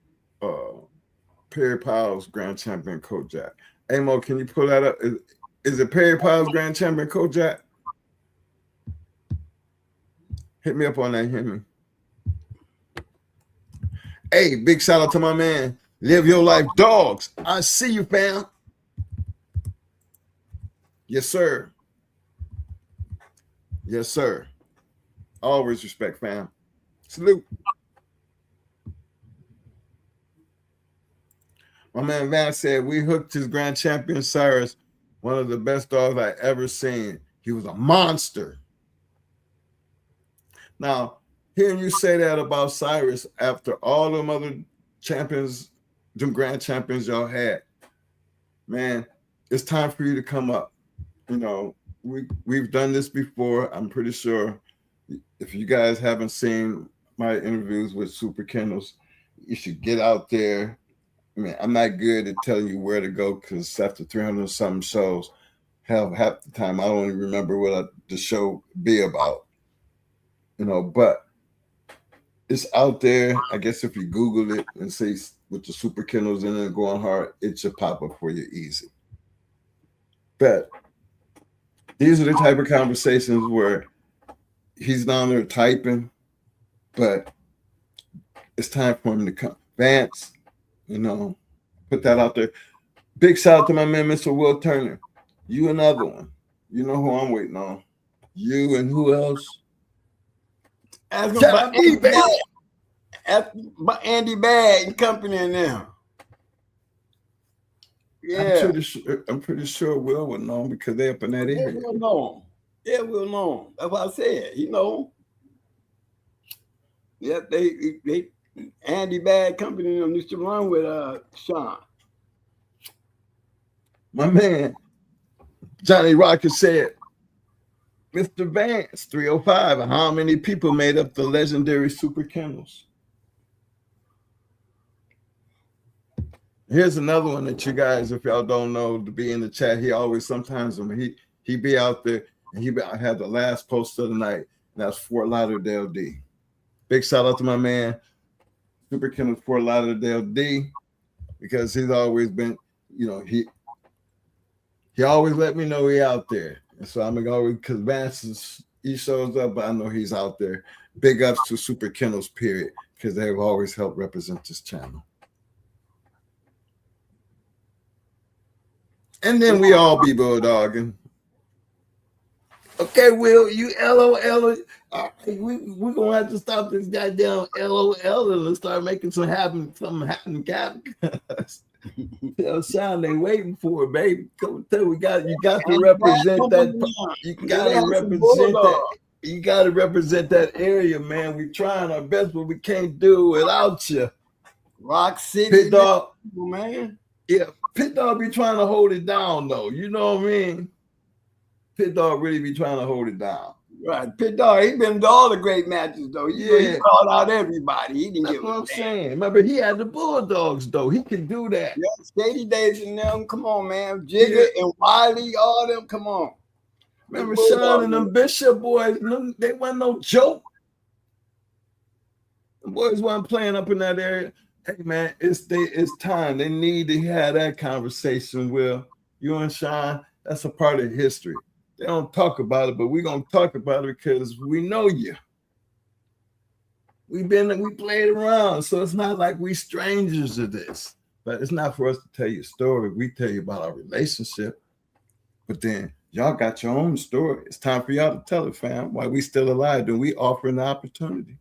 Perry Powell's Grand Champion Kojak. Hey Mo, can you pull that up? Is it Perry Powell's Grand Champion Kojak? Hit me up on that, Henry. Hey, big shout out to my man, Live Your Life Dogs. I see you, fam. Yes, sir. Yes, sir. Always respect, fam. Salute. My man Vance said, we hooked his grand champion Cyrus, one of the best dogs I ever seen. He was a monster. Now, hearing you say that about Cyrus after all them other champions, them grand champions y'all had, man, it's time for you to come up. You know, we've done this before. I'm pretty sure if you guys haven't seen my interviews with Super Kennels, you should get out there. I mean, I'm not good at telling you where to go because after 300 something shows, half the time I don't even remember what the show be about. You know, but it's out there. I guess if you Google it and say with the Super Kennels in it going hard, it should pop up for you easy. But these are the type of conversations where he's down there typing, but it's time for him to come. Vance, you know, put that out there. Big shout out to my man, Mr. Will Turner. You another one. You know who I'm waiting on. You and who else? Ask him about eBay. Ask about Andy Bag and company in there. Yeah. I'm pretty sure Will would know because they're up in that area. Will know him. Yeah, Will know him. That's what I said. You know. Yeah, they Andy Bag company used to run with Sean. My man, Johnny Rocket said, Mr. Vance, 305, how many people made up the legendary Super Kennels? Here's another one that you guys, if y'all don't know, to be in the chat. He always, sometimes when he be out there, and I had the last post of the night, and that's Fort Lauderdale D. Big shout out to my man, Super Kennels Fort Lauderdale D, because he's always been, you know, he always let me know he out there. And so I'm gonna always, because Vance he shows up, but I know he's out there. Big ups to Super Kennels, period, because they've always helped represent this channel. And then we all be bulldogging. Okay, Will, you LOL. We're gonna have to stop this goddamn LOL and start making something happen, Cap. Tell Sean they waiting for it, baby. Come tell you got to represent that. You gotta represent that. You gotta represent that area, man. We're trying our best, but we can't do it without you. Rock City, Pit Dog, man. Yeah, Pit Dog be trying to hold it down, though. You know what I mean? Pit Dog really be trying to hold it down. Right, Pit Dog, he been to all the great matches, though. He called out everybody. He didn't That's what I'm saying. Remember, he had the Bulldogs, though. He can do that. Yeah, Shady Days and them, come on, man. Jigger and Wiley, all them, come on. Remember Sean and them Bishop boys, they wasn't no joke. The boys weren't playing up in that area. Hey, man, it's time. They need to have that conversation, Will. You and Sean, that's a part of history. They don't talk about it, but we're going to talk about it because we know you. We played around, so it's not like we strangers to this. But it's not for us to tell you a story. We tell you about our relationship. But then y'all got your own story. It's time for y'all to tell it, fam. While we still alive, then we offer an opportunity.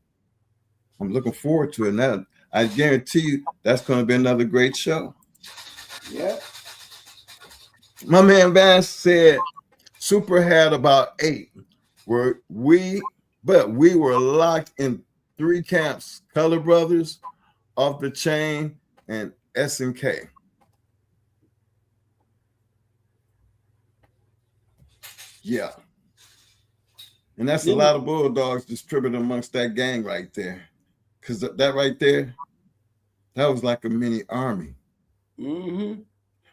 I'm looking forward to it. Now, I guarantee you that's going to be another great show. Yeah. My man Vance said Super had about 8. But we were locked in 3 camps: Color Brothers, Off the Chain, and S&K. Yeah. And that's a lot of Bulldogs distributed amongst that gang right there. Because that right there, that was like a mini army. Mm-hmm.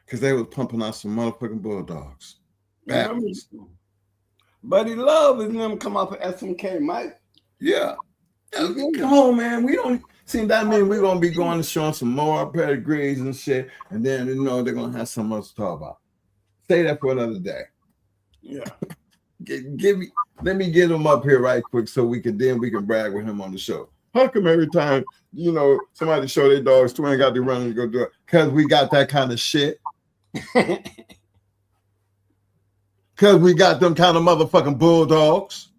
Because they was pumping out some motherfucking Bulldogs. Buddy Love and them come up with SMK, Mike. Yeah. Come on, man. We don't see that mean we're gonna be going to show some more pedigrees and shit, and then they're gonna have something else to talk about. Say that for another day. Yeah. Let me get him up here right quick so we can brag with him on the show. How come every time, you know, somebody show their dogs, twin got to run and go do it? Because we got that kind of shit. Because we got them kind of motherfucking bulldogs.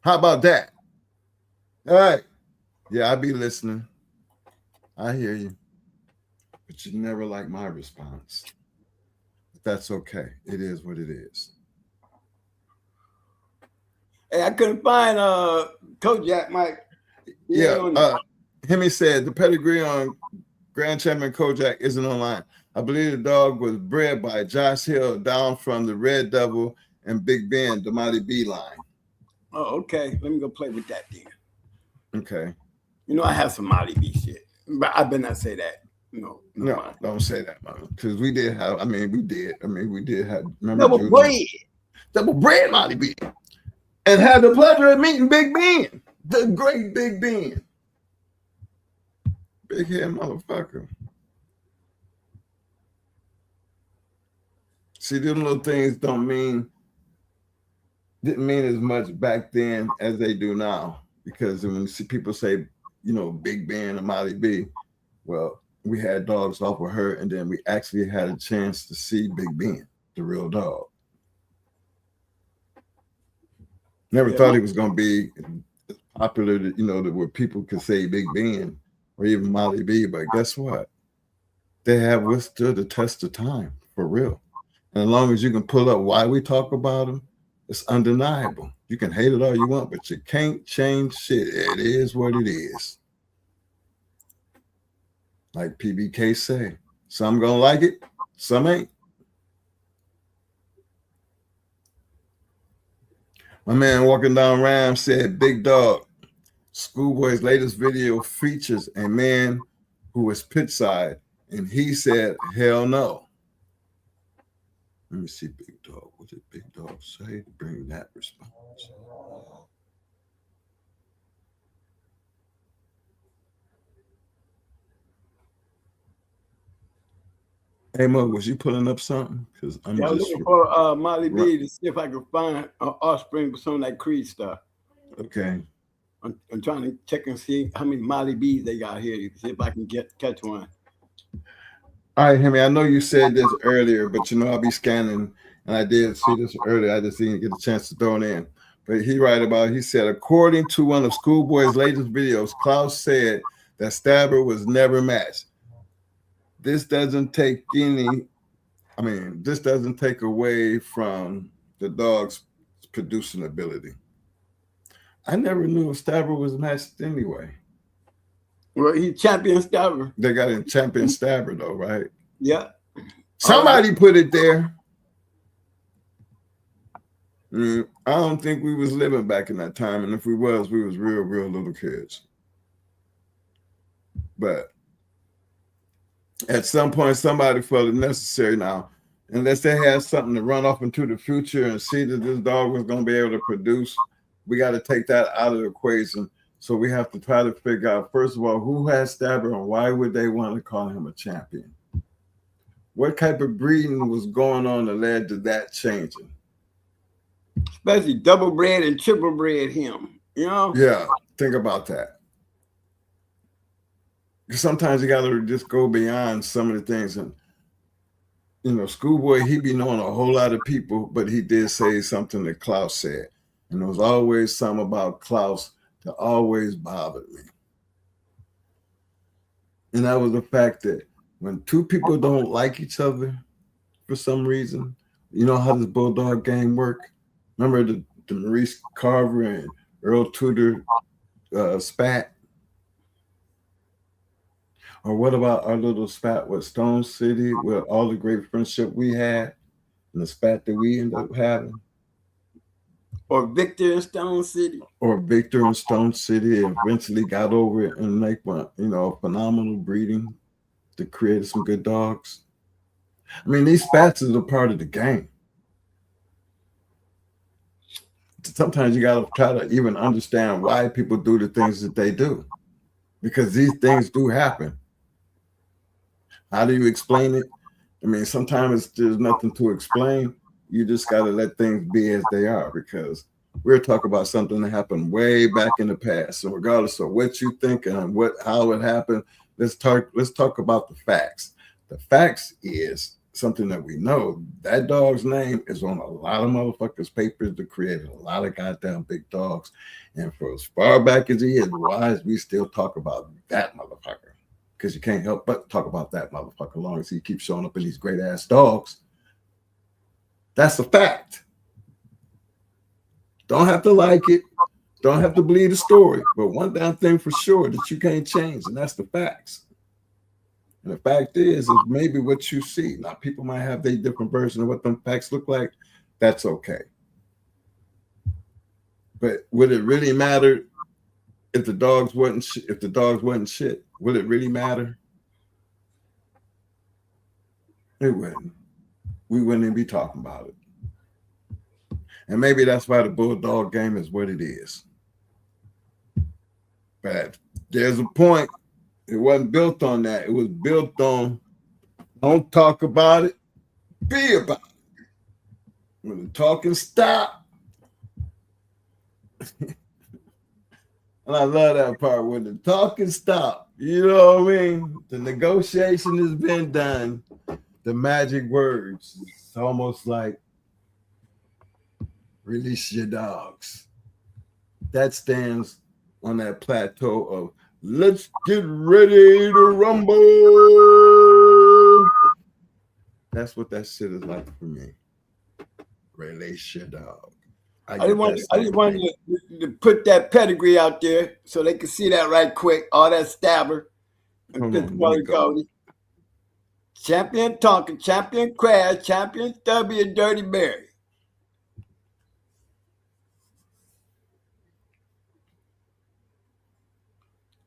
How about that? All right. Yeah, I be listening. I hear you. But you never like my response. But that's okay. It is what it is. Hey, I couldn't find Kojak, Mike. Hemi said the pedigree on Grand Champion Kojak isn't online. I believe the dog was bred by Josh Hill down from the Red Devil and Big Ben, the Mighty B line. Oh, okay. Let me go play with that then. Okay. You know, I have some Mighty B shit, but I better not say that. No, don't say that, man. Because we did have, we did have, double bread Mighty B. And had the pleasure of meeting Big Ben, the great Big Ben. Big head motherfucker. See, them little things didn't mean as much back then as they do now. Because when you see people say, you know, Big Ben and Mighty B, well, we had dogs off of her, and then we actually had a chance to see Big Ben, the real dog. Never thought he was going to be popular, you know, where people could say Big Ben or even Mighty B, but guess what? They have withstood the test of time, for real. And as long as you can pull up why we talk about them, it's undeniable. You can hate it all you want, but you can't change shit. It is what it is. Like PBK say, some gonna like it, some ain't. My man walking down Ram said, Big Dog, Schoolboy's latest video features a man who was pitchside, and he said, hell no. Let me see, Big Dog. What did Big Dog say to bring that response? Hey, Mo, was you pulling up something? Because I'm just looking for Molly B to see if I can find an offspring with some of that Creed stuff. Okay. I'm trying to check and see how many Molly B's they got here to see if I can catch one. All right, Henry, I know you said this earlier, but you know I'll be scanning, and I did see this earlier. I just didn't get a chance to throw it in. But he said, according to one of Schoolboy's latest videos, Klaus said that Stabber was never matched. This doesn't take away from the dog's producing ability. I never knew if Stabber was matched anyway. Well, he's champion Stabber. They got him champion Stabber though, right? Yeah. Somebody put it there. I don't think we was living back in that time, and if we was real little kids. But at some point, somebody felt it necessary now, unless they had something to run off into the future and see that this dog was going to be able to produce, we got to take that out of the equation. So we have to try to figure out, first of all, who has Stabber and why would they want to call him a champion? What type of breeding was going on that led to that changing? Especially double bred and triple bred him, you know? Yeah, think about that. Sometimes you got to just go beyond some of the things. And, you know, Schoolboy, he be knowing a whole lot of people, but he did say something that Klaus said. And there was always something about Klaus that always bothered me. And that was the fact that when two people don't like each other for some reason, you know how this Bulldog gang work? Remember the Maurice Carver and Earl Tudor spat? Or what about our little spat with Stone City, with all the great friendship we had, and the spat that we ended up having? Or Victor and Stone City. Or Victor and Stone City eventually got over it and make one, you know, phenomenal breeding to create some good dogs. I mean, these spats is a part of the game. Sometimes you got to try to even understand why people do the things that they do, because these things do happen. How do you explain it? I mean, sometimes there's nothing to explain. You just got to let things be as they are, because We're talking about something that happened way back in the past. So regardless of what you think and how it happened, let's talk about the facts. The facts is something that we know. That dog's name is on a lot of motherfuckers' papers that created a lot of goddamn big dogs. And for as far back as he is, why is we still talk about that motherfucker? Because you can't help but talk about that motherfucker as long as he keeps showing up in these great ass dogs. That's a fact. Don't have to like it. Don't have to believe the story. But one damn thing for sure that you can't change, and that's the facts. And the fact is maybe what you see. Now, people might have their different version of what them facts look like. That's okay. But would it really matter if the dogs wasn't shit? Would it really matter? It wouldn't. We wouldn't even be talking about it. And maybe that's why the bulldog game is what it is. But there's a point. It wasn't built on that. It was built on don't talk about it, be about it. When the talking stop. And I love that part. When the talking stop, you know what I mean? The negotiation has been done. The magic words. It's almost like release your dogs. That stands on that plateau of let's get ready to rumble. That's what that shit is like for me. Release your dog. I just wanted to put that pedigree out there so they can see that right quick. All that stabber. And Champion Tonkin, Champion Crash, Champion Stubby, and Dirty Berry.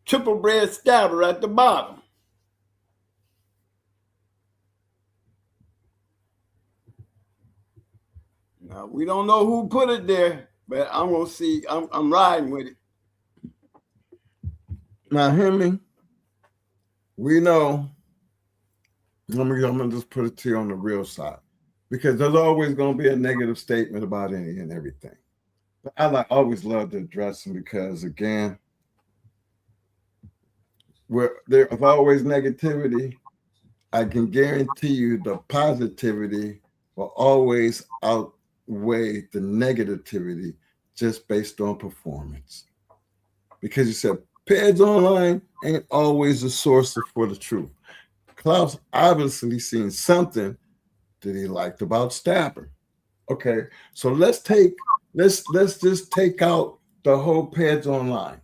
Triple bred stabber at the bottom. Now, we don't know who put it there, but I'm going to see. I'm riding with it. Now, Hemi, we know. I'm going to just put it to you on the real side, because there's always going to be a negative statement about any and everything. But I always love to address them because, again, where there's always negativity, I can guarantee you the positivity will always outweigh the negativity just based on performance. Because you said Peds Online ain't always a source for the truth. Klaus obviously seen something that he liked about Stabber. Okay, so let's just take out the whole Peds Online.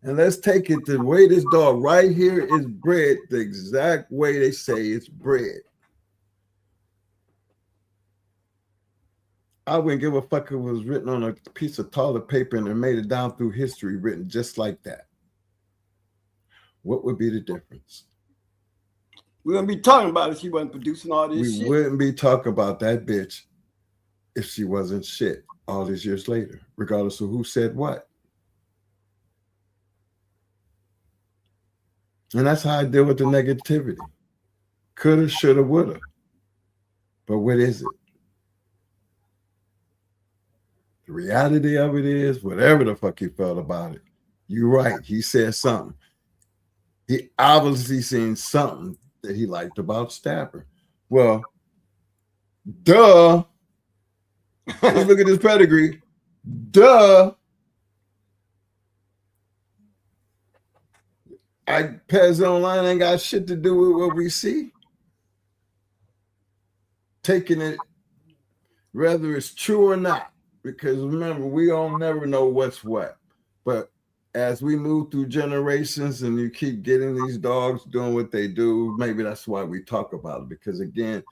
And let's take it the way this dog right here is bred, the exact way they say it's bred. I wouldn't give a fuck if it was written on a piece of toilet paper and it made it down through history written just like that. What would be the difference? We wouldn't be talking about it if she wasn't producing all this shit. We wouldn't be talking about that bitch if she wasn't shit all these years later, regardless of who said what. And that's how I deal with the negativity. Coulda, shoulda, woulda. But what is it? The reality of it is, whatever the fuck he felt about it, you're right. He said something. He obviously seen something that he liked about Stabber. Well, duh. Let's look at his pedigree. Duh. Peds Online ain't got shit to do with what we see. Taking it, whether it's true or not, because remember, we don't never know what's what. But as we move through generations and you keep getting these dogs doing what they do, maybe that's why we talk about it. Because again,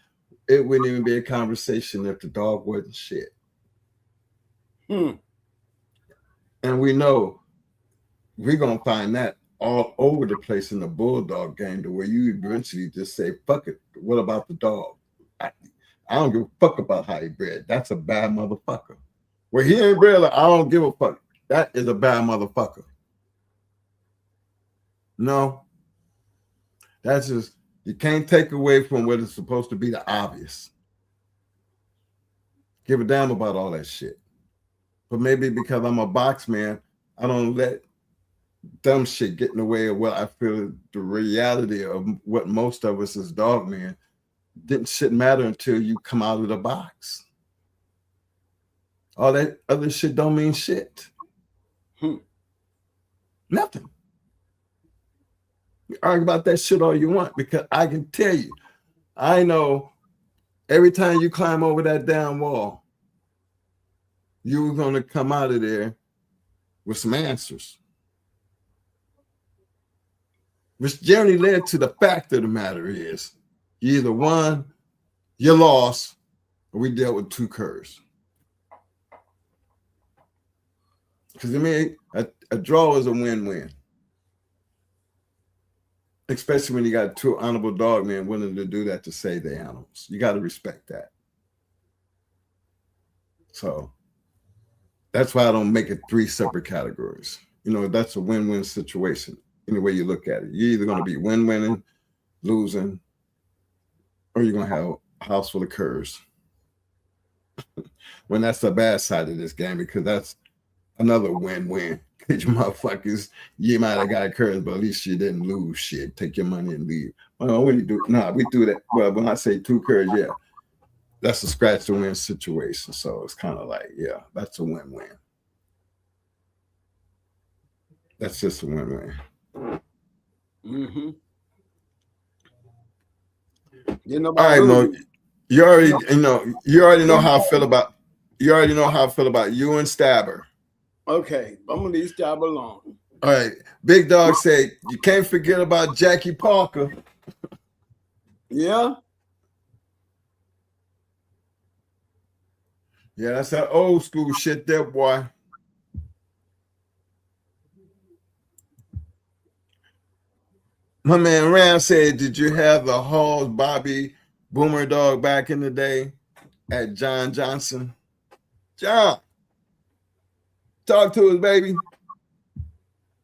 it wouldn't even be a conversation if the dog wasn't shit. And we know we're going to find that all over the place in the bulldog game, to where you eventually just say, fuck it. What about the dog? I don't give a fuck about how he bred. That's a bad motherfucker. Where he ain't bred, like, I don't give a fuck. That is a bad motherfucker. No. That's just, you can't take away from what is supposed to be the obvious. Give a damn about all that shit. But maybe because I'm a box man, I don't let dumb shit get in the way of what I feel the reality of what most of us as dog men shouldn't matter until you come out of the box. All that other shit don't mean shit. Nothing. You argue about that shit all you want, because I can tell you, I know every time you climb over that damn wall, you're going to come out of there with some answers. Which generally led to the fact of the matter is, you either won, you lost, or we dealt with 2 curves. Because, I mean, a draw is a win-win. Especially when you got 2 honorable dog men willing to do that to save their animals. You got to respect that. So that's why I don't make it 3 separate categories. You know, that's a win-win situation. Any way you look at it, you're either going to be win-winning, losing, or you're going to have a house full of curves. When that's the bad side of this game, because that's another win-win. You motherfuckers, you might have got curves, but at least you didn't lose shit. Take your money and leave. Well, what do you do? Nah, we do that. Well, when I say 2 curves, yeah, that's a scratch to win situation. So it's kind of like, yeah, that's a win-win. That's just a win-win. Mm-hmm. You know, all right, Mo, you already know how I feel about you and Stabber. Okay, I'm gonna leave Stabber alone. All right, Big Dog said you can't forget about Jackie Parker. Yeah. Yeah, that's that old school shit there, boy. My man Ram said, did you have the Halls Bobby Boomer dog back in the day at John Johnson? John, talk to us, baby.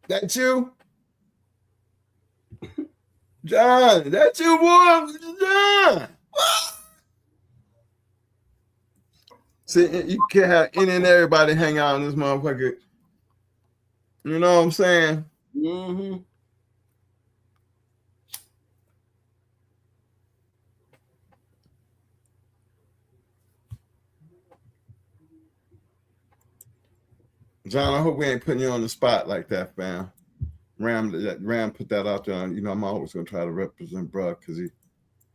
That you? John, that you, boy? John. See, you can't have any and everybody hang out in this motherfucker. You know what I'm saying? Mm-hmm. John, I hope we ain't putting you on the spot like that, fam. Ram put that out there. You know, I'm always gonna try to represent bruh,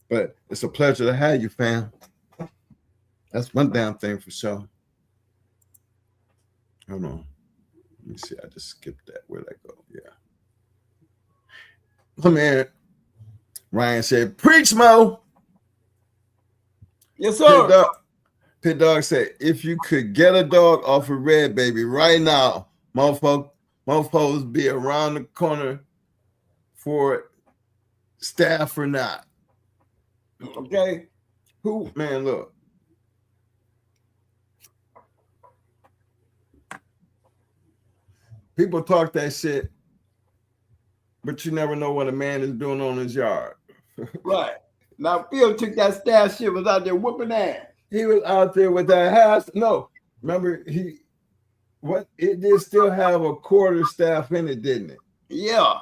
but it's a pleasure to have you, fam. That's one damn thing for sure. Hold on. Let me see. I just skipped that. Where'd I go? Yeah. My man Ryan said, preach, Mo. Yes, sir. Pit Dog said, if you could get a dog off of Red Baby right now, mofos be around the corner for staff or not. Okay. Who, man, look. People talk that shit, but you never know what a man is doing on his yard. Right. Now, Phil took that staff shit, was out there whooping ass. He was out there with that house. No, remember, it did still have a quarter staff in it, didn't it? Yeah.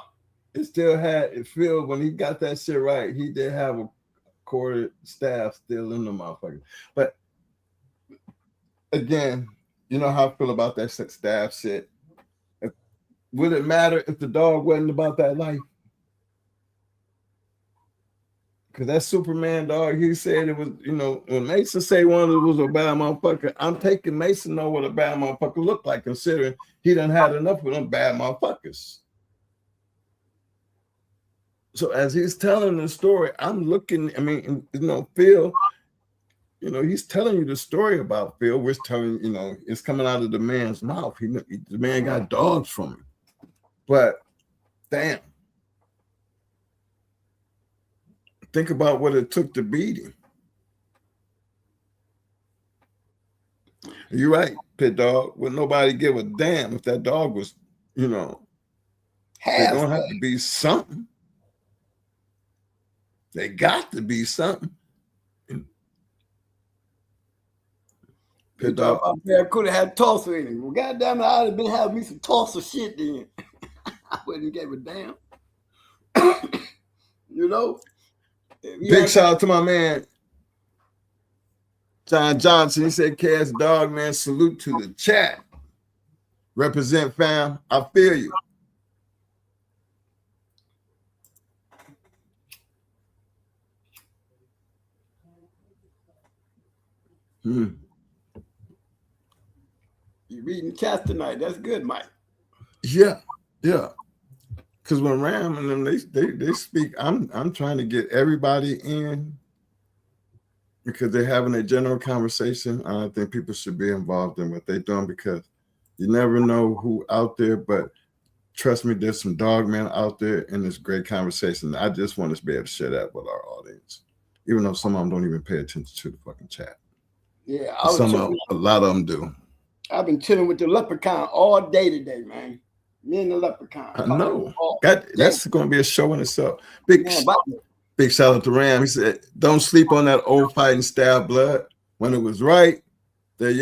It still had it. Phil, when he got that shit right, he did have a quarter staff still in the motherfucker. But again, you know how I feel about that staff shit. Would it matter if the dog wasn't about that life? Because that Superman dog, he said it was, you know, when Mason say one of them was a bad motherfucker, I'm taking Mason know what a bad motherfucker looked like, considering he done had enough of them bad motherfuckers. So as he's telling the story, I'm looking, I mean, you know, Phil, you know, he's telling you the story about Phil. We're telling, you know, it's coming out of the man's mouth. The man got dogs from him. But damn. Think about what it took to beat him. You're right, Pit Dog. Would nobody give a damn if that dog was, you know, they're gonna have to be something. They got to be something. Pit dog. Barracuda had Tulsa in it. Well, goddamn it, I'd have been having me some Tulsa shit then. I wouldn't give a damn. You know? Big shout out to my man, John Johnson. He said, Cass Dog, man, salute to the chat. Represent, fam. I feel you. You reading chats tonight. That's good, Mike. Yeah. Because when Ram and them they speak, I'm trying to get everybody in because they're having a general conversation. I think people should be involved in what they're doing because you never know who out there, but trust me, there's some dog men out there in this great conversation. I just want us to be able to share that with our audience, even though some of them don't even pay attention to the fucking chat. Yeah, a lot of them do. I've been chilling with the leprechaun all day today, man. Me and the leprechaun. I know. That's going to be a show in itself. Big shout out to Ram. He said, don't sleep on that old fighting style blood. When it was right, they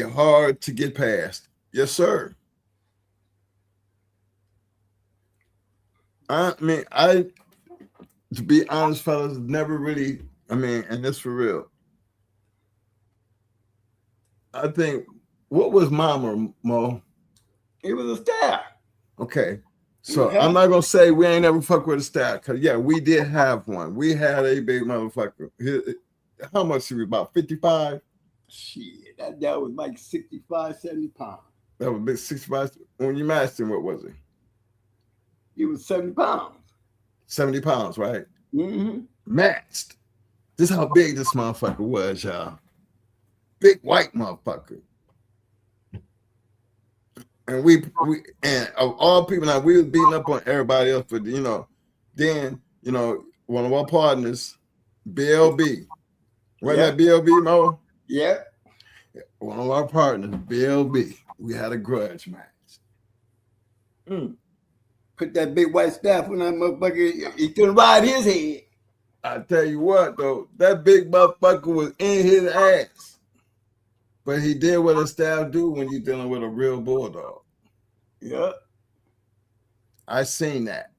hard to get past. Yes, sir. To be honest, fellas, never really, and this for real. I think, what was Mama, Mo? It was a stab. Okay. So I'm not going to say we ain't ever fuck with a stab, because, yeah, we did have one. We had a big motherfucker. How much he was, about 55? Shit, that was like 65, 70 pounds. That was big 65. When you matched him, what was he? He was 70 pounds. 70 pounds, right? Mm-hmm. Matched. This is how big this motherfucker was, y'all. Big white motherfucker. And we and of all people, now we was beating up on everybody else, but then one of our partners, BLB. Wasn't that BLB, Mo? Yeah. One of our partners, BLB. We had a grudge match. Put that big white staff on that motherfucker. He couldn't ride his head. I tell you what, though, that big motherfucker was in his ass. But he did what a staff do when you're dealing with a real bulldog. Yeah. I seen that.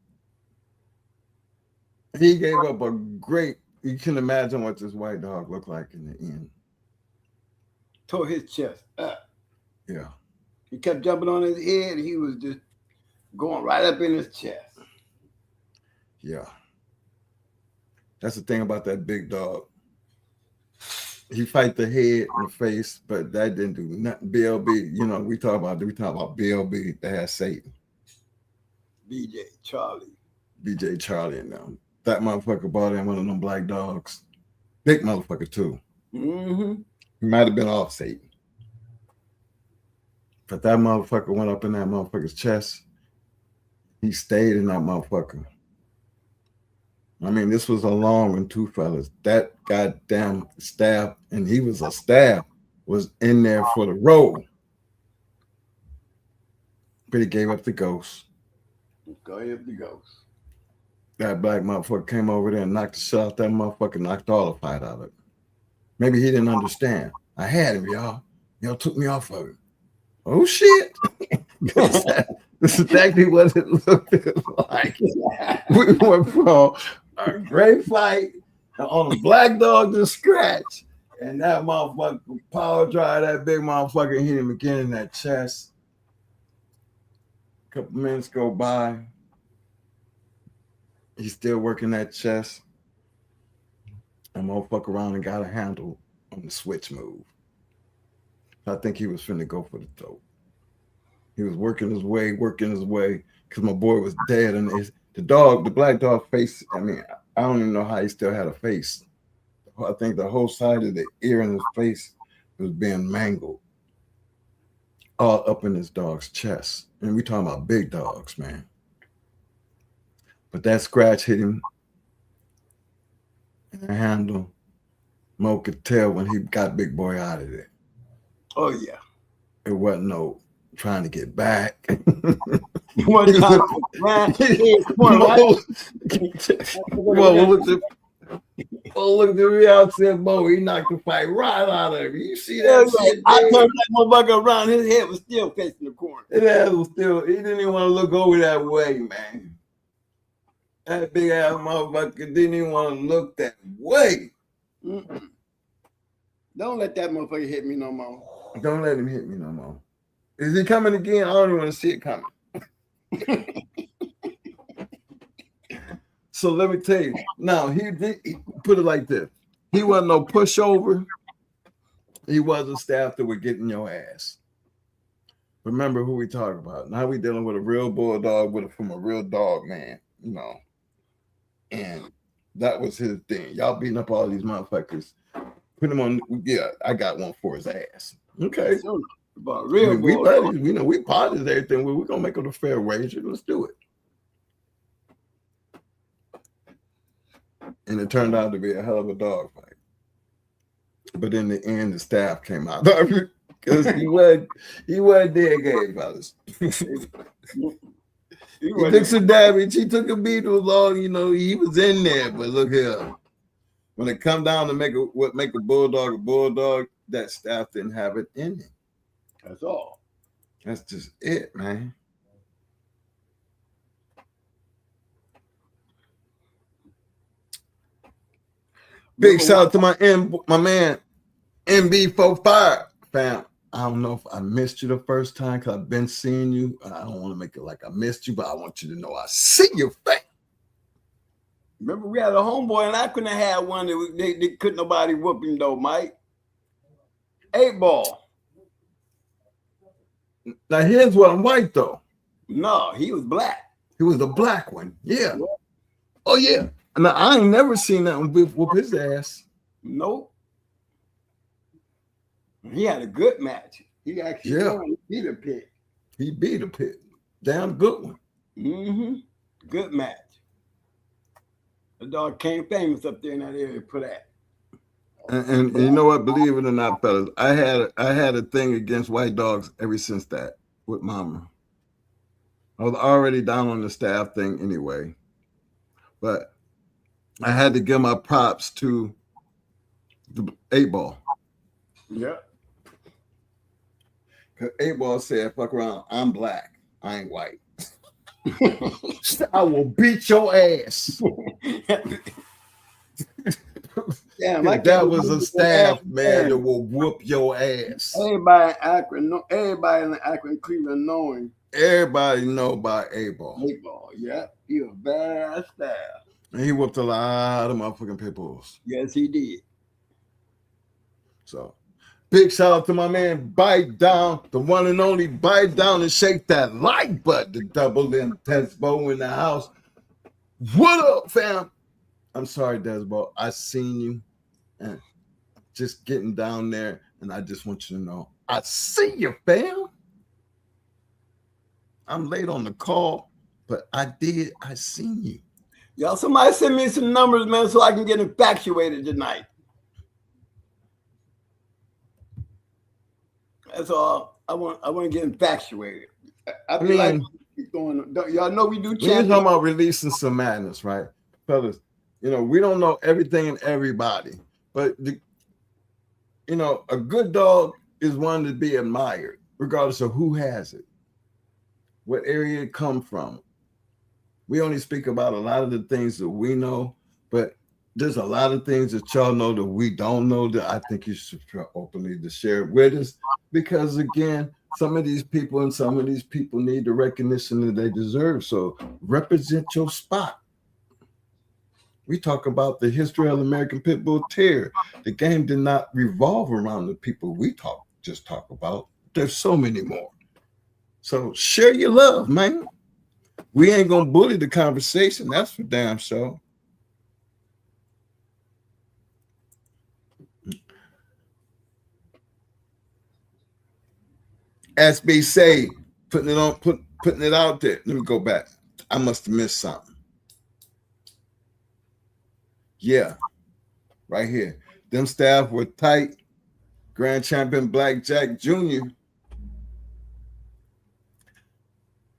He gave up a great, you can imagine what this white dog looked like in the end. Tore his chest up. Yeah. He kept jumping on his head and he was just going right up in his chest. Yeah. That's the thing about that big dog. He fight the head and the face, but that didn't do nothing. BLB, we talk about BLB. They had Satan. BJ Charlie and them. That motherfucker brought in one of them black dogs. Big motherfucker too. Mm-hmm. He might have been off Satan. But that motherfucker went up in that motherfucker's chest. He stayed in that motherfucker. This was a long one too, fellas. That goddamn staff, and he was a staff, was in there for the role. But he gave up the ghost. That black motherfucker came over there and knocked the shit out that motherfucker, knocked all the fight out of it. Maybe he didn't understand. I had him, y'all. Y'all took me off of him. Oh, shit. This is exactly what it looked like. We went from a great fight on a black dog to scratch, and that motherfucker power drive that big motherfucker and hit him again in that chest. A couple minutes go by. He's still working that chest. And motherfucker around and got a handle on the switch move. I think he was finna go for the throat. He was working his way, because my boy was dead, and the black dog face, I don't even know how he still had a face. I think the whole side of the ear and his face was being mangled. All up in his dog's chest. And we talking about big dogs, man. But that scratch hit him in the handle. Mo could tell when he got big boy out of there. Oh, yeah. It wasn't no trying to get back. What Oh, look at the real said, Bo, he knocked the fight right out of him. You see Yeah, that shit? I man? turned that motherfucker around. His head was still facing the corner. His ass was still, he didn't even want to look over that way, man. That big ass motherfucker didn't even want to look that way. Mm-mm. Don't let that motherfucker hit me no more. Don't let him hit me no more. Is he coming again? I don't even want to see it coming. So let me tell you. Now, he put it like this. He wasn't no pushover. He wasn't staff that would get in your ass. Remember who we talking about. Now we dealing with a real bulldog from a real dog man, you know. And that was his thing. Y'all beating up all these motherfuckers. Put him on. Yeah, I got one for his ass. Okay. But real we buddies, we know we partners everything. We're gonna make it a fair wager. Let's do it. And it turned out to be a hell of a dog fight. But in the end, the staff came out because he wasn't dead game, fellas. He took some damage. He took a beat too long. You know, he was in there. But look here, when it come down to make a bulldog, that staff didn't have it in it. That's all. That's just it, man. Big shout out to my man MB45 fam. I don't know if I missed you the first time because I've been seeing you. I don't want to make it like I missed you, but I want you to know I see you, fam. Remember, we had a homeboy, and I couldn't have had one that they couldn't nobody whoop him though, Mike. 8-ball. Now his wasn't white though. No, he was black. He was the black one. Yeah. Oh yeah. Now I ain't never seen that one whoop his ass. Nope. He had a good match. He actually beat a pit. He beat a pit. Damn good one. Mm-hmm. Good match. The dog came famous up there in that area for that. And you know what? Believe it or not, fellas, I had a thing against white dogs ever since that with Mama. I was already down on the staff thing anyway, but I had to give my props to the 8-ball. Yeah. Because 8-ball said, fuck around, I'm black. I ain't white. I will beat your ass. Damn, that was a staff man that will whoop your ass. Everybody in Akron, Cleveland knowing. Everybody know about 8-ball. 8-ball, yeah. He was bad staff. And he whooped a lot of motherfucking pit bulls. Yes, he did. So, big shout out to my man Bite Down, the one and only Bite Down, and shake that like button. The double M Desbo in the house. What up, fam? I'm sorry, Desbo. I seen you and just getting down there, and I just want you to know I see you, fam. I'm late on the call, but I seen you. Y'all, somebody send me some numbers, man, so I can get infatuated tonight. That's all. I want to get infatuated. I mean, like going. Y'all know we do. We're talking about releasing some madness, right, fellas? You know, we don't know everything and everybody, but a good dog is one to be admired, regardless of who has it, what area it come from. We only speak about a lot of the things that we know, but there's a lot of things that y'all know that we don't know that I think you should try openly to share with us, because again, some of these people need the recognition that they deserve. So represent your spot. We talk about the history of the American Pit Bull Terrier. The game did not revolve around the people we just talk about. There's so many more. So share your love, man. We ain't gonna bully the conversation. That's for damn sure. SB say, putting it out there. Let me go back. I must have missed something. Yeah, right here. Them staff were tight. Grand Champion Blackjack Jr.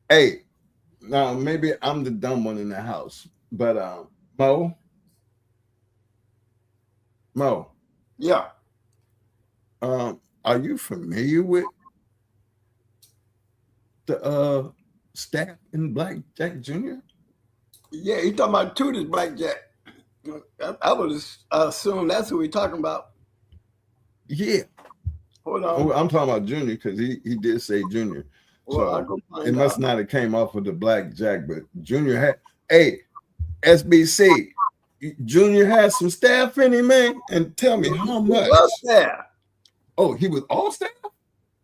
Hey, now maybe I'm the dumb one in the house, but Mo, Mo. Yeah. Are you familiar with the staff in Blackjack Jr.? Yeah, he talking about Tootis Blackjack. I would assume that's who we talking about. Yeah. Hold on. Oh, I'm talking about Junior because he did say Junior. Well, I'll So go find it must out. not have came off of the Blackjack, but Junior had. Hey, SBC, Junior had some staff in him, man, and tell me how much. Staff. Oh, he was all staff?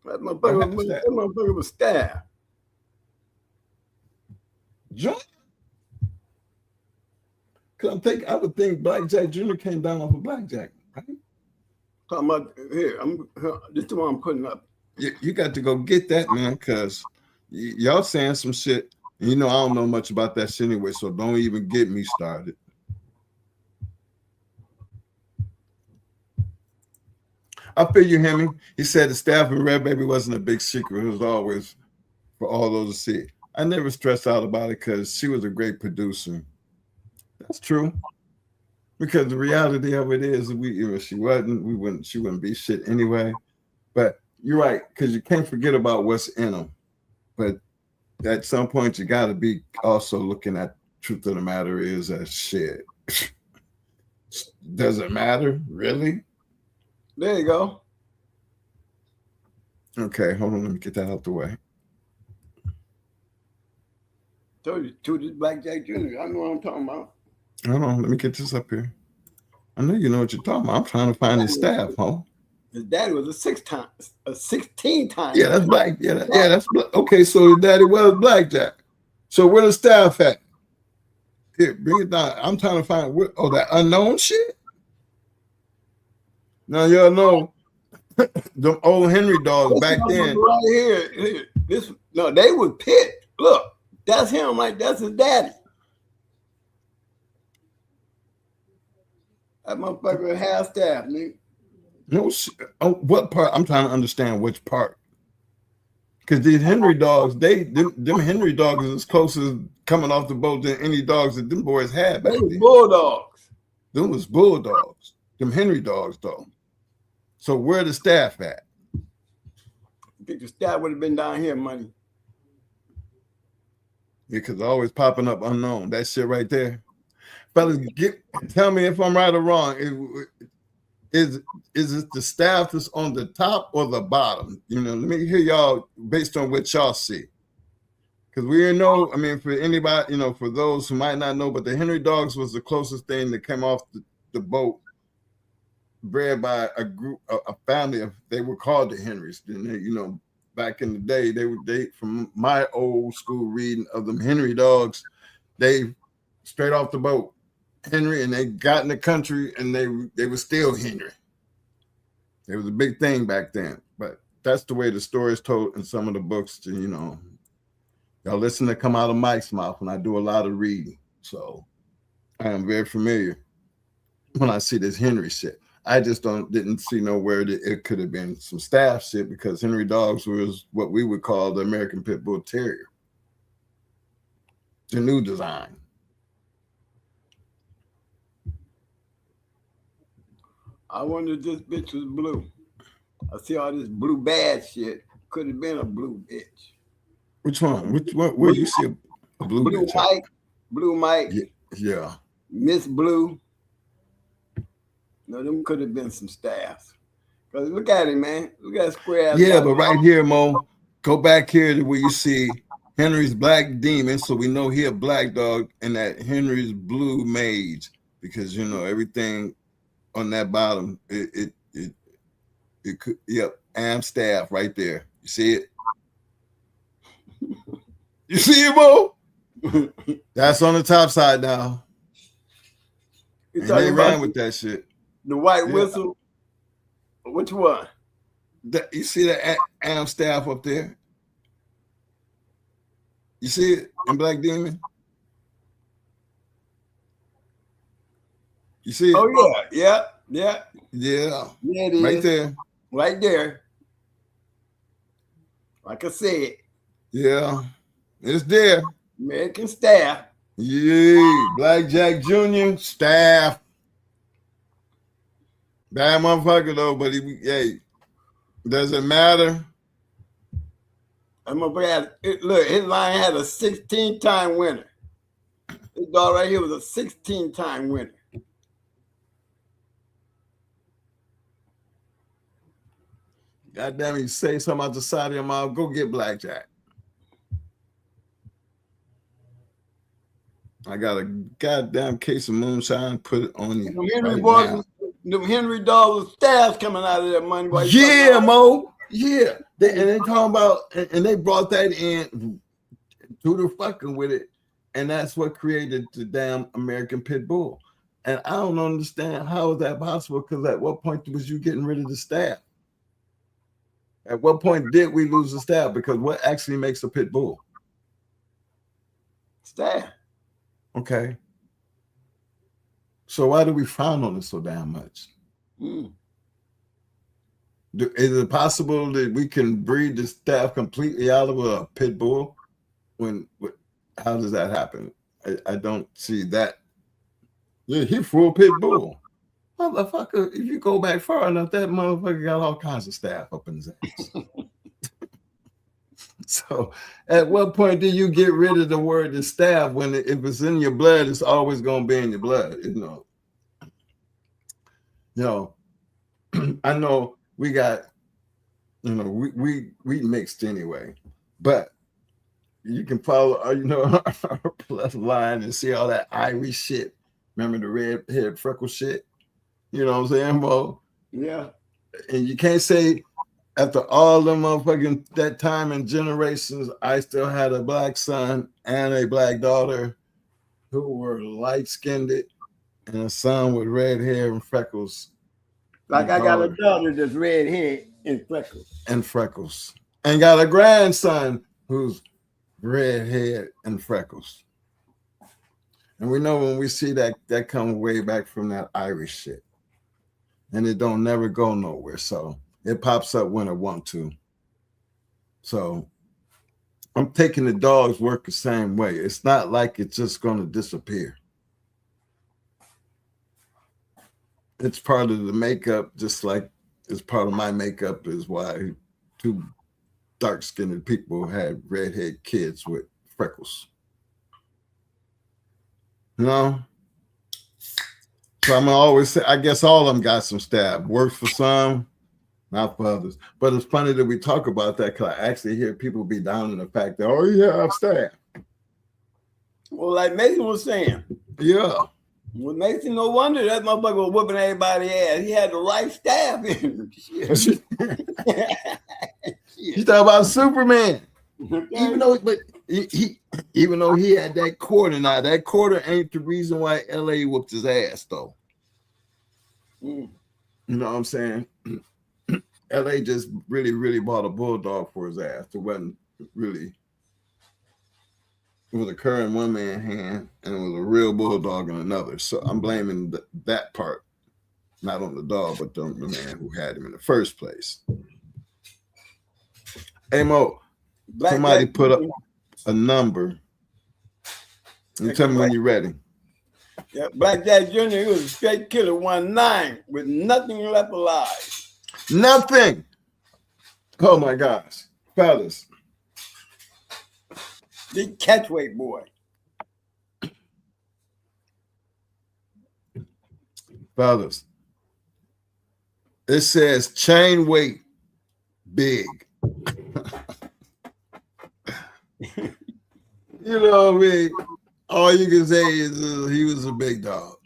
That motherfucker was staff. Junior? Because I would think Blackjack Jr. came down off of Blackjack, right? Talking about here, this is the one I'm putting up. You got to go get that, man, because y'all saying some shit. You know, I don't know much about that shit anyway, so don't even get me started. I feel you, Hemi. He said the staff in Red Baby wasn't a big secret. It was always for all those to see. I never stressed out about it because she was a great producer. That's true. Because the reality of it is, she wouldn't be shit anyway. But you're right, because you can't forget about what's in them. But at some point, you got to be also looking at truth of the matter is that shit. Does it matter? Really? There you go. Okay, hold on. Let me get that out the way. Told you, Tootis Blackjack Jr. I know what I'm talking about. Hold on. Let me get this up here. I know you know what you're talking about. I'm trying to find his staff, huh? His daddy was a 16 time. Yeah, that's black. Yeah, that's black. Okay, so his daddy was Blackjack. So where the staff at? Here, bring it down. I'm trying to find that unknown shit. Now y'all know the old Henry dogs back then. Right here. They would pit. Look, that's him. Like that's his daddy. That motherfucker half staff, nigga. No, what part? I'm trying to understand which part. Because these Henry dogs, them Henry dogs is as close as coming off the boat than any dogs that them boys had back then. They Bulldogs. Them was bulldogs. Them Henry dogs, though. So where the staff at? I think the staff would have been down here, money. Yeah, because always popping up unknown. That shit right there. Fellas, tell me if I'm right or wrong. Is it the staff that's on the top or the bottom? You know, let me hear y'all based on what y'all see. Because we know, I mean, for anybody, you know, for those who might not know, but the Henry dogs was the closest thing that came off the boat, bred by a group, a family of, they were called the Henrys. And they, you know, back in the day, they from my old school reading of them Henry dogs, they straight off the boat. Henry, and they got in the country and they were still Henry. It was a big thing back then, but that's the way the story is told in some of the books. You know, y'all listen to come out of Mike's mouth when I do a lot of reading, so I am very familiar when I see this Henry shit. I just didn't see nowhere that it could have been some staff shit because Henry dogs was what we would call the American Pit Bull Terrier, the new design. I wonder if this bitch was blue. I see all this blue bad shit. Could have been a blue bitch. Which one? Where you see a blue bitch? Mike. Blue Mike. Yeah. Miss Blue. No, them could have been some staffs. Because look at it, man. Look at that square ass. Yeah, but right here, Mo, go back here to where you see Henry's Black Demon. So we know he a black dog and that Henry's Blue Mage. Because, you know, everything on that bottom, it could, yep, am staff right there. You see it? You see it, Mo? That's on the top side now. And they ran with that shit. The white whistle. Which one? You see the am staff up there? You see it in Black Demon? You see it? Oh, yeah. Yeah, it is. Right there. Right there. Like I said. Yeah, it's there. American staff. Yeah, Blackjack Jr. staff. Bad motherfucker though, but hey, doesn't matter. I'm gonna look, his line had a 16-time winner. This dog right here was a 16-time winner. God damn it, you say something out the side of your mouth, go get blackjack. I got a goddamn case of moonshine, put it on you. Them Henry dollars staff coming out of that money. Yeah, Mo. Yeah. They talking about, and they brought that in to the fucking with it. And that's what created the damn American Pit Bull. And I don't understand how is that possible, because at what point was you getting rid of the staff? At what point did we lose the staff? Because what actually makes a pit bull? Staff. Okay. So why do we frown on it so damn much? Is it possible that we can breed the staff completely out of a pit bull? How does that happen? I don't see that. Yeah, he full pit bull. Motherfucker, if you go back far enough, that motherfucker got all kinds of staff up in his ass. So at what point do you get rid of the word the staff when if it's in your blood, it's always going to be in your blood, you know, I know we got, we mixed anyway, but you can follow, our plus line and see all that Irish shit. Remember the red head freckle shit? You know what I'm saying, Mo? Yeah. And you can't say after all them motherfucking that time and generations, I still had a black son and a black daughter who were light-skinned and a son with red hair and freckles. Like I got a daughter that's red hair and freckles. And got a grandson who's red hair and freckles. And we know when we see that comes way back from that Irish shit. And it don't never go nowhere. So it pops up when it want to. So I'm taking the dogs work the same way. It's not like it's just going to disappear. It's part of the makeup, just like it's part of my makeup is why two dark-skinned people had redhead kids with freckles. So I'm gonna always say, I guess all of them got some staff. Works for some, not for others. But it's funny that we talk about that because I actually hear people be down in the fact that, oh, you have staff. Well, like Mason was saying. Yeah. Well, Mason, no wonder that motherfucker was whooping everybody's ass. He had the right staff in him. You talk about Superman. Even though he had that quarter, now that quarter ain't the reason why LA whooped his ass though. You know what I'm saying? LA just really bought a bulldog for his ass. It wasn't really. It was a cur in one man's hand, and it was a real bulldog in another. So I'm blaming that part, not on the dog, but on the man who had him in the first place. Hey Mo. Somebody put up a number. You tell me when you're ready. Yeah, Blackjack Jr., he was a straight killer, 1-9 with nothing left alive. Nothing. Oh my gosh. Fellas. Big catchweight boy. Fellas. It says chain weight big. You know what I mean? All you can say is he was a big dog.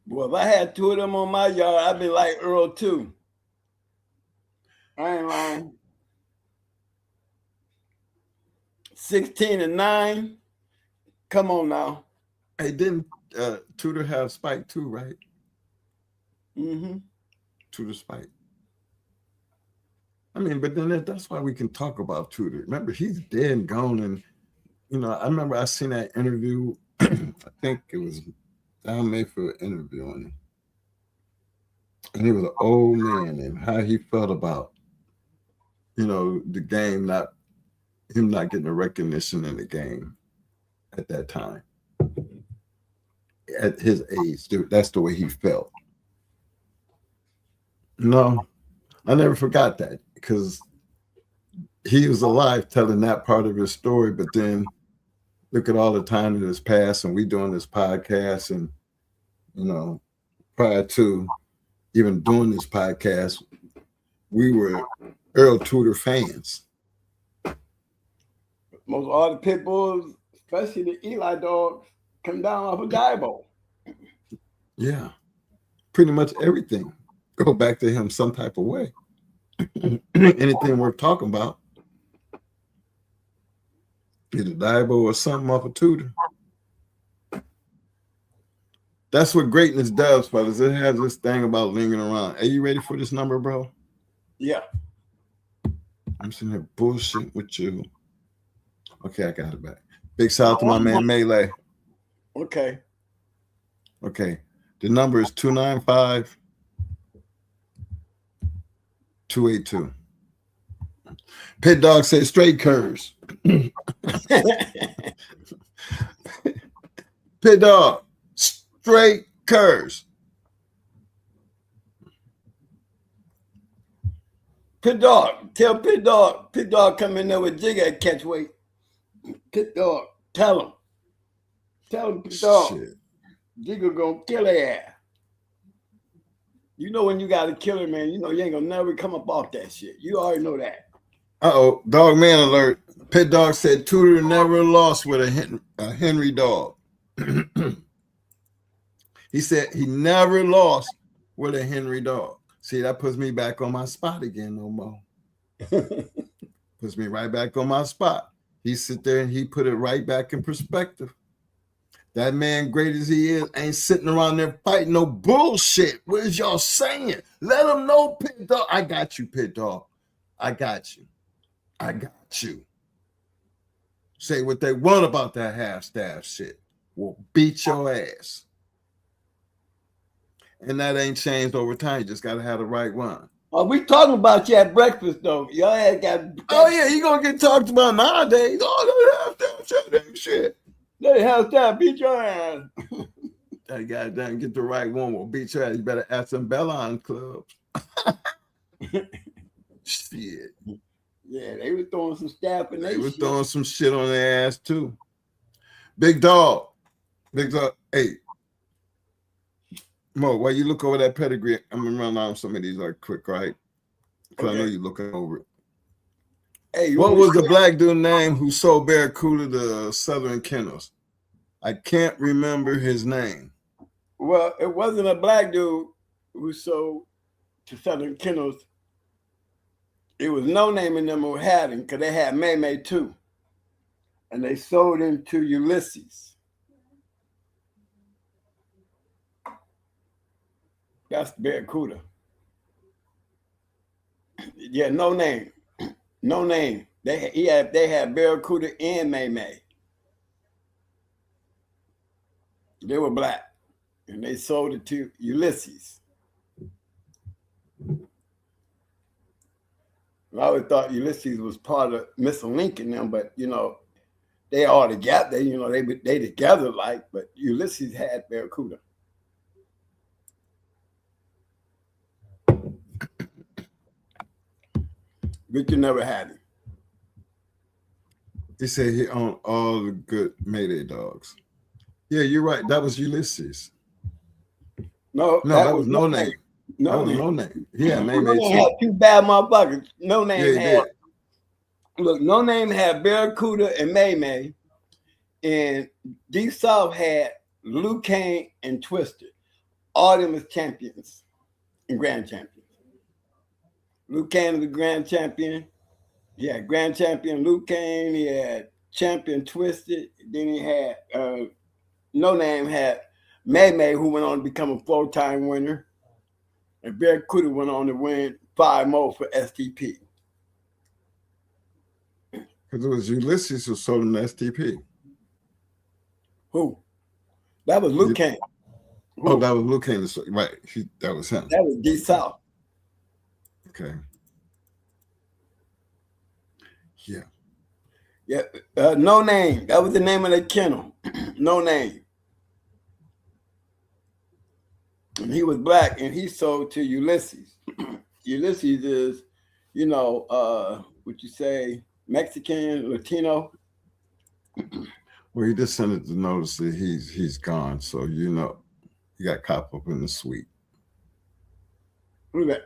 Well, if I had two of them on my yard, I'd be like Earl too. I ain't lying. 16-9. Come on now. Hey, didn't Tudor have Spike too, right? Mm-hmm. Tudor Spike. I mean, but then that's why we can talk about Tudor. Remember, he's dead and gone. And, I remember I seen that interview. I think it was Don Mayfield interviewing him. And he was an old man and how he felt about, the game, him not getting the recognition in the game. at that time. At his age, dude, that's the way he felt. No, I never forgot that because he was alive telling that part of his story. But then look at all the time that has passed, and we doing this podcast, and prior to even doing this podcast, we were Earl Tudor fans. Most all the pit bulls, especially the Eli dogs, come down off a Dibo. Yeah, pretty much everything go back to him some type of way. Anything worth talking about, either Dibo or something off a Tudor. That's what greatness does, fellas. It has this thing about lingering around. Are you ready for this number, bro? Yeah. I'm sitting here bullshit with you. Okay, I got it back. Big shout out to my man Melee. Okay. Okay. The number is 295-282. Pit Dog said straight curves. Pit Dog, straight curves. Pit Dog, tell Pit Dog come in there with Jigger at catch weight. Pit Dog, tell him Pit Dog. Shit. Jigger gonna kill their ass. You know when you got a killer, man, you know you ain't gonna never come up off that shit. You already know that. Uh-oh, dog man alert. Pit Dog said Tudor never lost with a Henry dog. He said he never lost with a Henry dog. See, that puts me back on my spot again, no more. Puts me right back on my spot. He sit there and he put it right back in perspective. That man, great as he is, ain't sitting around there fighting no bullshit. What is y'all saying? Let him know, Pit Dog. I got you, Pit Dog. I got you. I got you. Say what they want about that half-staff shit. We'll beat your ass. And that ain't changed over time. You just got to have the right one. Oh, we talking about you at breakfast, though. Your ass got... Oh, yeah, you going to get talked about nowadays. Oh, that half-staff shit. That half-staff beat your ass. That guy doesn't get the right one. Will beat your ass. You better ask some Bellon clubs. Shit. Yeah, they were throwing some staff in there. They were throwing some shit on their ass, too. Big dog. Hey. Mo, while you look over that pedigree, I'm going to run down some of these like quick, right? Because I know you're looking over it. Hey, what was the black dude name who sold Barracuda to Southern Kennels? I can't remember his name. Well, it wasn't a black dude who sold to Southern Kennels. It was No Name in them who had him because they had May too. And they sold him to Ulysses. That's Barracuda. Yeah, No Name. No Name. They had Barracuda and May. They were black. And they sold it to Ulysses. I always thought Ulysses was part of Mr. Lincoln them, but they all together, they together like, but Ulysses had Barracuda. Victor never had him. He said he owned all the good Mayday dogs. Yeah, you're right. That was Ulysses. No, that was No Name. No Name. No Name. Yeah, No Name had two bad motherfuckers. No Name had. Look, No Name had Barracuda and May, and D South had Luke Kane and Twister. All them as champions and grand champions. Luke Kane was the grand champion. He had grand champion Luke Kane. He had champion Twisted. Then he had No Name had May, who went on to become a 4-time winner. And Barracuda went on to win 5 more for STP. Because it was Ulysses who sold him the STP. Who? That was Luke Kane. Who? Oh, that was Luke Kane. Right. That was him. That was D South. Okay. Yeah. Yeah, No Name. That was the name of the kennel. No Name. And he was black, and he sold to Ulysses. Ulysses is, what you say, Mexican, Latino. Well, he just sent it to notice that he's gone, so he got caught up in the suite.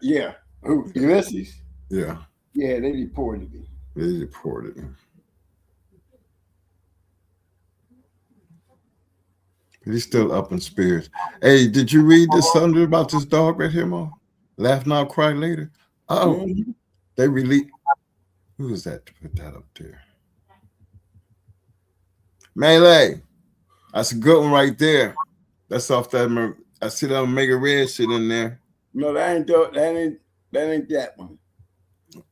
Yeah. Who? Ulysses? Yeah. Yeah, they deported him. They deported him. But he's still up in spirits. Hey, did you read this thunder about this dog right here, Mo? Laugh now, cry later. Oh, they released. Who is that to put that up there? Melee. That's a good one right there. That's off that. I see that Omega Red shit in there. No, that ain't that one.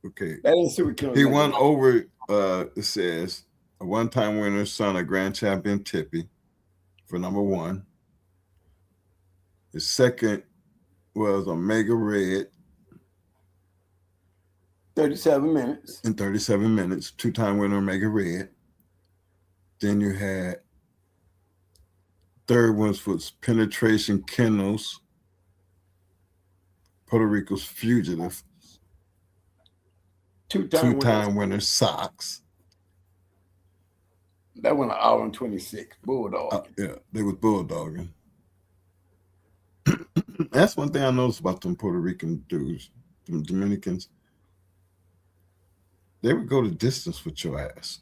Okay. That ain't Super Killer. He won over. It says a one-time winner, son of Grand Champion Tippy, for number one. His second was Omega Red. 37 minutes. In 37 minutes, two-time winner Omega Red. Then you had third ones was Penetration Kennels, Puerto Rico's Fugitive. Two-time winner Socks. That went an hour and 26. Bulldog. Yeah, they was bulldogging. That's one thing I noticed about them Puerto Rican dudes, them Dominicans. They would go the distance with your ass.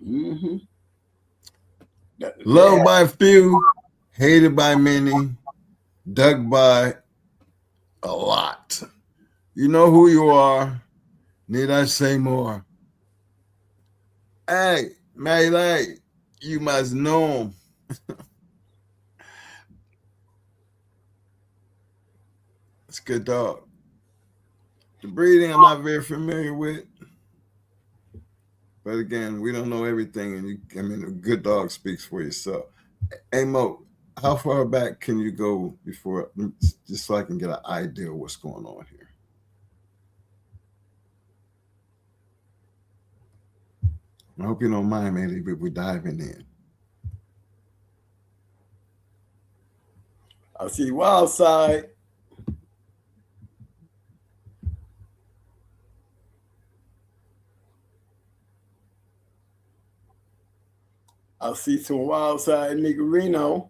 Mm-hmm. Loved by a few, hated by many, dug by a lot. You know who you are. Need I say more? Hey, Melee, you must know him. It's a good dog. The breeding I'm not very familiar with. But again, we don't know everything. And a good dog speaks for yourself. Hey, Mo, how far back can you go before, just so I can get an idea of what's going on here? I hope you don't mind, man, but we're diving in. I see Wild Side. I see some Wild Side Niggerino.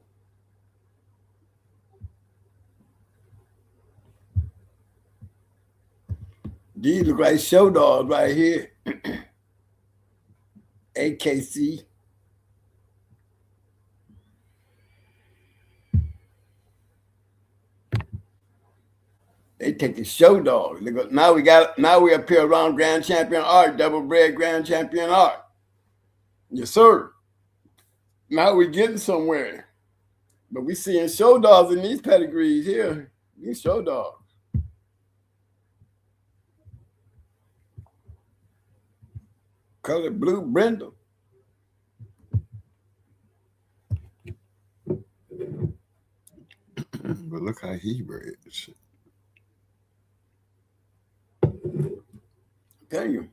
These look like show dogs right here. AKC. They take the show dogs. Now we up here around Grand Champion Art, double bred Grand Champion Art. Yes, sir. Now we're getting somewhere. But we seeing show dogs in these pedigrees here. These show dogs. Color blue brindle. But look how he bred shit. Tell you,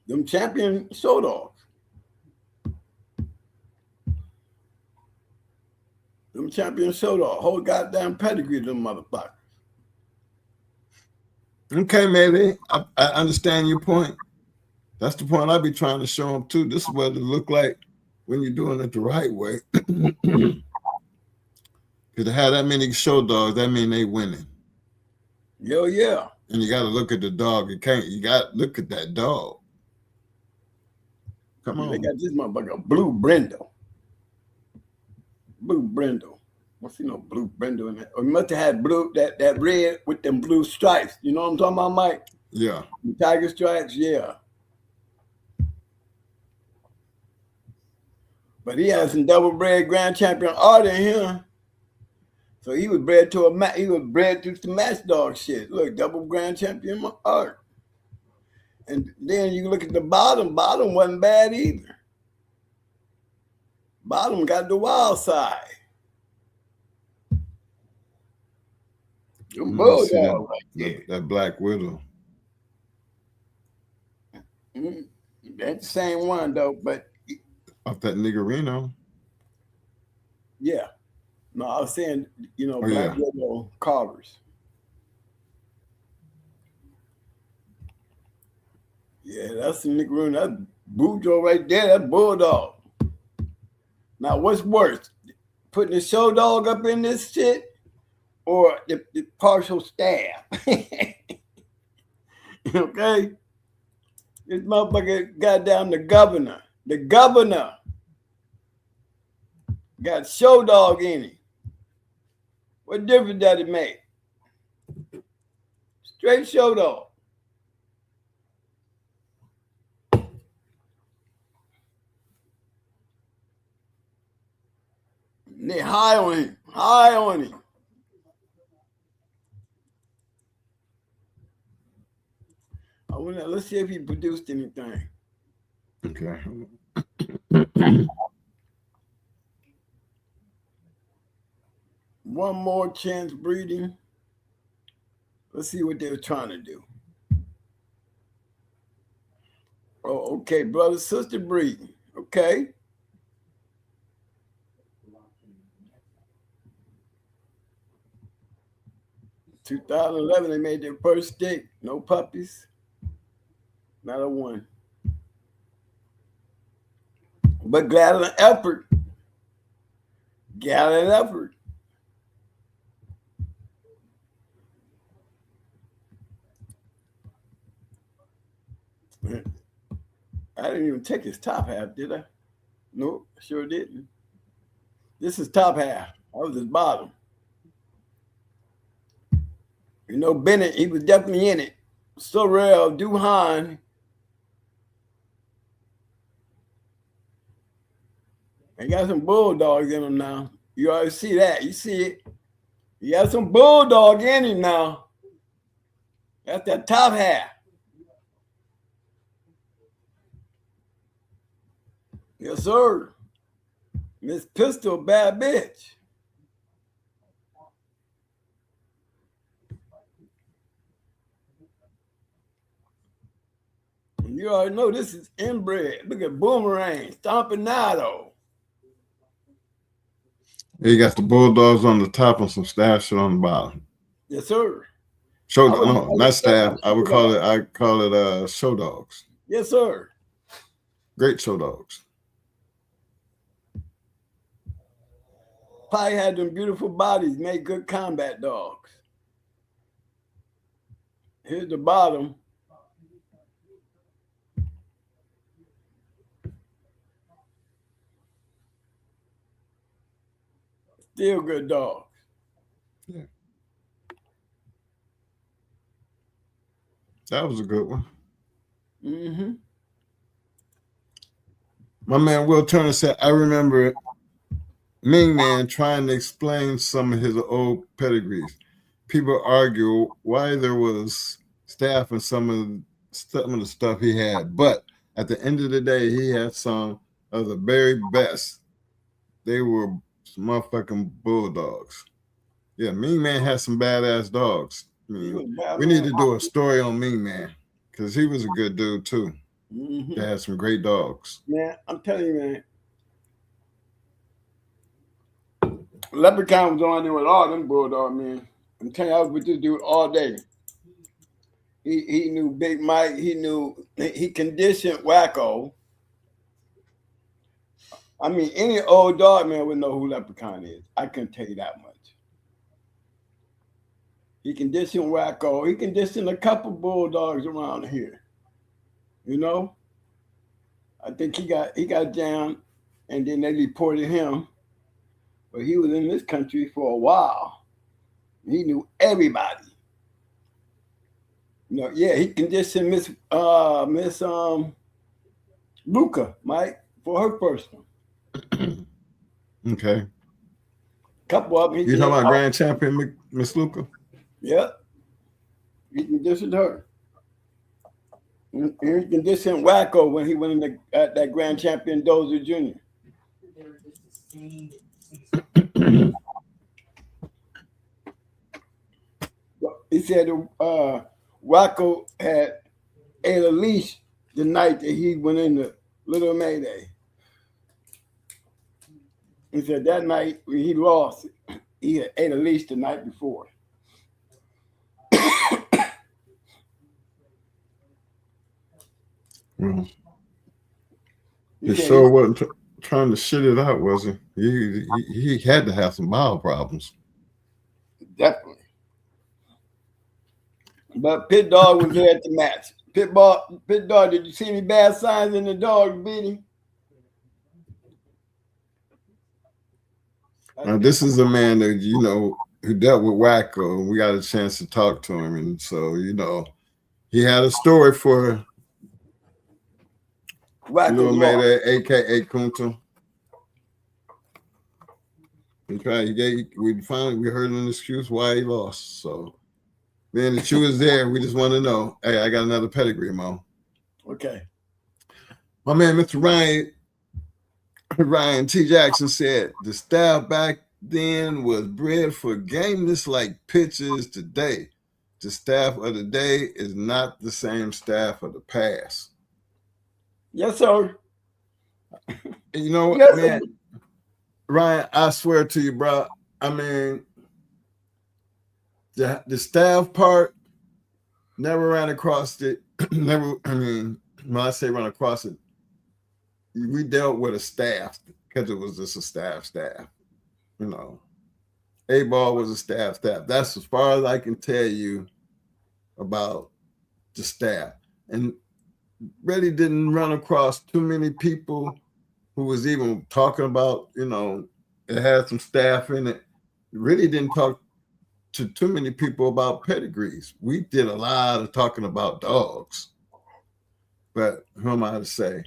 them champion show dogs. Them champion show dogs. Whole goddamn pedigree, them motherfuckers. Okay, maybe. I understand your point. That's the point I be trying to show them too. This is what it look like when you're doing it the right way. Because to have that many show dogs, that mean they winning. Yo, yeah. And you got to look at the dog. You got to look at that dog. Come on. They got this motherfucker, blue brindle. Blue brindle. What's blue brindle in that? Or you must have had blue, that red with them blue stripes. You know what I'm talking about, Mike? Yeah. The tiger stripes, yeah. But he has some double bred Grand Champion Art in here. So he was bred to some matchdog shit. Look, double Grand Champion Art. And then you look at the bottom. Bottom wasn't bad either. Bottom got the Wild Side. That Black Widow. Mm-hmm. That's the same one though, but Off that niggerino. yeah. No, I was saying, Oh Black yeah. Widow carvers. Yeah, that's the niggerino. That's Bujo right there. That's bulldog. Now, what's worse, putting the show dog up in this shit or the partial staff? Okay, this motherfucker got down the governor. The governor got show dog in him. What difference does it make? Straight show dog. And they high on him. High on him. Let's see if he produced anything. Okay. One more chance breeding. Let's see what they were trying to do. Oh, okay, brother, sister breeding. Okay. In 2011, they made their first stick. No puppies. Not a one. But gallant effort. Gallant effort. I didn't even take his top half, did I? Nope, sure didn't. This is top half. That was his bottom. Bennett, he was definitely in it. Sorrell, Duhan. They got some bulldogs in him now. You already see that. You see it. He got some bulldog in him now. That's that top half. Yes, sir. Miss Pistol, bad bitch. You already know this is inbred. Look at Boomerang, Stompinado. You got the bulldogs on the top and some staff shit on the bottom. Yes, sir. Show no, not staff. I would call it show dogs. Yes, sir. Great show dogs. Probably had them beautiful bodies, made good combat dogs. Here's the bottom. Still good dogs. Yeah. That was a good one. Mm-hmm. My man Will Turner said, I remember Ming Man trying to explain some of his old pedigrees. People argue why there was staff in some of the stuff he had, but at the end of the day, he had some of the very best. They were motherfucking bulldogs. Yeah, Ming Man had some badass dogs. I mean, we need to do a story on Ming Man because he was a good dude too. Mm-hmm. They had some great dogs. Man, I'm telling you, man. Leprechaun was on there with all them bulldogs, man. I'm telling you, I was with this dude all day. He knew Big Mike. He conditioned Wacko. I mean, any old dog man would know who Leprechaun is. I couldn't tell you that much. He conditioned Wacko. He conditioned a couple bulldogs around here. I think he got jammed, and then they reported him. But he was in this country for a while. He knew everybody. Yeah, he conditioned Miss Luca, Mike, for her first one. Okay. Couple of them. You talking about grand champion Miss Luca? Yep. He conditioned her. He conditioned Wacko when he went in that grand champion Dozer Jr. He said Wacko had ate a leash the night that he went into Little Mayday. He said that night when he lost, he had ate a leash the night before. Well, he sure wasn't trying to shit it out, was he? He had to have some mild problems. Definitely. But Pit Dog was there at the match. Pit Dog, did you see any bad signs in the dog beating? This is a man that, you know, who dealt with Wacko. We got a chance to talk to him. And so, you know, he had a story for Little Mayday, a.k.a. Kunta. We heard an excuse why he lost. So, man, the shoe is there. We just want to know, hey, I got another pedigree, Mo. Okay. My man, Mr. Ryan T. Jackson said, the staff back then was bred for gameness like pitchers today. The staff of the day is not the same staff of the past. Yes, sir. You know what, yes, man? Ryan, I swear to you, bro. I mean, the staff part never ran across it. Never, I mean, when I say run across it, we dealt with a staff because it was just a staff. You know, A-ball was a staff. That's as far as I can tell you about the staff. And really didn't run across too many people who was even talking about, you know, it had some staff in it. Really didn't talk to too many people about pedigrees. We did a lot of talking about dogs. But who am I to say?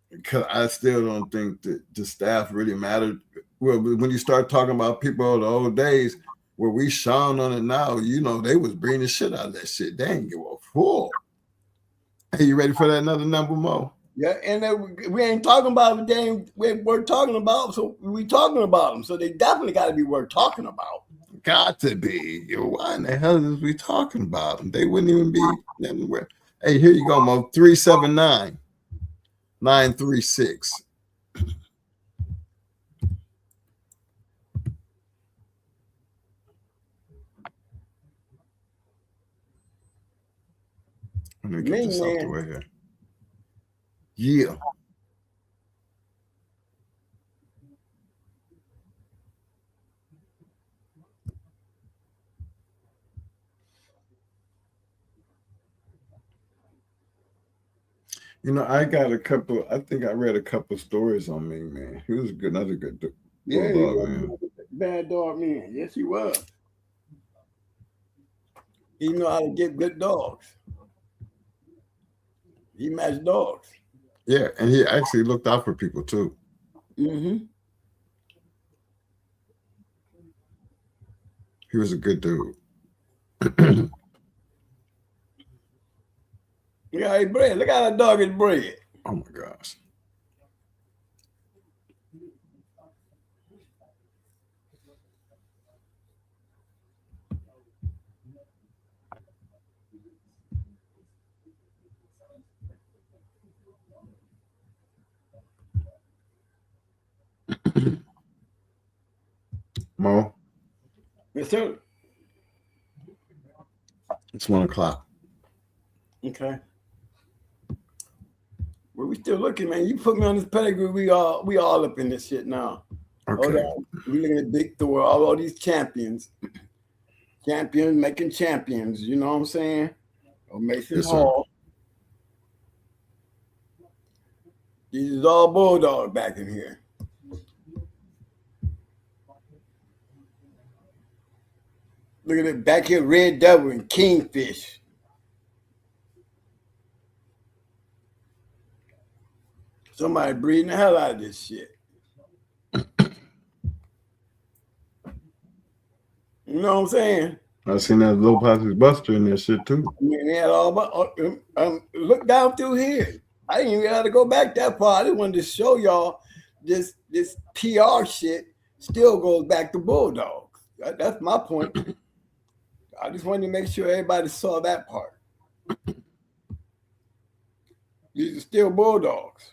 Because I still don't think that the staff really mattered. Well, when you start talking about people of the old days, where we shone on it now, you know, they was bringing the shit out of that shit. They ain't give a fuck. Hey, you ready for that another number, Mo? Yeah, and we ain't talking about them. We're talking about, so we talking about them. So they definitely got to be worth talking about. Got to be. Yo, why in the hell is we talking about them? They wouldn't even be anywhere. Hey, here you go, Mo. 379-936. Let me get this out the way here. Yeah. You know, I got a couple. I think I read a couple stories on me, man. He was a good, another good dog, man. Bad dog, man. Yes, he was. He know how to get good dogs. He matched dogs. Yeah, and he actually looked out for people too. Mm-hmm. He was a good dude. Yeah, he bred. Look how that dog is bred. Oh my gosh. Mo? Yes, sir. It's 1 o'clock. Okay. Well, we still looking, man. You put me on this pedigree, we all up in this shit now. Okay. We looking at Big Thor, all these champions. Champions making champions, you know what I'm saying? Or Mason Hall. These is all bulldog back in here. Look at it back here, Red Devil and Kingfish. Somebody breeding the hell out of this shit. You know what I'm saying? I seen that Little Posse's Buster in that shit too. I mean, they had all about, look down through here. I didn't even have to go back that far. I just wanted to show y'all this PR shit still goes back to Bulldogs. That's my point. I just wanted to make sure everybody saw that part. These are still bulldogs.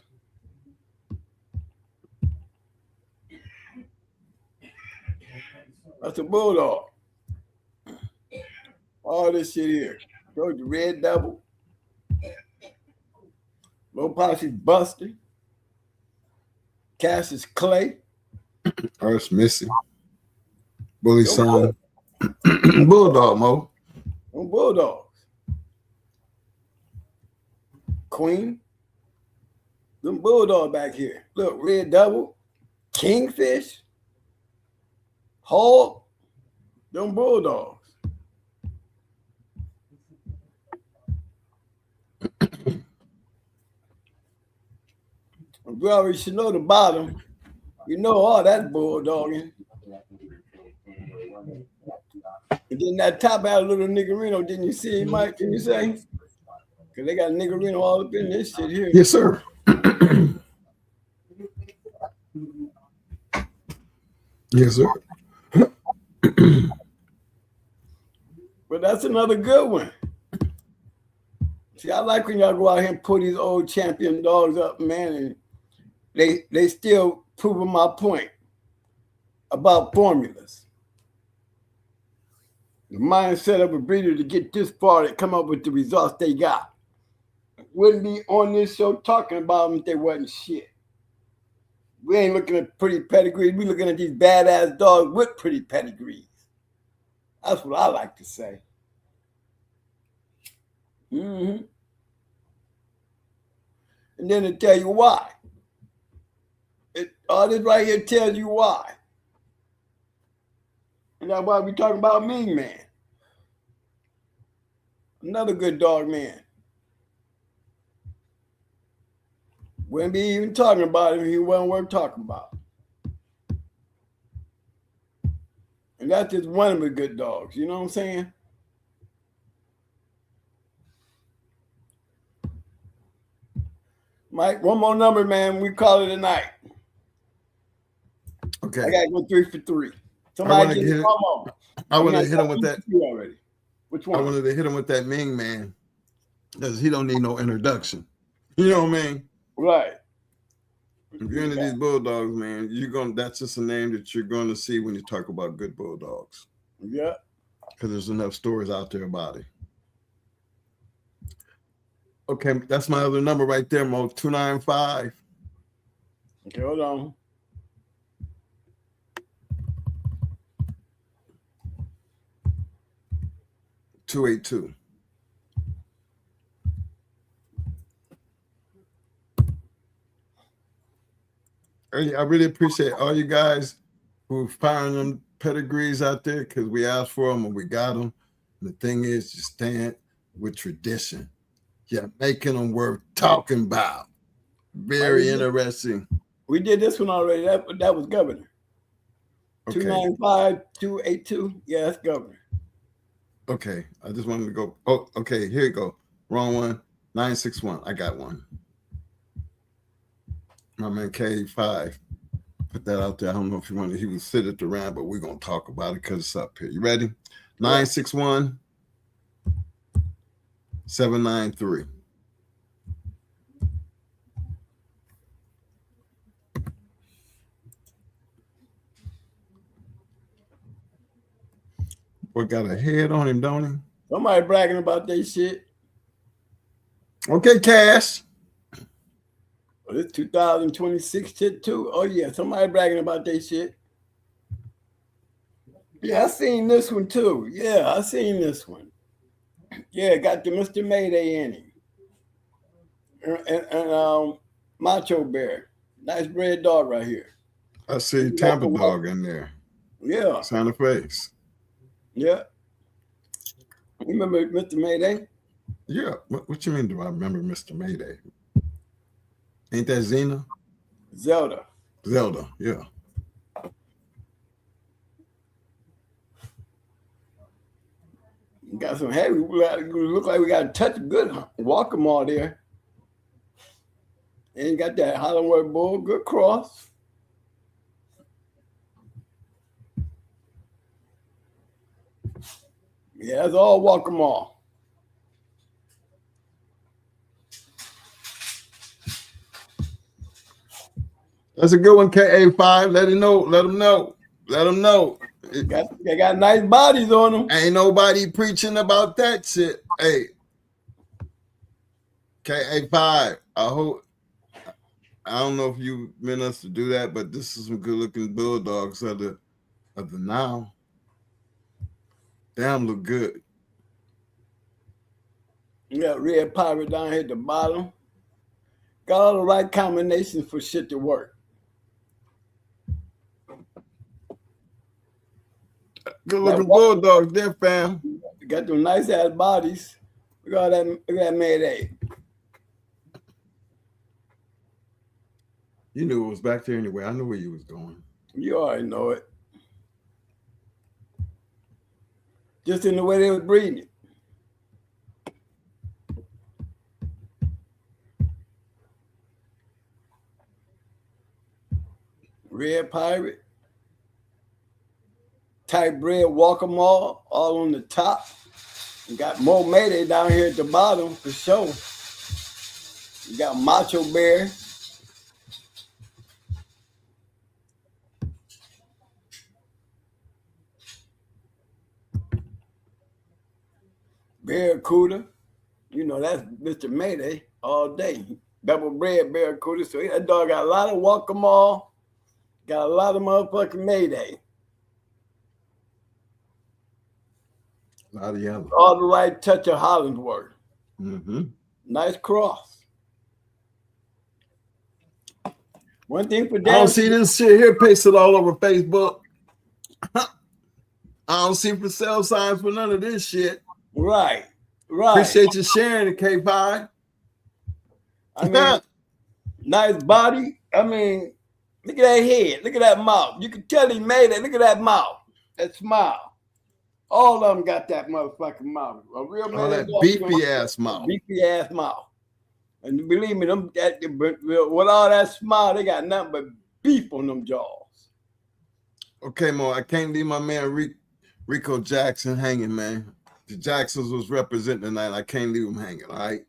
That's a bulldog. All this shit here. Shows the red devil. Low Posse's Buster. Cassius Clay. Earth's Missy. Bully Son. Bulldog, Mo. Them bulldogs. Queen. Them bulldog back here. Look, red devil. Kingfish. Hog. Them bulldogs. We already should know the bottom. You know all that bulldogging. And then that top had a little niggerino. Didn't you see, Mike? Can you say? Because they got niggerino all up in this shit here. Yes, sir. Yes, sir. But that's another good one. See, I like when y'all go out here and pull these old champion dogs up, man, and they still proving my point about formulas. The mindset of a breeder to get this far to come up with the results they got. Wouldn't be on this show talking about them if they wasn't shit. We ain't looking at pretty pedigrees. We looking at these badass dogs with pretty pedigrees. That's what I like to say. Mm-hmm. And then to tell you why. All this right here tells you why. And that's why we talking about Ming Man. Another good dog man. Wouldn't be even talking about him if he wasn't worth talking about. And that's just one of the good dogs, you know what I'm saying? Mike, one more number, man. We call it a night. Okay. I gotta go 3 for 3. Somebody get it. I want to hit him with that. Already. Which one? I wanted to hit him with that Ming Man because he don't need no introduction. You know what I mean? Right. If you're into these bulldogs, man, that's just a name that you're going to see when you talk about good bulldogs. Yeah. Because there's enough stories out there about it. Okay, that's my other number right there, Mo. 295. Okay, hold on. $282. I really appreciate all you guys who firing them pedigrees out there because we asked for them and we got them. And the thing is, you stand with tradition. You're making them worth talking about. Very interesting. We did this one already. That was Governor. Okay. 295, 282. Yeah, that's Governor. Okay, I just wanted to go. Oh, okay, here you go. Wrong one. 961. I got one. My man K5 put that out there. I don't know if he wanted. He would sit at the round, but we're gonna talk about it because it's up here. You ready? 961 793. Boy got a head on him, don't he? Somebody bragging about that shit. Okay, Cash. Oh, this 2026 shit too. Oh yeah, somebody bragging about that shit. Yeah, I seen this one too. Yeah, I seen this one. Yeah, got the Mr. Mayday in him. And Macho Bear. Nice red dog right here. I see Tampa Dog in there. Yeah. Santa Face. Yeah. You remember Mr. Mayday? Yeah. What you mean, do I remember Mr. Mayday? Ain't that Xena? Zelda, yeah. Got some heavy. Look like we got to touch a good walk them all there. And got that Hollywood Bull, good cross. Yeah, that's all walk them all. That's a good one, KA5. Let him know. Let him know. Let him know. They got nice bodies on them. Ain't nobody preaching about that shit. Hey, KA5. I don't know if you meant us to do that, but this is some good looking bulldogs of the now. Damn, look good. You got red pirate down here at the bottom. Got all the right combinations for shit to work. Good looking bulldogs there, fam. Got them nice ass bodies. Look at that Mayday. You knew it was back there anyway. I knew where you was going. You already know it. Just in the way they was breeding it. Red pirate. Type bred walk 'em all on the top. You got more Mayday down here at the bottom for sure. You got Macho Bear. Barracuda. You know, that's Mr. Mayday all day. Double bred Barracuda. So that dog got a lot of walk 'em all. Got a lot of motherfucking Mayday. A lot of yellow. All the right touch of Hollingsworth. Mm-hmm. Nice cross. One thing for I damn don't see this shit here pasted all over Facebook. I don't see for sale signs for none of this shit. Right. Appreciate you sharing it, K5. I mean, nice body. I mean, look at that head. Look at that mouth. You can tell he made it. Look at that mouth. That smile. All of them got that motherfucking mouth. A real man. Oh, that beefy ass mouth. Beefy ass mouth. And believe me, with all that smile, they got nothing but beef on them jaws. Okay, Mo, I can't leave my man Rico Jackson hanging, man. The Jacksons was representing tonight. I can't leave him hanging, all right?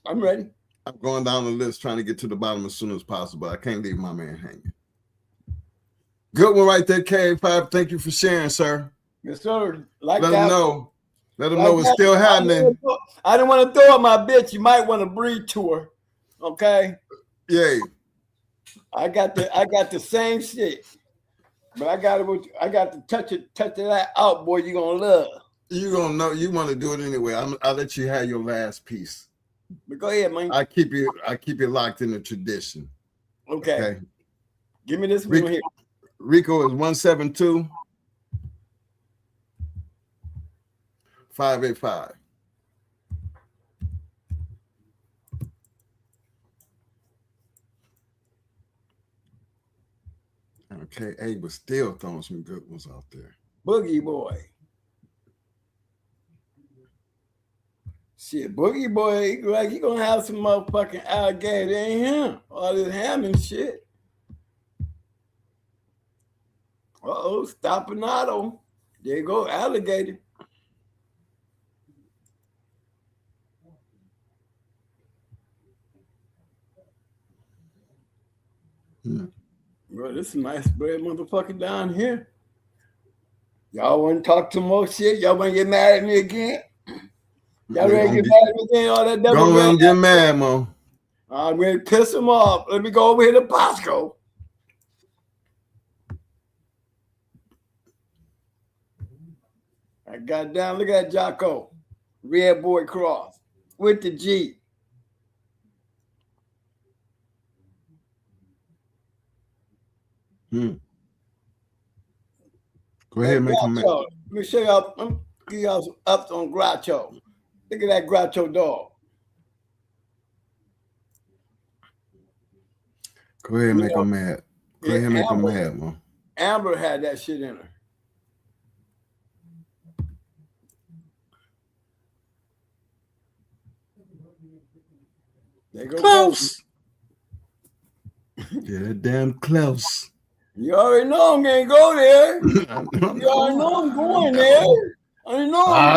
I'm ready. I'm going down the list trying to get to the bottom as soon as possible. I can't leave my man hanging. Good one right there, K5. Thank you for sharing, sir. Yes, sir. Let him know. Let him know it's still happening. I didn't want to throw up my bitch. You might want to breed to her. Okay? Yeah. I got the same shit. But I got to touch that out, boy. You're gonna love. You're gonna know you want to do it anyway. I'll let you have your last piece. But go ahead, man. I keep it locked in the tradition. Okay. Give me this one here. Rico is 172 585. Okay, A was still throwing some good ones out there. Boogie Boy. Shit, Boogie Boy, like he gonna have some motherfucking alligator in him. All this ham and shit. Uh-oh, Stoppinato. There you go, alligator. Bro, this is nice bread motherfucker down here. Y'all want to talk some more shit? Y'all want to get mad at me again? Y'all ready to get mad at me again? All that double Go ahead and get mad, Mo. I'm ready to piss him off. Let me go over here to Bosco. I got down. Look at that Jocko. Red Boy Cross with the G. Go ahead and make him mad. Let me show y'all. I'm give y'all some ups on Groucho. Look at that Groucho dog. Go ahead and make him mad. Go ahead and make him mad, man. Amber had that shit in her. There go close. Yeah, damn close. You already know I'm gonna go there. You already know I'm going there. I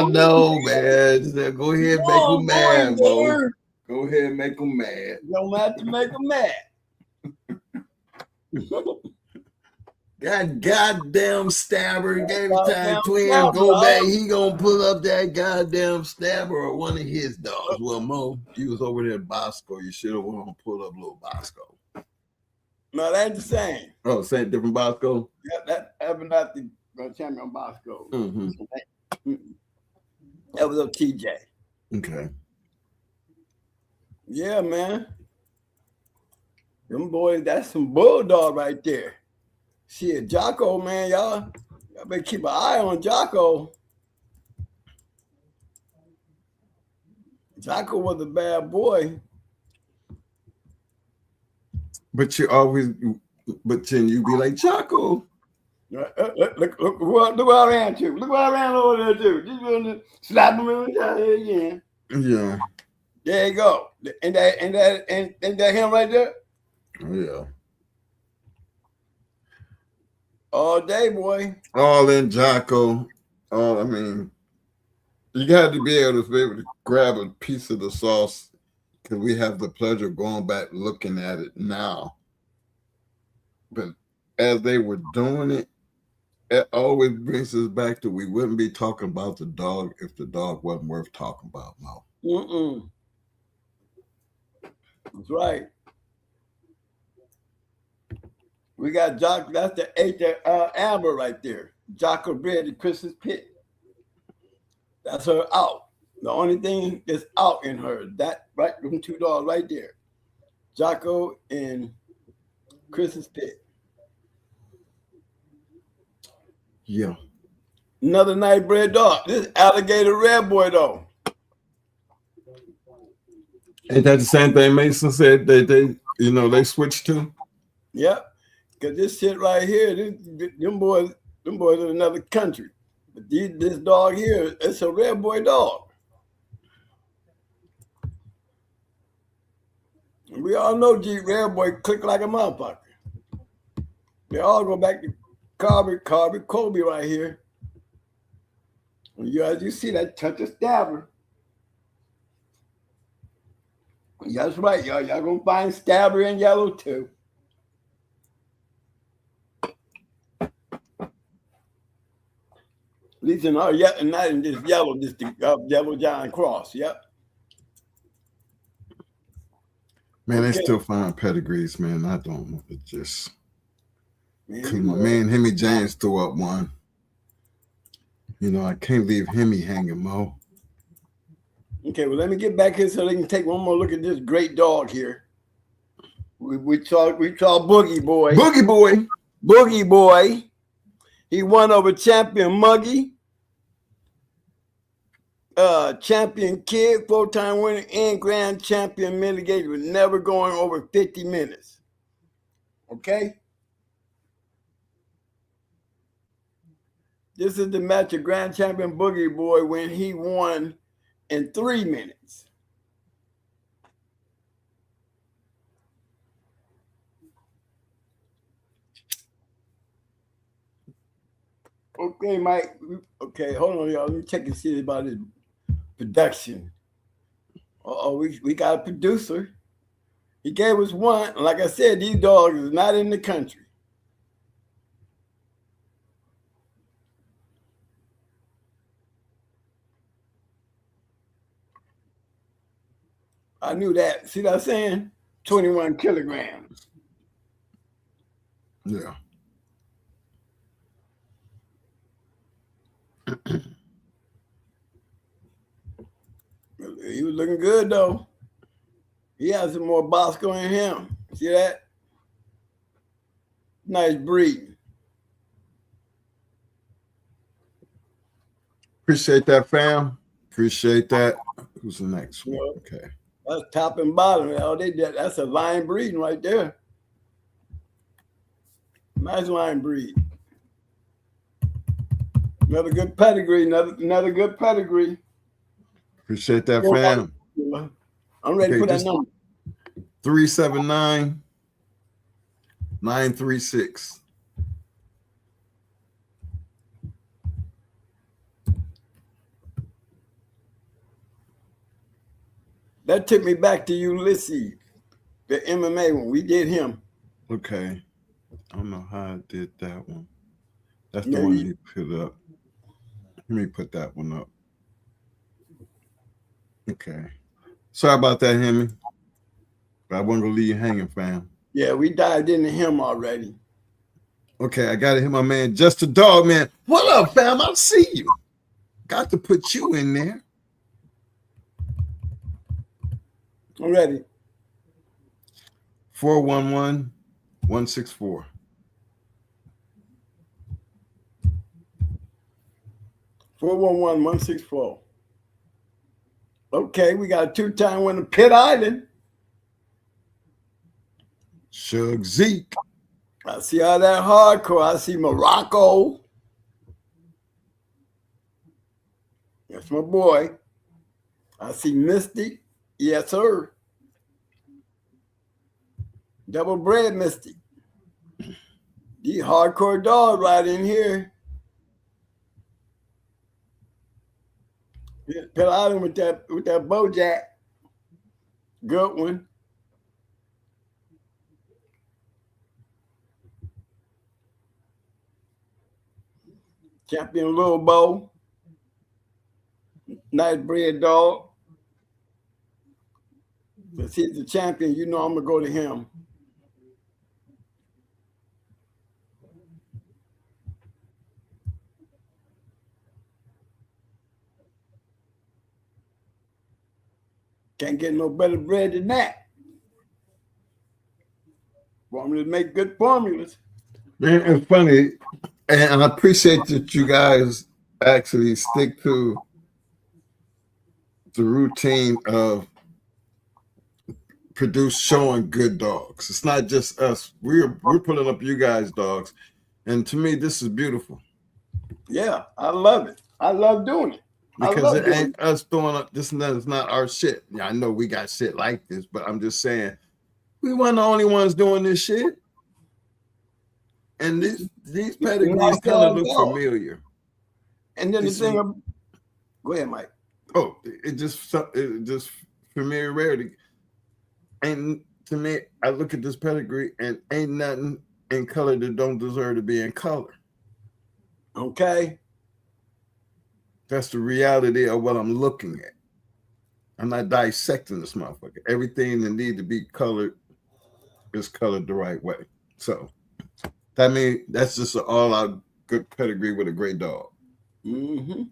know, man. Go ahead and make him mad, bro. Go ahead and make him mad. Don't have to make him mad. That goddamn stabber. Every time Goddamn twin stabber, go back, dog. he gonna pull up that goddamn stabber or one of his dogs. Well, Mo, you was over there at Bosco. You should have went and pulled up little Bosco. No, that ain't the same. Oh, same different Bosco? Yeah, that was not the champion Bosco. Mm-hmm. That was a TJ. Okay. Yeah, man. Them boys, that's some bulldog right there. Shit, Jocko, man, y'all better keep an eye on Jocko. Jocko was a bad boy. But you always, but then you be like, Jocko. Look what I ran to. Look what I ran over there to. Just gonna slap him in the head again. Yeah. There you go. And that him right there? Oh, yeah. All day, boy. All in Jocko. I mean, you got to be able to grab a piece of the sauce because we have the pleasure of going back looking at it now. But as they were doing it, it always brings us back to we wouldn't be talking about the dog if the dog wasn't worth talking about, Mo. That's right. We got Jock. That's the Amber right there. Jocko Bread and Chris's Pit. That's her out. The only thing that's out in her, that right, them two dogs right there. Jocko and Chris's Pit. Yeah. Another nice bred dog. This alligator red boy though. Ain't that the same thing Mason said they switched to? Yep. Because this shit right here, them boys in another country. But this dog here, it's a red boy dog. And we all know G red boy click like a motherfucker. They all go back to Kobe right here. And as you see that touch of stabber. That's right, y'all. Y'all gonna find stabber in yellow too. At least in our not in this yellow, yellow giant cross. Yep. Man, they still find pedigrees, man. I don't know. It just Man, my man Hemi James threw up one. I can't leave Hemi hanging, Mo. Okay, well, let me get back here so they can take one more look at this great dog here. We saw Boogie Boy. Boogie Boy. He won over Champion Muggy, Champion Kid, 4-time winner, and Grand Champion Mitigator, with never going over 50 minutes. Okay? This is the match of Grand Champion Boogie Boy when he won in 3 minutes. Okay, Mike. Okay, hold on, y'all. Let me check and see about his production. We got a producer. He gave us one. Like I said, these dogs is not in the country. I knew that. See what I'm saying? 21 kilograms. Yeah. He was looking good though. He has some more Bosco in him. See that? Nice breed. Appreciate that, fam. Appreciate that. Who's the next one? Okay. That's top and bottom. That's a lion breeding right there. Nice lion breed. Another good pedigree. Another good pedigree. Appreciate that, fam. I'm ready for that number. 379-936. That took me back to Ulysses, the MMA when we did him. Okay. I don't know how I did that one. That's the Yeah, one he put up. Let me put that one up. Okay. Sorry about that, Hemi. But I wasn't gonna leave you hanging, fam. yeah, we dived into him already. Okay, I gotta hit my man, Just a Dog, man. What up, fam? I see you. Got to put you in there. I'm ready. 411-164. 411-164. Okay, we got a 2-time winner, Pitt Island. Shug Zeke. I see all that hardcore. I see Morocco. That's my boy. I see Misty. Yes, sir. Double bread Misty. These hardcore dogs right in here. Pitt Island with that Bojack. Good one. Champion Little Bo. Nice bread dog. Since he's the champion, you know I'm going to go to him. Can't get no better bread than that. Formulas make good formulas. Man, it's funny. And I appreciate that you guys actually stick to the routine of showing good dogs. It's not just us. We're pulling up you guys' dogs. And to me, this is beautiful. Yeah, I love it. I love doing it. Because it ain't us throwing up this and that. It's not our shit. Yeah, I know we got shit like this, but I'm just saying we weren't the only ones doing this shit. And these pedigrees kind of look familiar. And then the thing, go ahead, Mike. Oh, it just familiarity. And to me, I look at this pedigree and ain't nothing in color that don't deserve to be in color. Okay. That's the reality of what I'm looking at. I'm not dissecting this motherfucker. Everything that needs to be colored is colored the right way. So that means that's just an all-out good pedigree with a great dog. Mm-hmm.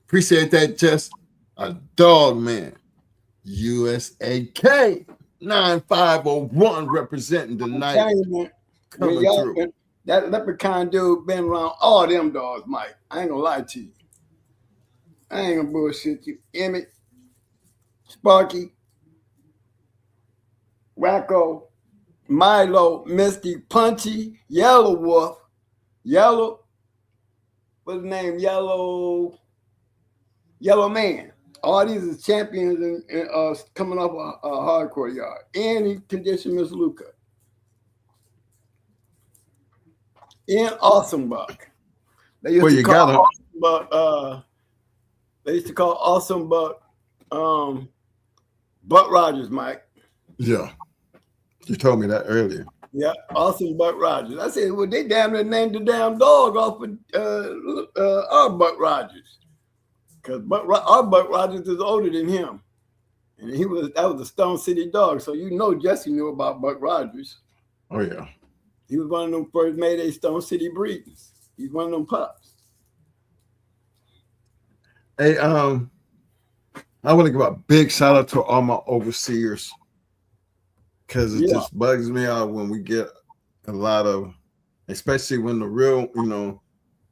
Appreciate that, Jess. A dog man. USAK 9501 representing the night. Coming through. That leprechaun dude been around all them dogs, Mike. I ain't gonna lie to you. I ain't gonna bullshit you. Emmett, Sparky, Wacko, Milo, Misty, Punchy, Yellow Wolf, Yellow, what's his name? Yellow Man. All these are champions and coming off a hardcore yard. And he conditioned Miss Luca. And Awesome Buck. They used to call Awesome Buck, they used to call Awesome Buck Buck Rogers, Mike. Yeah. You told me that earlier. Yeah, Awesome Buck Rogers. I said, well, they damn near named the damn dog off of our Buck Rogers. Because our Buck Rogers is older than him. And that was a Stone City dog. So you know Jesse knew about Buck Rogers. Oh, yeah. He was one of them first Mayday Stone City breeds. He's one of them pups. Hey, I want to give a big shout out to all my overseers. Because it just bugs me out when we get a lot of, especially when the real,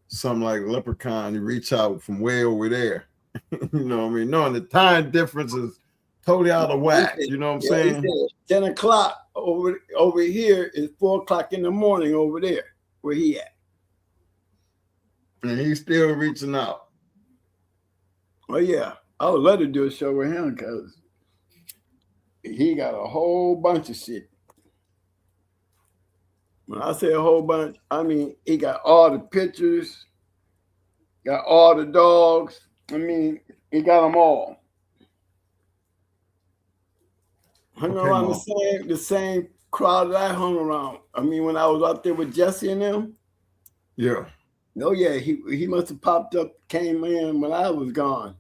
something like Leprechaun, you reach out from way over there. You know what I mean? Knowing the time difference is totally out of whack. You know what I'm saying? 10 o'clock over here is 4 o'clock in the morning over there where he at. And he's still reaching out. Oh, yeah. I would love to do a show with him because he got a whole bunch of shit. When I say a whole bunch, I mean, he got all the pictures, got all the dogs. I mean, he got them all. Hung around the crowd that I hung around. I mean, when I was out there with Jesse and them. Yeah. Oh yeah, he must have popped up, came in when I was gone,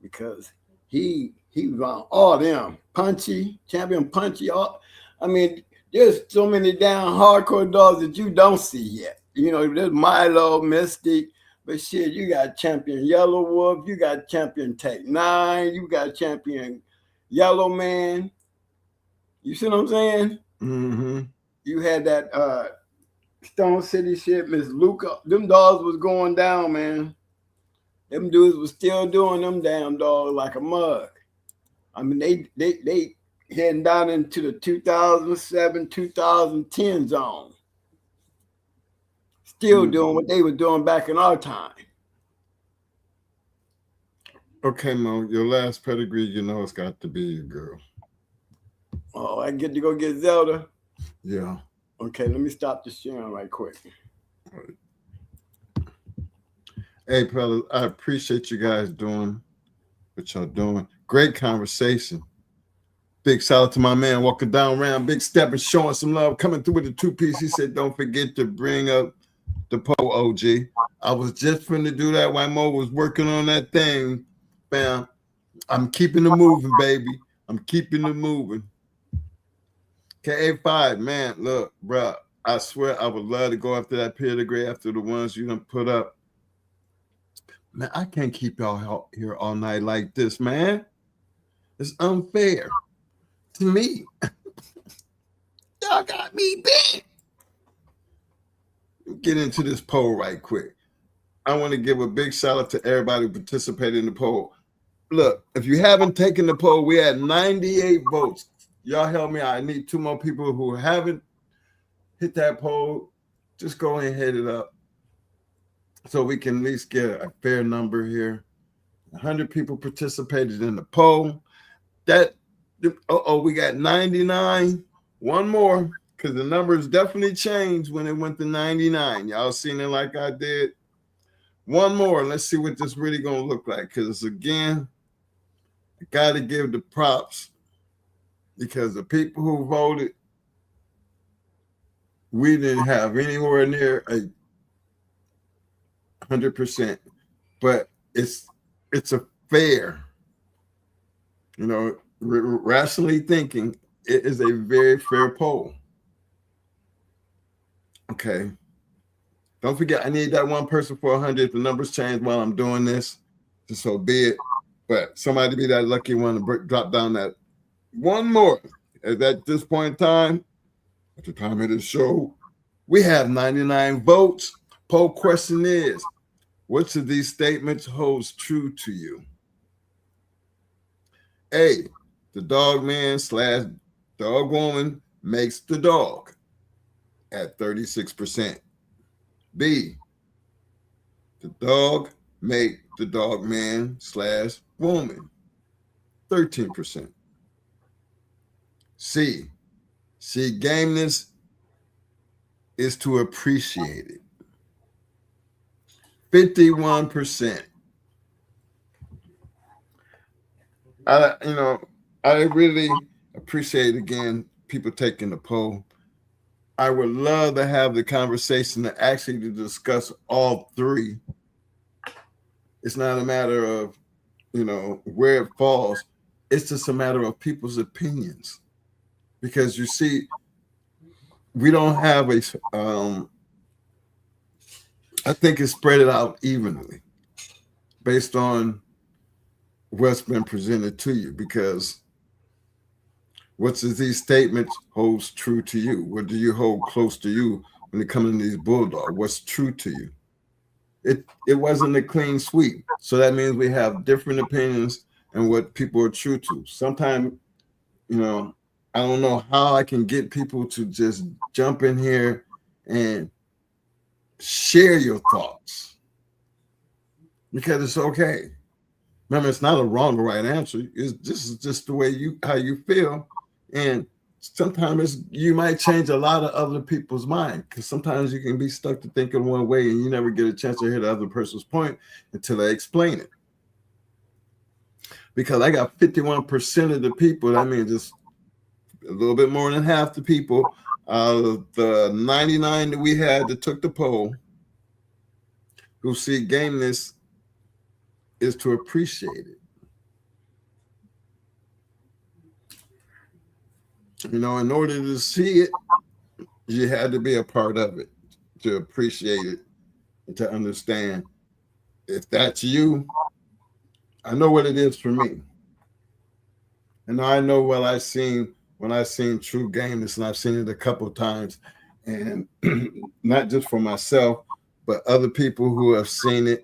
because he was on all them Punchy, Champion Punchy. I mean, there's so many damn hardcore dogs that you don't see yet. You know, there's Milo, Mystic, but shit, you got Champion Yellow Wolf, you got Champion Tech 9, you got Champion Yellow Man. You see what I'm saying? Mm-hmm. You had that Stone City shit, Miss Luca. Them dogs was going down, man. Them dudes was still doing them damn dogs like a mug. I mean, they heading down into the 2007, 2010 zone. Still doing what they were doing back in our time. Okay, Mo, your last pedigree, you know it's got to be your girl. Oh, I get to go get Zelda? Yeah. Okay, let me stop the sharing right quick. Hey, fellas, I appreciate you guys doing what y'all doing. Great conversation. Big shout out to my man walking down around, big step and showing some love, coming through with the 2-piece. He said, don't forget to bring up the pole, OG. I was just finna do that while Mo was working on that thing. Bam. I'm keeping it moving, baby. I'm keeping it moving. KA5, man, look, bro, I swear I would love to go after that pedigree after the ones you done put up. Man, I can't keep y'all here all night like this, man. It's unfair to me. Y'all got me big. Get into this poll right quick. I want to give a big shout out to everybody who participated in the poll. Look, if you haven't taken the poll, we had 98 votes. Y'all help me out. I need 2 more people who haven't hit that poll. Just go ahead and hit it up so we can at least get a fair number here. 100 people participated in the poll. We got 99. One more, because the numbers definitely changed when it went to 99. Y'all seen it like I did. One more. Let's see what this really going to look like, because again, I got to give the props, because the people who voted, we didn't have anywhere near 100%, but it's a fair, you know, rationally thinking, it is a very fair poll. Okay. Don't forget, I need that one person for 100. If the numbers change while I'm doing this, just so be it. But somebody be that lucky one to drop down that one more. At this point in time, at the time of the show, we have 99 votes. Poll question is, which of these statements holds true to you? A, the dog man / dog woman makes the dog at 36%. B, the dog make the dog man / woman 13%. C, gameness is to appreciate it. 51%. I really appreciate, again, people taking the poll. I would love to have the conversation to discuss all 3. It's not a matter of, where it falls. It's just a matter of people's opinions. Because you see, we don't have I think it's spread it out evenly based on what's been presented to you, because what's these statements holds true to you? What do you hold close to you when it comes to these bulldogs? What's true to you? It wasn't a clean sweep. So that means we have different opinions and what people are true to. Sometimes, I don't know how I can get people to just jump in here and share your thoughts, because it's okay. Remember, it's not a wrong or right answer. This is just the way how you feel. And sometimes you might change a lot of other people's mind, because sometimes you can be stuck to thinking one way and you never get a chance to hear the other person's point until they explain it. Because I got 51% of the people, that means it's a little bit more than half the people out of the 99 that we had that took the poll who see gameness is to appreciate it. You know, in order to see it, you had to be a part of it to appreciate it and to understand. If that's you, I know what it is for me. And I know what I seen when I seen true gameness, and I've seen it a couple of times, and not just for myself, but other people who have seen it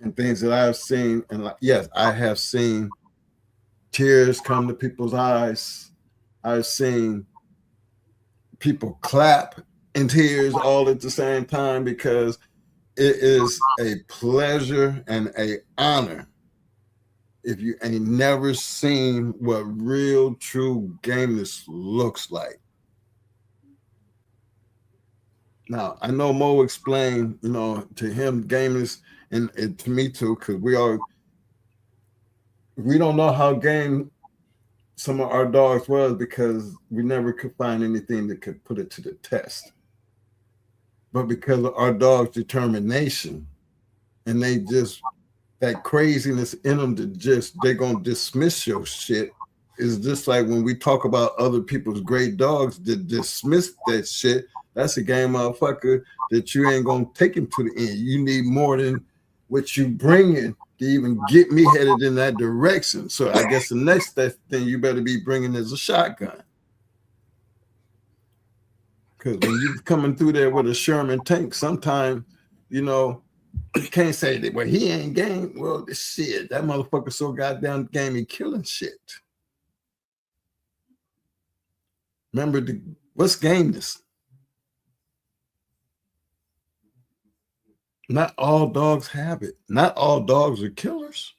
and things that I've seen. And like, yes, I have seen tears come to people's eyes. I've seen people clap in tears all at the same time, because it is a pleasure and an honor if you ain't never seen what real true gameness looks like. Now, I know Mo explained, you know, to him gameness, and to me too, because we don't know how game some of our dogs was, because we never could find anything that could put it to the test. But because of our dog's determination, and they just, that craziness in them to just, they're going to dismiss your shit, is just like when we talk about other people's great dogs that dismiss that shit. That's a game motherfucker that you ain't going to take him to the end. You need more than what you bring in to even get me headed in that direction. So I guess the next thing you better be bringing is a shotgun. Because when you're coming through there with a Sherman tank, sometimes, you know, you can't say that, well, he ain't game. Well, this shit, that motherfucker so goddamn game, he killing shit. Remember, what's gameness? Not all dogs have it. Not all dogs are killers.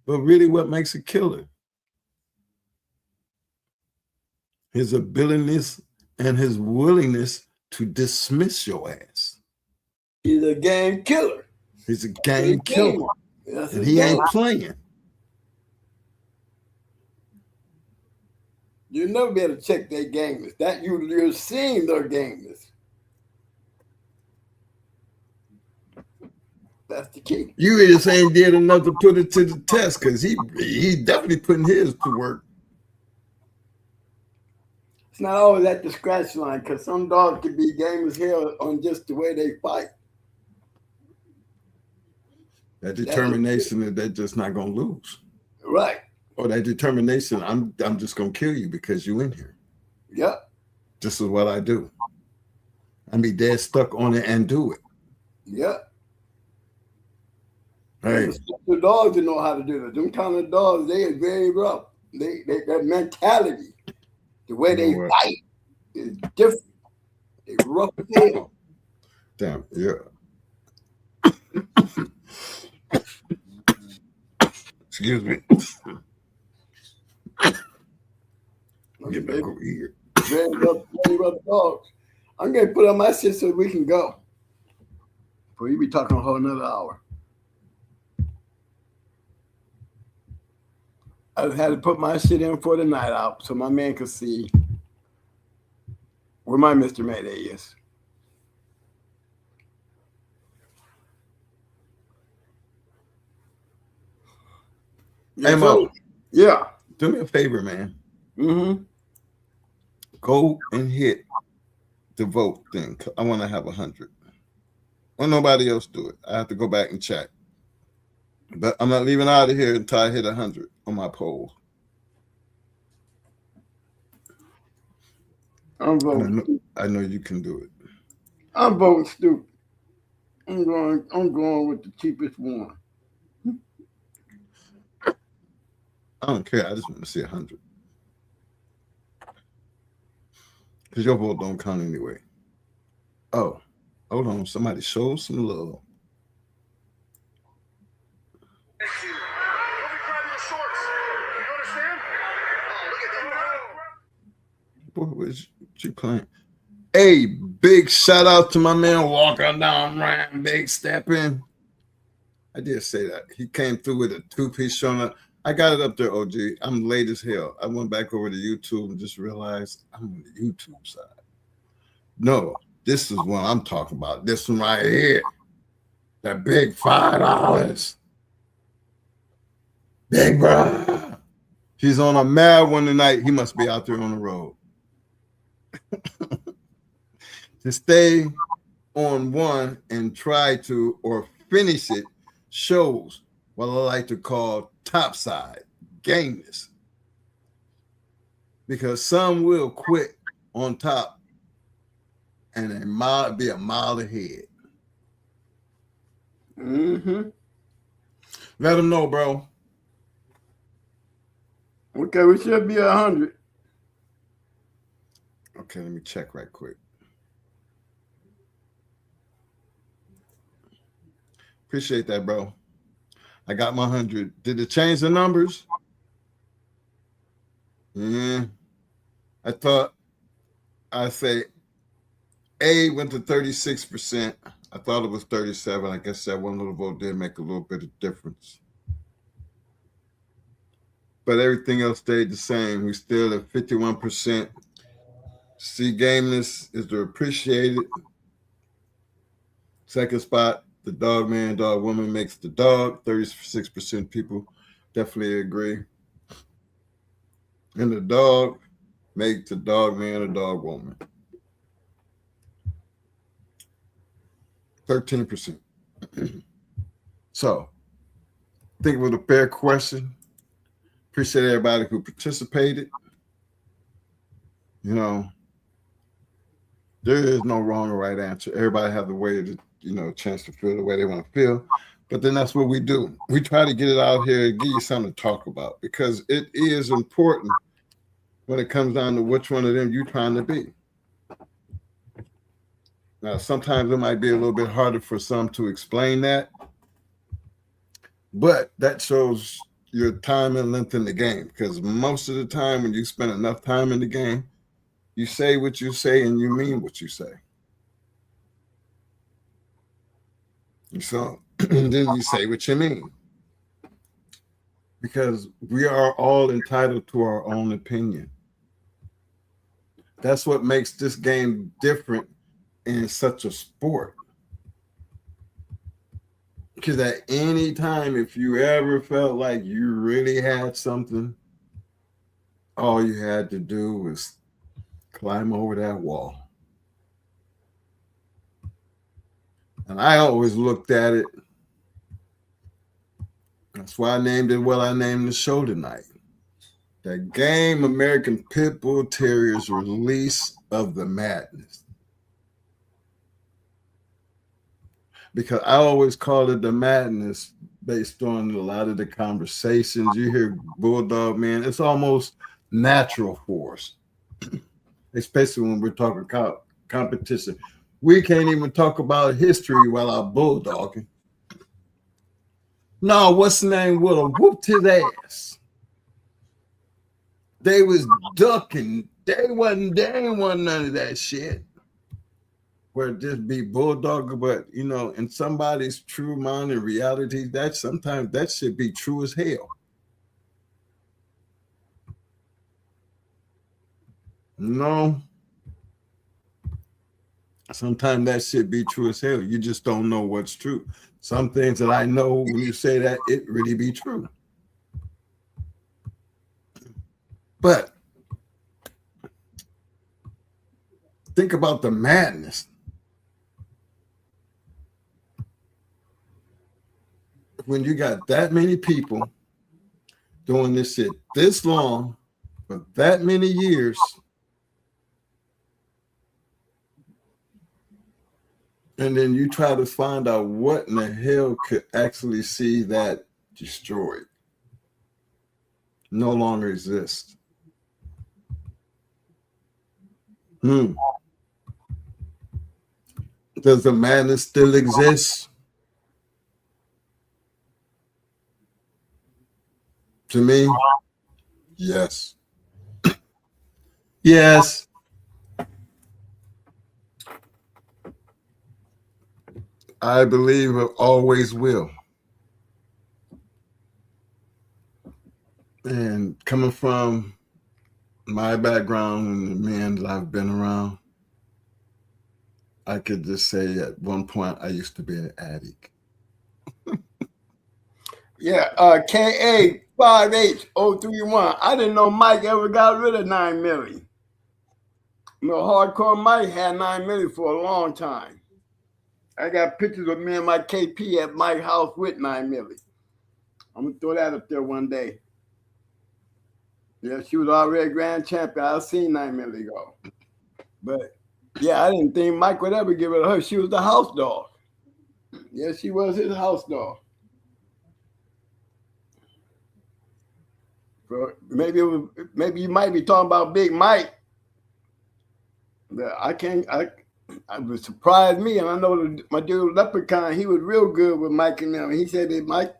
But really, what makes a killer? His ability and his willingness to dismiss your ass. He's a game killer. He's a game killer. And he ain't playing. You'll never be able to check their gameness. That you're seeing their gameness. That's the key. You just ain't did enough to put it to the test, because he definitely putting his to work. It's not always at the scratch line, because some dogs can be game as hell on just the way they fight. That determination that they're just not gonna lose. Right. Or that determination, I'm just gonna kill you because you in here. Yep. This is what I do. I be dead stuck on it and do it. Yep. Hey. The dogs that know how to do that. Them kind of dogs, they are very rough. That mentality, the way they fight is different. They rough as hell. Damn, yeah. Excuse me. Get back over here. Very rough dogs. I'm gonna put on my shit so we can go. Before you be talking a whole another hour. I had to put my shit in for the night out so my man could see where my Mr. Mayday is. Hey, Mo. Yeah. Do me a favor, man. Mm-hmm. Go and hit the vote thing. I want to have 100. Well, nobody else do it. I have to go back and check. But I'm not leaving out of here until I hit 100 on my poll. I'm voting. I know you can do it. I'm voting stupid. I'm going with the cheapest one. I don't care. I just want to see 100. Because your vote don't count anyway. Oh, hold on. Somebody show some love. Boy, what you playing? Hey, big shout out to my man walking down Ryan, big stepping. I did say that. He came through with a two-piece showing up. I got it up there, OG. I'm late as hell. I went back over to YouTube and just realized I'm on the YouTube side. No, this is what I'm talking about. This one right here. That big $5. Big bro. He's on a mad one tonight. He must be out there on the road. To stay on one and try to or finish it shows what I like to call topside gameness. Because some will quit on top and be a mile ahead. Mm-hmm. Let them know, bro. Okay, we should be 100. Okay, let me check right quick. Appreciate that, bro. I got my 100. Did it change the numbers? Yeah. I thought I say A went to 36%. I thought it was 37. I guess that one little vote did make a little bit of difference. But everything else stayed the same. We still at 51%. C gameness is the appreciated. Second spot, the dog man, dog woman makes the dog. 36% people definitely agree. And the dog makes the dog man, a dog woman. 13%. So, I think it was a fair question. Appreciate everybody who participated. You know, there is no wrong or right answer. Everybody have the way to, chance to feel the way they want to feel. But then that's what we do. We try to get it out here and give you something to talk about because it is important when it comes down to which one of them you're trying to be. Now, sometimes it might be a little bit harder for some to explain that, but that shows your time and length in the game because most of the time when you spend enough time in the game, you say what you say and you mean what you say. So then you say what you mean. Because we are all entitled to our own opinion. That's what makes this game different in such a sport. Because at any time, if you ever felt like you really had something, all you had to do was climb over that wall. And I always looked at it. That's why I named it what I named the show tonight. That game, American Pit Bull Terriers Release of the Maddness. Because I always call it the Maddness based on a lot of the conversations. You hear Bulldog, man, it's almost natural for us. Especially when we're talking competition. We can't even talk about history while I'm bulldogging. No, what's the name would have whooped his ass. They was ducking. They ain't none of that shit. Where it just be bulldog, but in somebody's true mind and reality, that sometimes that should be true as hell. No. Sometimes that shit be true as hell. You just don't know what's true. Some things that I know when you say that, it really be true. But think about the madness. When you got that many people doing this shit this long for that many years, and then you try to find out what in the hell could actually see that destroyed, no longer exist. Does the madness still exist? To me, yes. Yes. I believe it always will. And coming from my background and the men that I've been around, I could just say at one point I used to be an addict. Yeah, KA5H031. I didn't know Mike ever got rid of 9 milli. You know, Hardcore Mike had 9 milli for a long time. I got pictures of me and my KP at Mike's house with 9 milli. I'm gonna throw that up there one day. Yeah, she was already a grand champion. I've seen 9 milli go. But yeah, I didn't think Mike would ever get rid of her. She was the house dog. Yeah, she was his house dog. So maybe you might be talking about Big Mike. But it would surprise me. And I know my dude Leprechaun, he was real good with Mike and them. He said that Mike,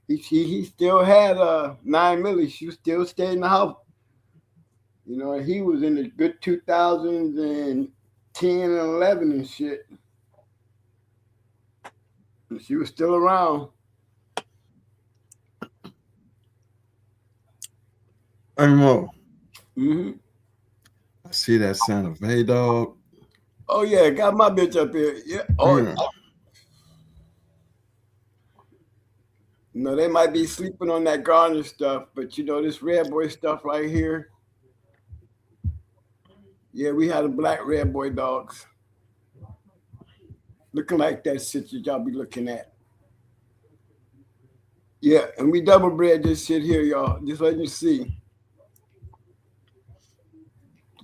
he still had 9 milli. She still stayed in the house. You know, he was in the good 2010 and 11 and shit. And she was still around. I know. Mm-hmm. I see that Santa Fe dog. Oh yeah, got my bitch up here. Yeah. Oh, Yeah. You know, they might be sleeping on that Garner stuff, but you know, this Red Boy stuff right here. Yeah, we had a black Red Boy dogs. Looking like that shit that y'all be looking at. Yeah, and we double bred this shit here, y'all. Just let you see.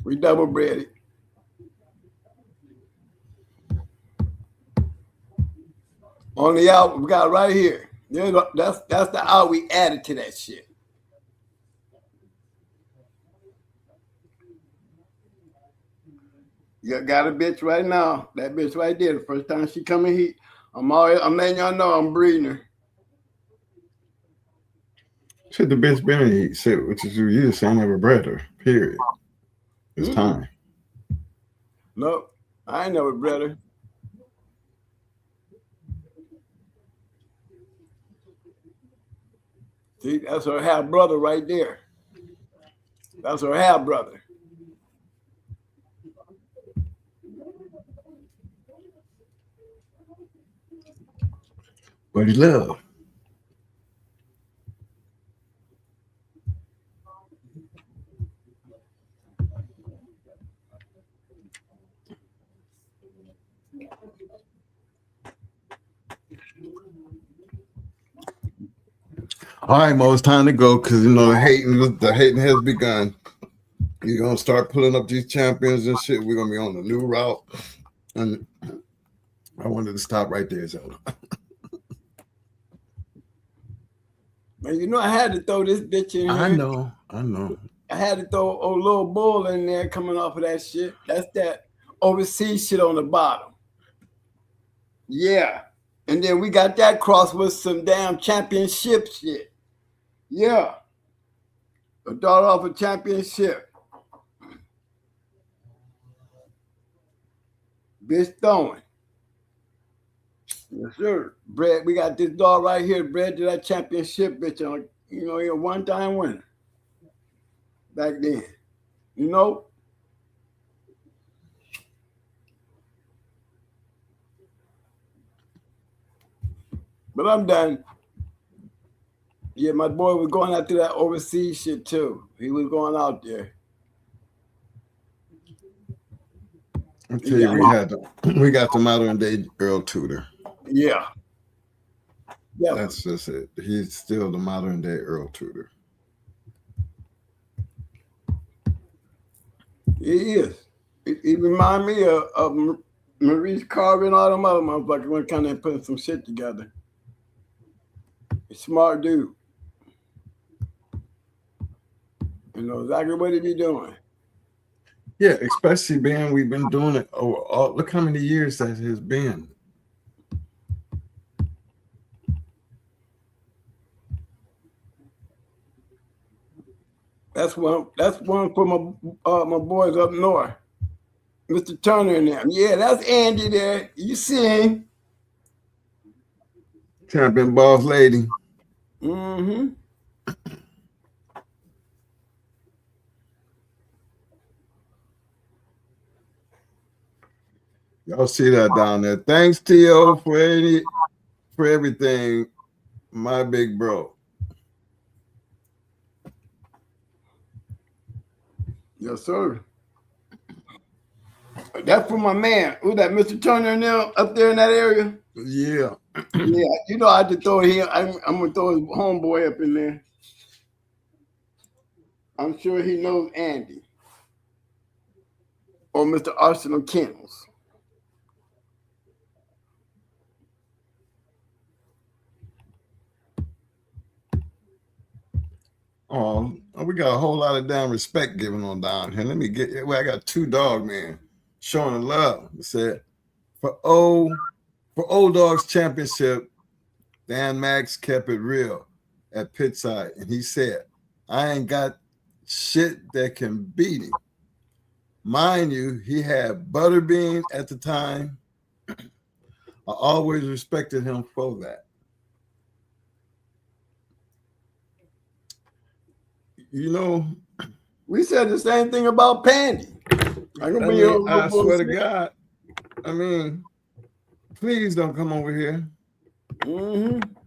We double bred it. On the out, we got right here. That's the out we added to that shit. You got a bitch right now. That bitch right there. The first time she come in here, I'm letting y'all know I'm breeding her. Should the bitch been in heat, shit, which is you just ain't never bred her. Period. It's time. Nope, I ain't never bred her. See, that's her half brother right there. That's her half brother. But he love. All right, Mo, it's time to go because you know the hating has begun. You're gonna start pulling up these champions and shit. We're gonna be on the new route. And I wanted to stop right there, Zelda. Man, you know I had to throw this bitch in here. I know. I had to throw a little bull in there coming off of that shit. That's that overseas shit on the bottom. Yeah. And then we got that cross with some damn championship shit. Yeah. A daughter off a championship. Bitch throwing. Yes, sir. Bred, we got this dog right here, bred to that championship bitch. You know, he a one-time winner. Back then. You know? But I'm done. Yeah, my boy was going after that overseas shit too. He was going out there. I'll tell you, we got the modern day Earl Tudor. Yeah. Yeah. That's just it. He's still the modern day Earl Tudor. He is. He remind me of Maurice Carver and all them other motherfuckers when kind of putting some shit together. Smart dude. You know exactly what he be doing. Yeah, especially being we've been doing it over look how many years that has been. That's one for my boys up north. Mr. Turner and them. Yeah, that's Andy there. You see him. Champion boss lady. Mm-hmm. Y'all see that down there. Thanks, T.O., for everything, my big bro. Yes, sir. That's for my man. Who's that, Mr. Turner now up there in that area? Yeah. Yeah, you know I had to throw him. I'm gonna throw his homeboy up in there. I'm sure he knows Andy or Mr. Arsenal Kennels. Oh, we got a whole lot of damn respect given on down here. Let me get. Well, I got 2 dog men showing the love. It said for old dogs championship, Dan Max kept it real at Pittside, and he said, "I ain't got shit that can beat him." Mind you, he had Butterbean at the time. I always respected him for that. You know, we said the same thing about Pandy. I swear to God. I mean, please don't come over here.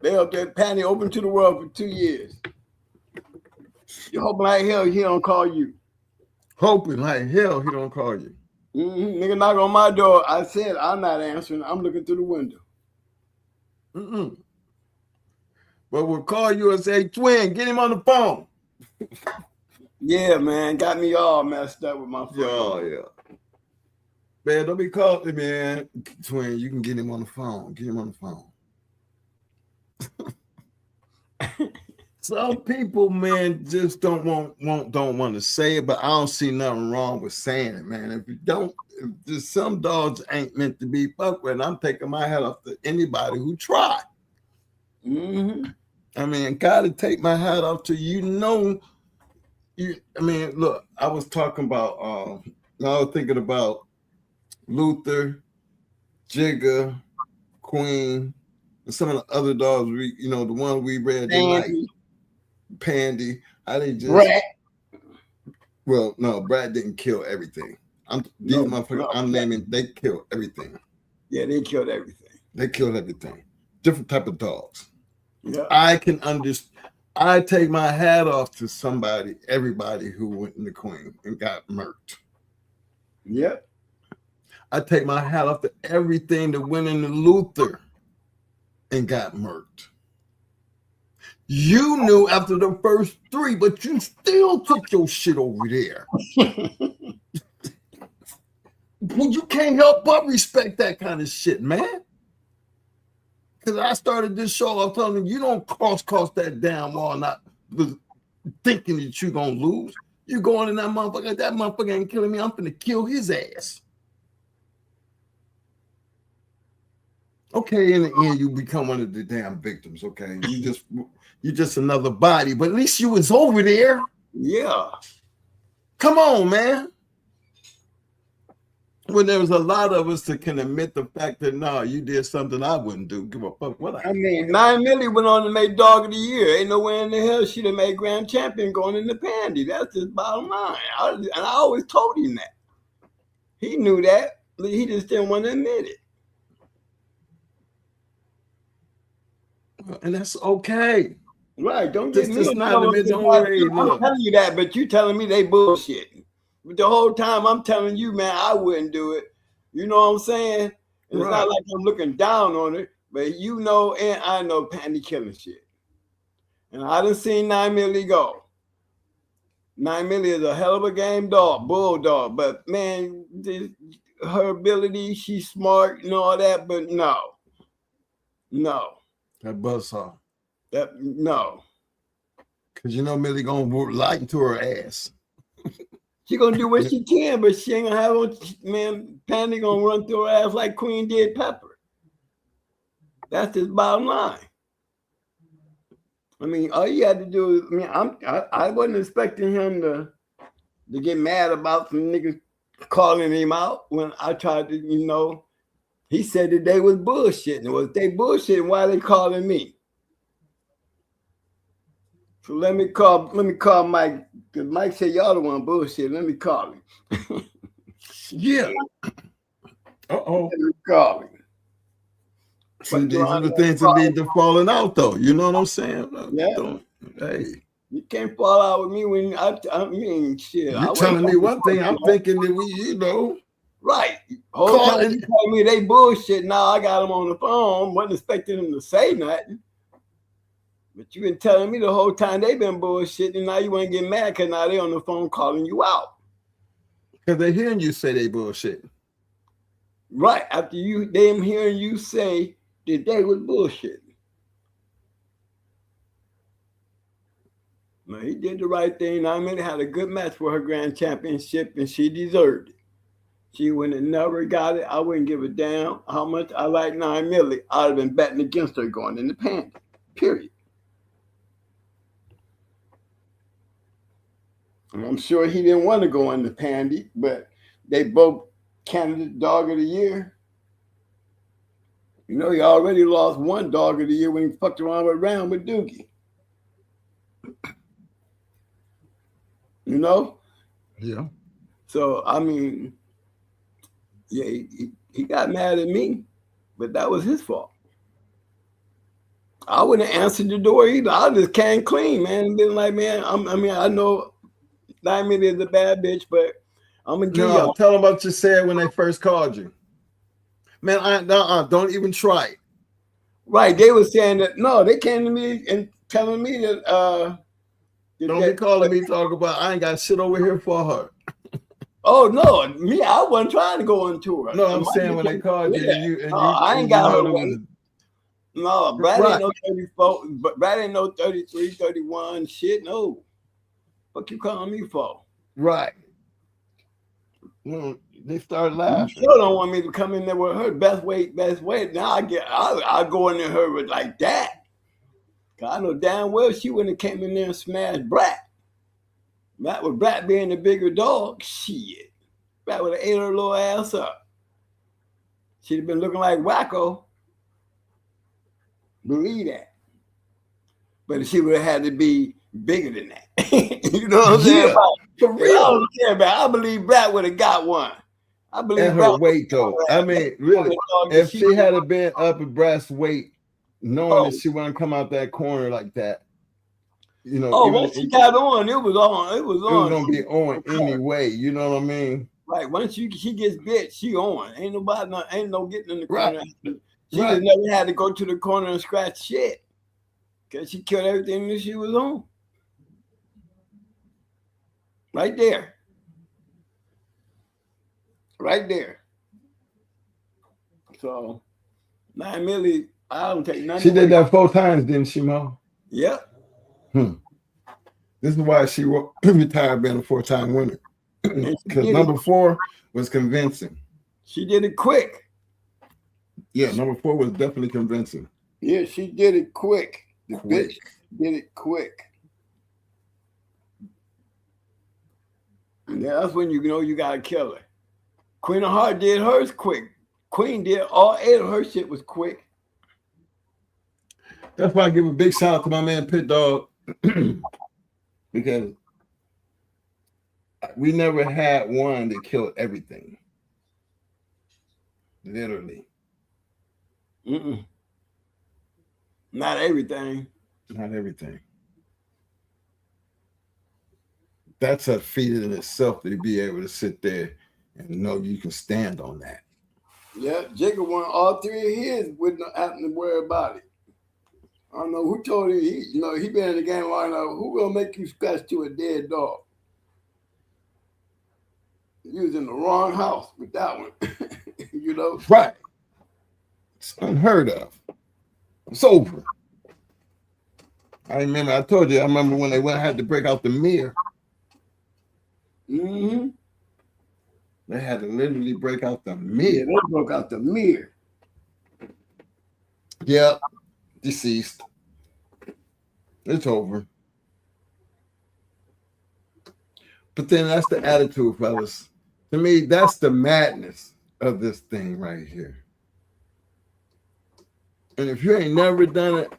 They up there, Pandy open to the world for 2 years. You're hoping like hell he don't call you. Hoping like hell he don't call you. Nigga knock on my door. I said I'm not answering. I'm looking through the window. But we'll call you and say, "Twin, get him on the phone." Yeah, man, got me all messed up with my phone. Oh yeah, man, don't be calling me, man. Twin, you can get him on the phone. Get him on the phone. Some people, man, just don't want to say it, but I don't see nothing wrong with saying it, man. If just some dogs ain't meant to be fucked with, I'm taking my hat off to anybody who tried. I mean, gotta take my hat off to I mean, look, I was talking about I was thinking about Luther, Jigga, Queen, and some of the other dogs the one we read tonight. Pandy. I didn't just Brad. Well, no, Brad didn't kill everything. I'm naming, they killed everything. Yeah, they killed everything. They killed everything. Different type of dogs. Yeah. I can understand. I take my hat off to everybody who went in the Queen and got murked. Yep. I take my hat off to everything that went into Luther and got murked. You knew after the first 3, but you still took your shit over there. Well, you can't help but respect that kind of shit, man. Because I started this show, I'm telling you, you don't cross that damn wall not thinking that you're going to lose. You're going in that motherfucker ain't killing me. I'm going to kill his ass. Okay, in the end, you become one of the damn victims, okay? You just another body, but at least you was over there. Yeah. Come on, man. When there was a lot of us that can admit the fact that, no, you did something I wouldn't do. Give a fuck what I mean, 9 Millie went on to make Dog of the Year. Ain't nowhere in the hell she'd have made Grand Champion going in the Pandy. That's just bottom line. And I always told him that. He knew that. He just didn't want to admit it. And that's okay. Right. Don't get me. I'm telling you that, but you telling me they bullshitting. But the whole time I'm telling you, man, I wouldn't do it. You know what I'm saying? It's not like I'm looking down on it, but you know, and I know Pandy killing shit. And I done seen 9 Millie go. 9 Millie is a hell of a game dog, bulldog. But man, her ability, she's smart and all that, but no. That buzzsaw. No. Because you know Millie gonna light to her ass. She gonna do what she can, but she ain't gonna have Pandy gonna run through her ass like Queen did Pepper. That's his bottom line. I mean, all you had to do is, I wasn't expecting him to get mad about some niggas calling him out when I tried to, he said that they was bullshitting. Well, if they bullshitting, why are they calling me? So let me call Mike, because Mike said y'all the one bullshit. Let me call him. Yeah. Uh-oh. Calling. See, these are the things that lead to falling out, though. You know what I'm saying? Yeah. Hey. You can't fall out with me when I mean, shit. You're telling me one thing. I'm thinking that right. Whole time you tell me they bullshit. Now I got them on the phone. Wasn't expecting them to say nothing. But you been telling me the whole time they been bullshitting. And now you want to get mad because now they on the phone calling you out. Because they're hearing you say they bullshit. Right. After them hearing you say that they was bullshitting. No, he did the right thing. I mean, had a good match for her grand championship, and she deserved it. She would have never got it. I wouldn't give a damn how much I like 9 million. I'd have been betting against her going in the panty. Period. And I'm sure he didn't want to go in the panty, but they both candidate dog of the year. You know, he already lost one dog of the year when he fucked around with Doogie. You know? Yeah. So, I mean, yeah, he got mad at me, but that was his fault. I wouldn't have answered the door either. I just came clean, man. And been like, man, I know Diamond is a bad bitch, but I'm going to give y'all. Tell them what you said when they first called you. Man, don't even try it. Right. They were saying that, no, they came to me and telling me that, don't be calling me talking about I ain't got shit over here for her. Oh no, me, I wasn't trying to go into her. No, I'm saying when they called you, I ain't got her way. No, Brad ain't no 34, but Brad ain't no 33, 31 shit. No. What you calling me for? Right. They started laughing. You still don't want me to come in there with her best weight. Now I go in there her with like that. I know damn well she wouldn't have came in there and smashed Brat. That with Brat being the bigger dog, shit. Brat would have ate her little ass up. She'd have been looking like Wacko. Believe that. But she would have had to be bigger than that. You know what I'm saying? Yeah, for real. I don't care, man. I believe Brat would have got one. I believe at her weight, though. I mean, really, if she had been up at Brat's weight, knowing that she wouldn't come out that corner like that, you know. Once she got on, it was on. It was on. It was gonna be on anyway. You know what I mean? Right. Once she gets bit, she on. Ain't no getting in the corner. Right. She just never had to go to the corner and scratch shit because she killed everything that she was on. Right there. Right there. So 9 million. I don't take nothing. She did that 4 times, didn't she, Mo? Yep. This is why she retired being a 4-time winner. Because number 4 was convincing. She did it quick. Yeah, number 4 was definitely convincing. Yeah, she did it quick. The bitch did it quick. Yeah, that's when you know you got to kill her. Queen of Hearts did hers quick. Queen did all 8 of her shit was quick. That's why I give a big shout out to my man Pit Dog because we never had one that killed everything. Literally. Not everything. Not everything. That's a feat in itself to be able to sit there and know you can stand on that. Yeah, Jacob won all 3 of his with no having to worry about it. I don't know who told him. He been in the game long enough. Who gonna make you scratch to a dead dog? You was in the wrong house with that one. You know? Right. It's unheard of. It's over. I told you, I remember when they had to break out the mirror. Mm-hmm. They had to literally break out the mirror. Yeah, they broke out the mirror. Yep. Deceased. It's over. But then that's the attitude, fellas. To me, that's the madness of this thing right here. And if you ain't never done it,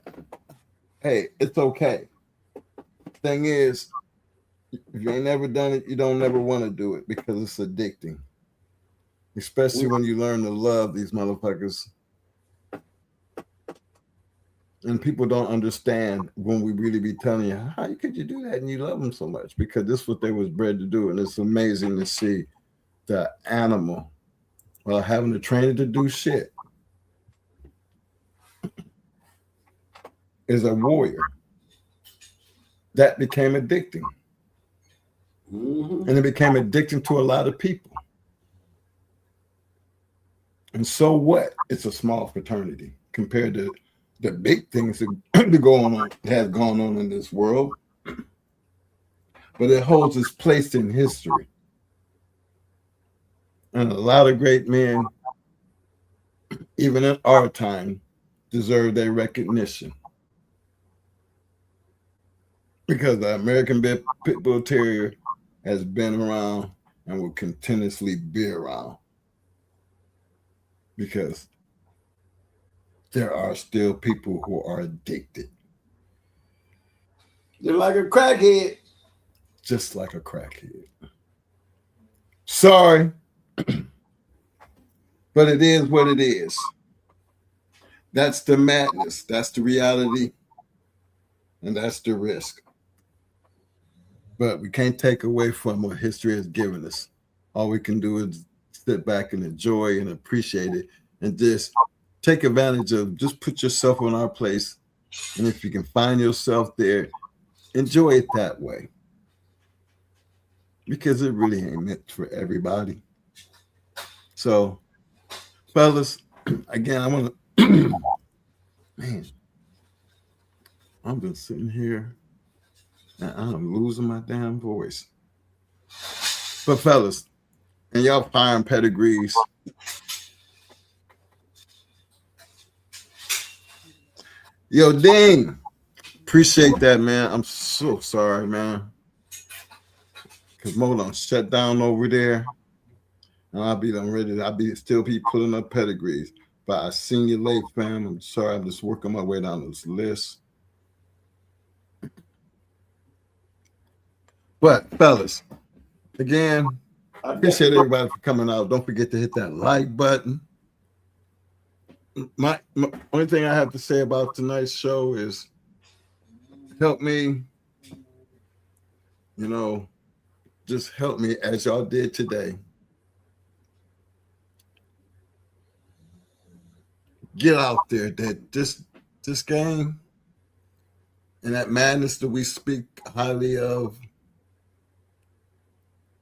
hey, it's okay. Thing is, if you ain't never done it, you don't never want to do it because it's addicting. especially when you learn to love these motherfuckers. And people don't understand when we really be telling you, how could you do that and you love them so much? Because this is what they was bred to do. And it's amazing to see the animal while having to train it to do shit is a warrior. That became addicting. And it became addicting to a lot of people. And so what? It's a small fraternity compared to the big things that have gone on in this world. But it holds its place in history. And a lot of great men, even in our time, deserve their recognition. Because the American Pit Bull Terrier has been around and will continuously be around. Because there are still people who are addicted. You're like a crackhead. Just like a crackhead. Sorry. But it is what it is. That's the madness. That's the reality. And that's the risk. But we can't take away from what history has given us. All we can do is sit back and enjoy and appreciate it and just take advantage of, just put yourself on our place. And if you can find yourself there, enjoy it that way. Because it really ain't meant for everybody. So, fellas, again, I want to, man, I've been sitting here and I'm losing my damn voice. But fellas, and y'all firing pedigrees, yo, Dean, appreciate that, man. I'm so sorry, man. Because Mo done shut down over there. And I'll be done ready. Still be pulling up pedigrees. But I seen you late, fam. I'm sorry. I'm just working my way down this list. But fellas, again, I appreciate everybody for coming out. Don't forget to hit that like button. My only thing I have to say about tonight's show is help me, just help me as y'all did today. Get out there that this game and that madness that we speak highly of,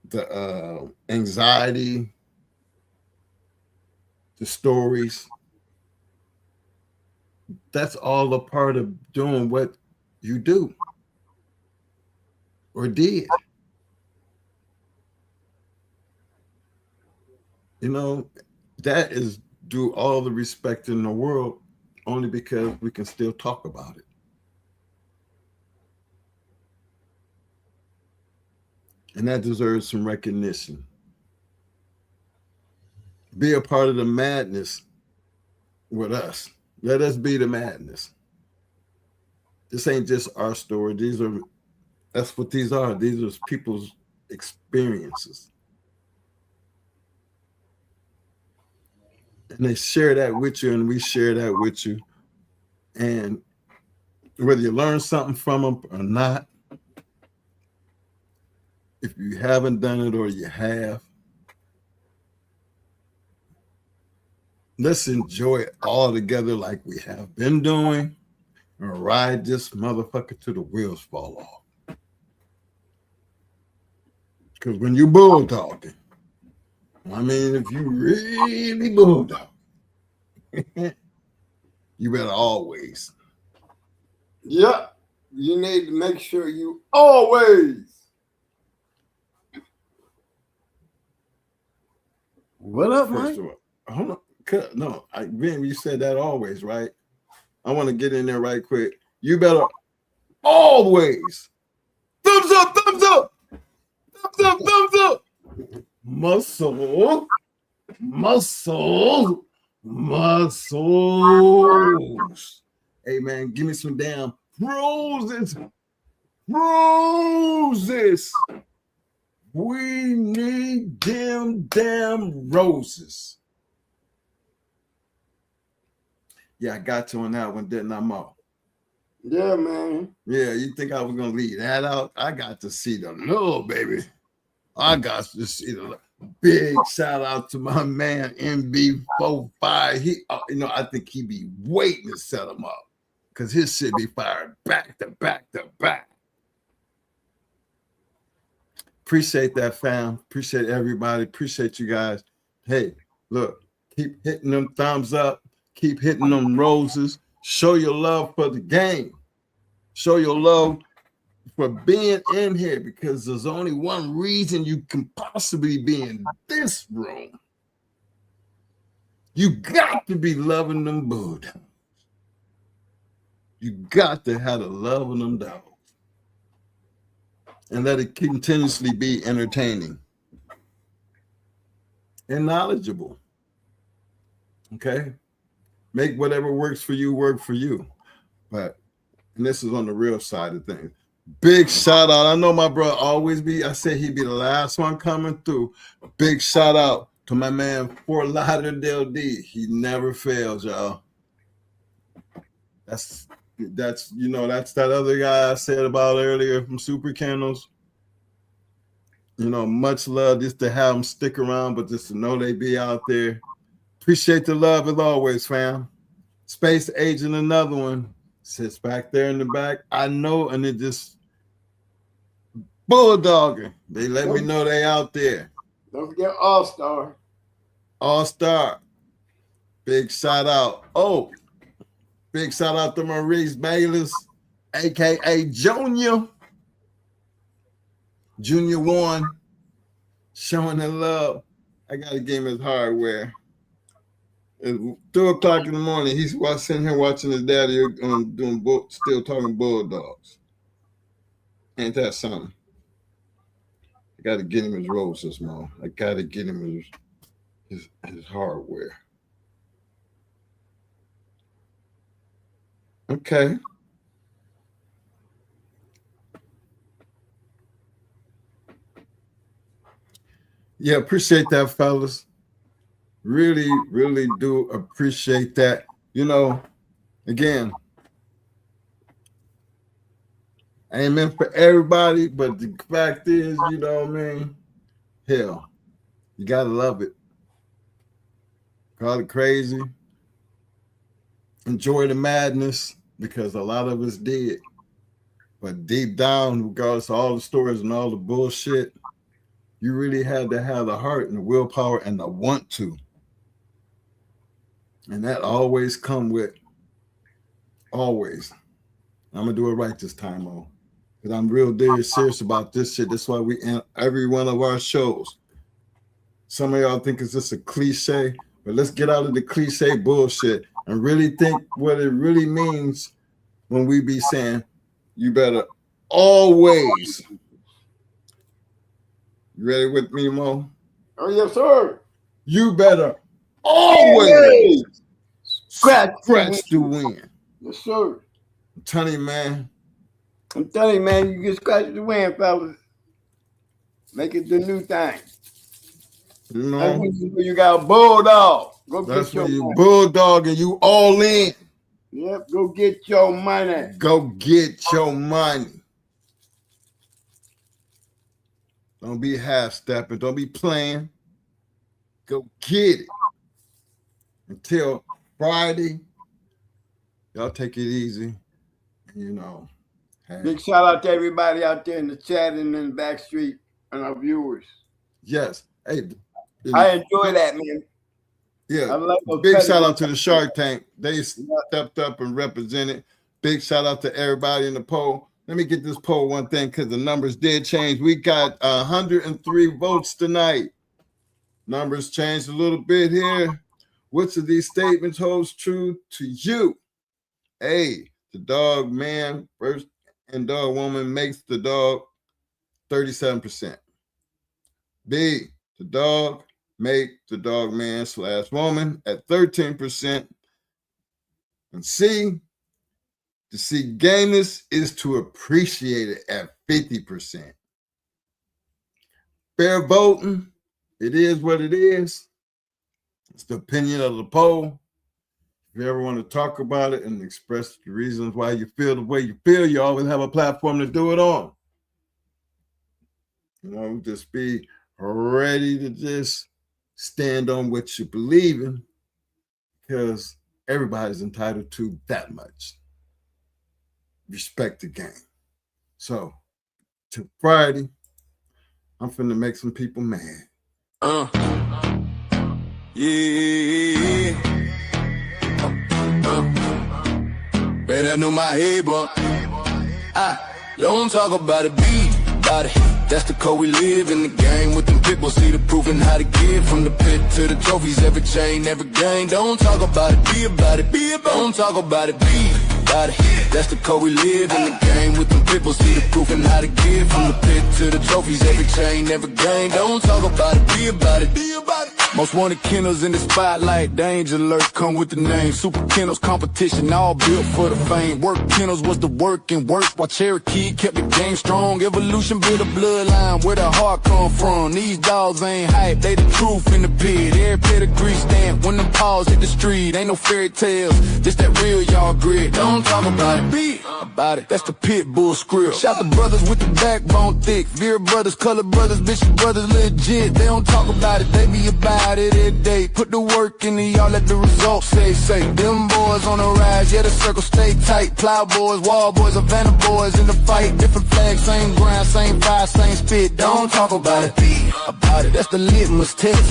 the anxiety, the stories, that's all a part of doing what you do or did. That is due all the respect in the world only because we can still talk about it. And that deserves some recognition. Be a part of the madness with us. Let us be the madness. This ain't just our story. That's what these are. These are people's experiences. And they share that with you, and we share that with you. And whether you learn something from them or not, if you haven't done it or you have, let's enjoy it all together like we have been doing and ride this motherfucker till the wheels fall off. Because when you bulldogging, if you really bulldog, you better always. Yeah, you need to make sure you always. What up, Mike? Hold on. No, Ben, you said that always, right? I want to get in there right quick. You better always. Thumbs up, thumbs up. Thumbs up, thumbs up. Muscles. Hey, man, give me some damn roses. We need them damn roses. Yeah, I got you on that one, didn't I, Mo? Yeah, man. Yeah, you think I was gonna leave that out? I got to see the love, baby. I got to see the love. Big shout out to my man MB45. He, I think he be waiting to set him up because his shit be fired back to back to back. Appreciate that, fam. Appreciate everybody. Appreciate you guys. Hey, look, keep hitting them thumbs up. Keep hitting them roses. Show your love for the game. Show your love for being in here because there's only one reason you can possibly be in this room. You got to be loving them bulldogs. You got to have the love of them dogs. And let it continuously be entertaining and knowledgeable. Okay? Make whatever works for you work for you. But, and this is on the real side of things. Big shout out. I know my brother always be, I said he'd be the last one coming through. Big shout out to my man Fort Lauderdale D. He never fails, y'all. That's that other guy I said about earlier from Super Kennels. Much love just to have them stick around, but just to know they be out there. Appreciate the love as always, fam. Space Agent, another one, sits back there in the back. I know, and it just bulldogging. They let me know they out there. Don't forget All-Star. All-Star. Big shout out. Oh, big shout out to Maurice Bayless, a.k.a. Junior. Junior 1, showing the love. I got to give him his hardware. At 2 o'clock in the morning, he's sitting here watching his daddy still talking bulldogs. Ain't that something? I got to get him his roses, Mo. I got to get him his hardware. Okay. Yeah, appreciate that, fellas. Really, really do appreciate that. Again, I ain't meant for everybody, but the fact is, you know what I mean? Hell, you gotta love it. Call it crazy. Enjoy the madness because a lot of us did. But deep down, regardless of all the stories and all the bullshit, you really had to have the heart and the willpower and the want to. And that always come with, always. I'm going to do it right this time, Mo. Because I'm real serious about this shit. That's why we end every one of our shows. Some of y'all think it's just a cliche, but let's get out of the cliche bullshit and really think what it really means when we be saying, you better always. You ready with me, Mo? Oh, yes, sir. You better always scratch the win. Yes, sir. I'm telling you, man. I'm telling you, man, you can scratch the win, fellas. Make it the new thing. That's when you got a bulldog. That's when you bulldog and you all in. Yep, go get your money. Go get your money. Don't be half-stepping. Don't be playing. Go get it. Until Friday, y'all take it easy. Hey. Big shout out to everybody out there in the chat and in the back street and our viewers. Yes. Hey, I enjoy that, man. Yeah. Big shout out to the Shark Tank. They stepped up and represented. Big shout out to everybody in the poll. Let me get this poll one thing because the numbers did change. We got 103 votes tonight. Numbers changed a little bit here. Which of these statements holds true to you? A, the dog man first and dog woman makes the dog 37%. B, the dog make the dog man / woman at 13%. And C, to see gayness is to appreciate it at 50%. Fair voting it is what it is. It's the opinion of the poll. If you ever want to talk about it and express the reasons why you feel the way you feel, you always have a platform to do it on. You know, just be ready to just stand on what you believe in, because everybody's entitled to that much. Respect the game. So, to Friday, I'm finna make some people mad. Better know my head, but I don't talk about it, be about it. That's the code we live in the game with them people. See the proof and how to give from the pit to the trophies. Every chain, every game. Don't talk about it, be about it, be about it. Don't talk about it, be about it. That's the code we live in the game with them people. See the proof and how to give from the pit to the trophies. Every chain, every game. Don't talk about it, be about it, be about it. Most wanted Kennels in the spotlight, danger alert, come with the name. Super Kennels competition, all built for the fame. Work Kennels was the work and work, while Cherokee kept the game strong. Evolution built a bloodline, where the heart come from. These dogs ain't hype, they the truth in the pit. Every pedigree stamp, when them paws hit the street. Ain't no fairy tales, this that real y'all grit. Don't talk about it, be about it. That's the pit bull script. Shout the brothers with the backbone thick. Veer brothers, color brothers, Bishop brothers legit. They don't talk about it, they be about it every day. Put the work in and y'all let the results say. Them boys on the rise, yeah, the circle stay tight. Plow boys, wall boys, Havana boys in the fight. Different flags, same ground, same fire, same spit. Don't talk about it, be about it. That's the litmus test.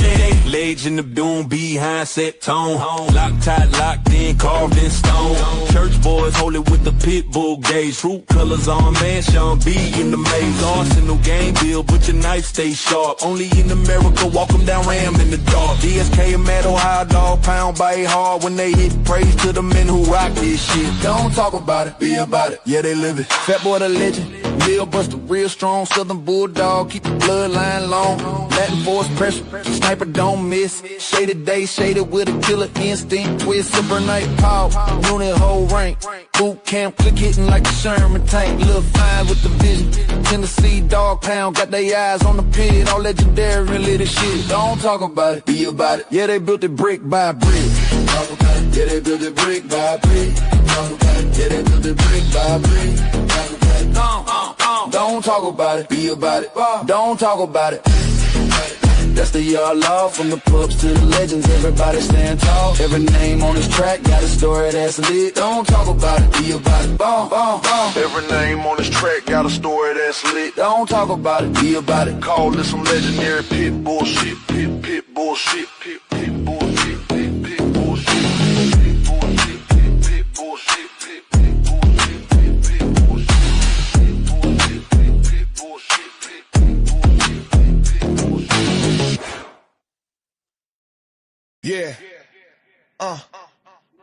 Legend of doom, behind set tone. Locked tight, locked in, carved in stone. Church boys hold it with the pit bull gauge. Fruit colors on man, Sean B in the maze. Arsenal game bill, but your knife stay sharp. Only in America, walk them down Ram in the dark. DSK and Mad Ohio dog, pound by hard when they hit. Praise to the men who rock this shit. Don't talk about it, be about it. Yeah, they live it. Fat boy the legend, Lil Buster, real strong Southern bulldog. Keep the bloodline long. Latin force pressure, sniper don't miss. Shaded day, shaded with a killer instinct. Twist, super night power, unit whole rank. Boot camp, click hitting like a Sherman tank. Little fine with the vision. Tennessee dog pound, got their eyes on the pit. All legendary, really the shit. Don't talk about it, be about it. Yeah, they built it brick by brick. Yeah, they built it brick by brick. Yeah, they built it brick by brick. Don't talk about it, be about it. Don't talk about it. That's the yard law, from the pups to the legends. Everybody stand tall. Every name on this track got a story that's lit. Don't talk about it, be about it. Every name on this track got a story that's lit. Don't talk about it, be about it. Call this some legendary pit bullshit, pit bullshit, pit bullshit, pit bullshit, pit bullshit, pit bullshit. Yeah.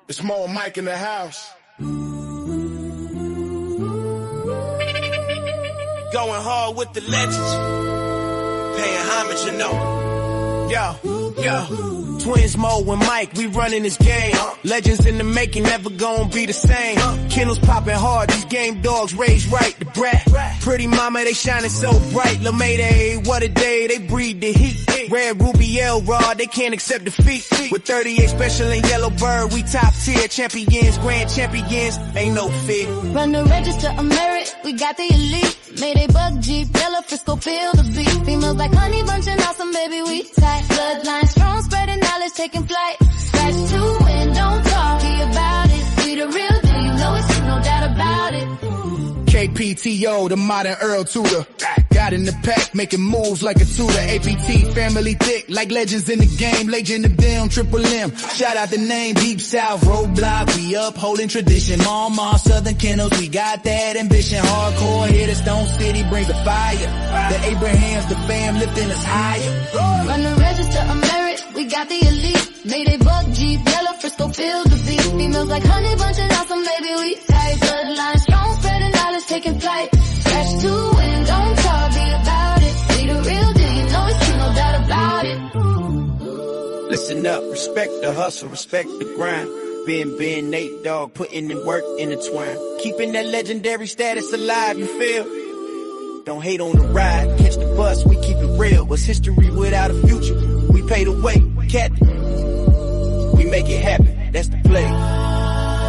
It's Mo and Mike in the house. Going hard with the legends. Paying homage, you know. Yo. Twins Mo and Mike, we running this game. Legends in the making, never gonna be the same. Kennels popping hard, these game dogs raised right. The brat, pretty mama, they shining so bright. Lil Mayday, what a day, they breathe the heat. Red Ruby L-Rod, they can't accept defeat. With 38 special and yellow bird, we top tier champions, grand champions, ain't no fear. Run the register of merit, we got the elite. Made a bug Jeep, yellow Frisco, feel the beat. Females like honey bunching awesome, baby, we tight. Bloodline strong, spreading knowledge, taking flight. Scratch to win, don't talk, be about it. We the real deal, you know it's no doubt about it. KPTO, the modern Earl Tudor. Got in the pack, making moves like a tutor. APT, family thick, like legends in the game. Legend of them, Triple M. Shout out the name, Deep South, Roadblock. We upholding tradition. Mama, Southern Kennels, we got that ambition. Hardcore here, the Stone City brings the fire. The Abrahams, the fam lifting us higher. Run the register of merit, we got the elite. Made a bug Jeep, yellow Frisco, feel the beat. Females like honey bunching awesome, baby, we tight. Bloodline strong, spreading knowledge, taking flight. Scratch to win, don't talk, be about it. We the real deal, you know it's true, no doubt about it. Listen up, respect the hustle, respect the grind. Ben, Nate Dogg, putting in work in the twine. Keeping that legendary status alive, you feel? Don't hate on the ride, catch the bus, we keep it real. What's history without a future? We pay the way, captain. We make it happen, that's the play.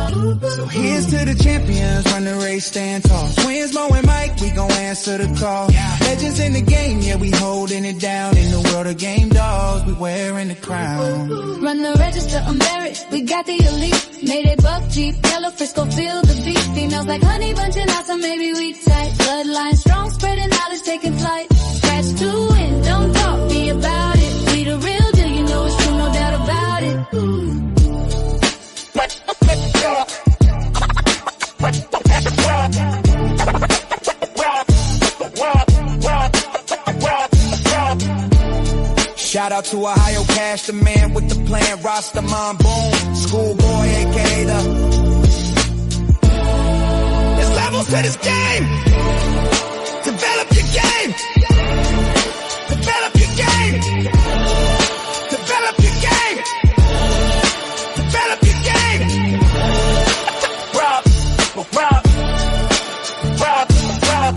So here's to the champions, run the race, stand tall. Twins, Mo and Mike, we gon' answer the call. Legends in the game, yeah, we holding it down. In the world of game dogs, we wearing the crown. Run the register, I'm married, we got the elite. Mayday buck Jeep, yellow Frisco, feel the beat. Females like honey bunching out, so maybe we tight. Bloodline strong, spreading knowledge, taking flight. Scratch to win, don't talk, be about it. We the real deal, you know it's true, no doubt about it. Ooh. Shout out to Ohio Cash, the man with the plan, Rastaman Boom, schoolboy aka the. There's levels to this game. Develop your game. Develop your game. Develop your game. Develop your game. Rob, rob, rob, rob.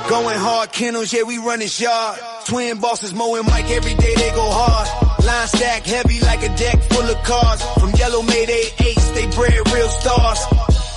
Going hard, Kennels, yeah, we run this yard. Twin bosses, Mo and Mike, every day they go hard. Line stack heavy like a deck full of cars. From yellow Mayday 8s, they bred real stars.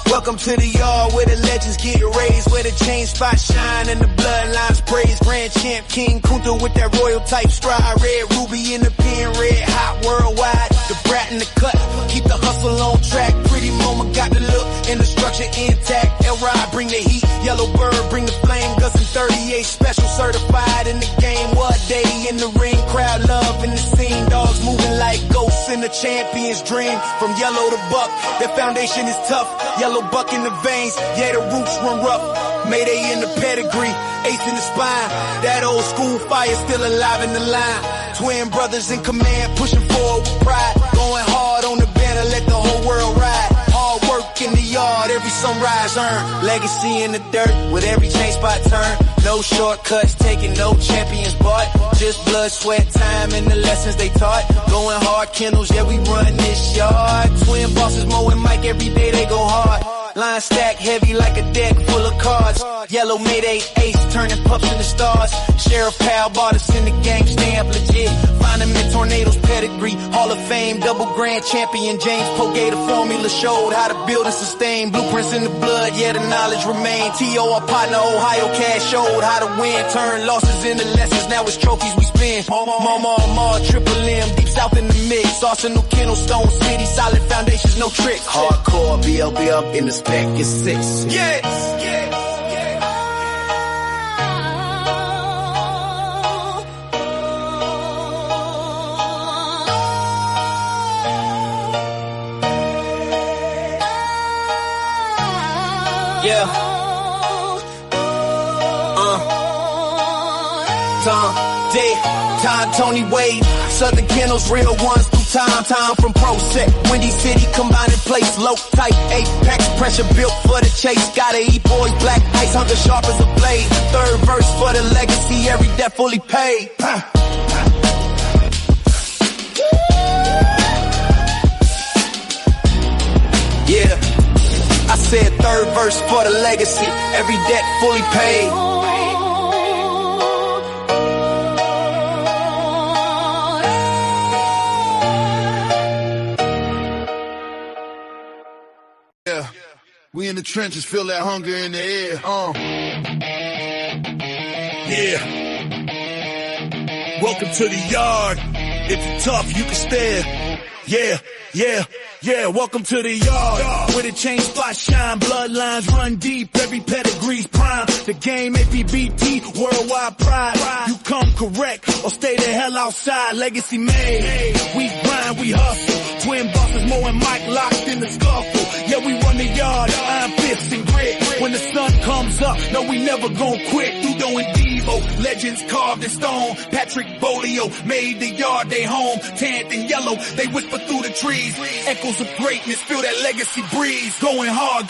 Welcome to the yard where the legends get raised, where the chain spots shine and the bloodlines praise. Grand champ King Kunta with that royal type stride. Red ruby in the pen, red hot worldwide. The brat in the cut, keep the hustle on track. Pretty moment got the look and the structure intact. L-Ride bring the heat, yellow bird bring the flame. Gus and 38 special certified in the game. What day in the ring, crowd love in the scene. Dogs moving like ghosts in the champion's dream. From yellow to buck, their foundation is tough. Yellow buck in the veins, yeah, the roots run rough. Mayday in the pedigree, ace in the spine. That old school fire still alive in the line. Twin brothers in command, pushing forward with pride. Going hard on the banner, let the whole world ride. Hard work in the yard, every sunrise earned. Legacy in the dirt, with every chain spot turn. No shortcuts taken, no champions bought. Just blood, sweat, time, and the lessons they taught. Going hard, Kennels, yeah, we run this yard. Twin bosses, Mo and Mike, every day they go hard. Line stack heavy like a deck full of cards. Yellow Mayday ace turning pups into stars. Sheriff Pal bought us in the game, stamp legit. Find them in Tornadoes pedigree. Hall of Fame, double grand champion. James Pogay, the formula showed how to build and sustain. Blueprints in the blood, yeah, the knowledge remain. T.O. our partner, Ohio Cash showed how to win. Turn losses into lessons, now it's trophies we spin. Mama, Triple M, deep south in the mix. Arsenal, Kennel, Stone City, solid foundations, no tricks. Hardcore, BLB up in the spec is 6. Yes, yes. Yeah. Tom, Dick, Todd, Tony Wade, Southern Kennels, real ones through time. Time from Pro Set, Windy City, combined in place, low type, apex, pressure built for the chase. Gotta eat boys, black ice, hunger sharp as a blade. Third verse for the legacy, every debt fully paid. Yeah, I said third verse for the legacy, every debt fully paid. We in the trenches, feel that hunger in the air. Yeah. Welcome to the yard. If you're tough, you can stare. Yeah, welcome to the yard. Where the chain spots shine, bloodlines run deep, every pedigree's prime. The game Apbt'S, worldwide pride. You come correct or stay the hell outside, legacy made. We grind, we hustle. Twin bosses, Mo and Mike locked in the scuffle. Yeah, we run the yard, iron fists and grit. When the sun comes up, no, we never gon' quit. Udo and Devo, legends carved in stone. Patrick Bolio made the yard they home. Tanned in yellow, they whisper through the trees. Echoes of greatness, feel that legacy breeze. Going hard,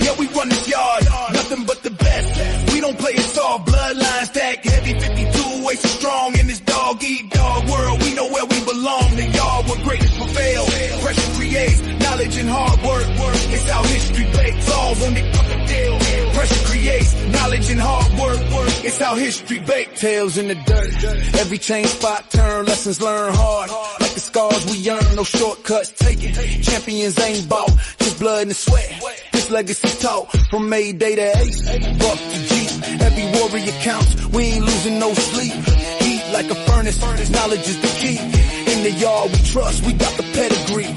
yeah, we run this yard, nothing but the best. We don't play it soft, bloodline stack heavy, 52 way so strong in this dog-eat-dog world. We know where we belong, the yard where greatness prevails. Pressure creates knowledge and hard work. It's how history bakes, all on the deal. Pressure creates knowledge and hard work. It's how history bakes. Tails in the dirt, every chain spot turn, lessons learned hard. Like the scars we earn, no shortcuts taken. Champions ain't bought, just blood and sweat. This legacy taught from Mayday to Ace, Buck to Jeep. Every warrior counts, we ain't losing no sleep. Heat like a furnace, knowledge is the key. In the yard we trust, we got the pedigree.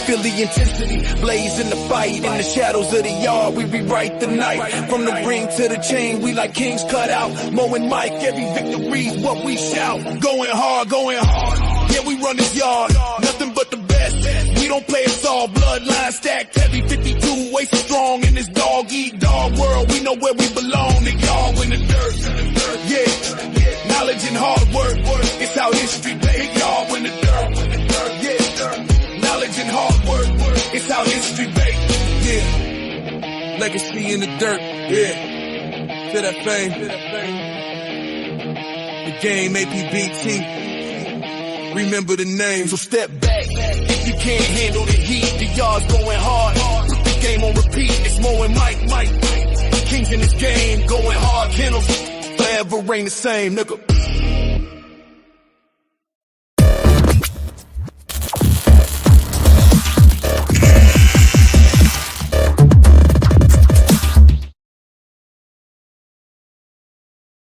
Feel the intensity, blaze in the fight. In the shadows of the yard, we rewrite the night. From the ring to the chain, we like kings cut out. Mo and Mike, every victory's what we shout. Going hard, yeah, we run this yard, nothing but the best. We don't play it all, bloodline stacked heavy, 52 way so strong in this dog-eat-dog world. We know where we belong, the yard in the dirt. Yeah, knowledge and hard work, it's how history bakes. Yard in the dirt, yeah, knowledge and hard work, it's how history bakes. Yeah, legacy in the dirt, yeah, feel that fame. The game Apbt'S. Remember the name, so step back. If you can't handle the heat, the yard's going hard. Put the game on repeat, it's Mo and Mike. Kings in this game, going hard. Kennels, forever ain't the same, nigga.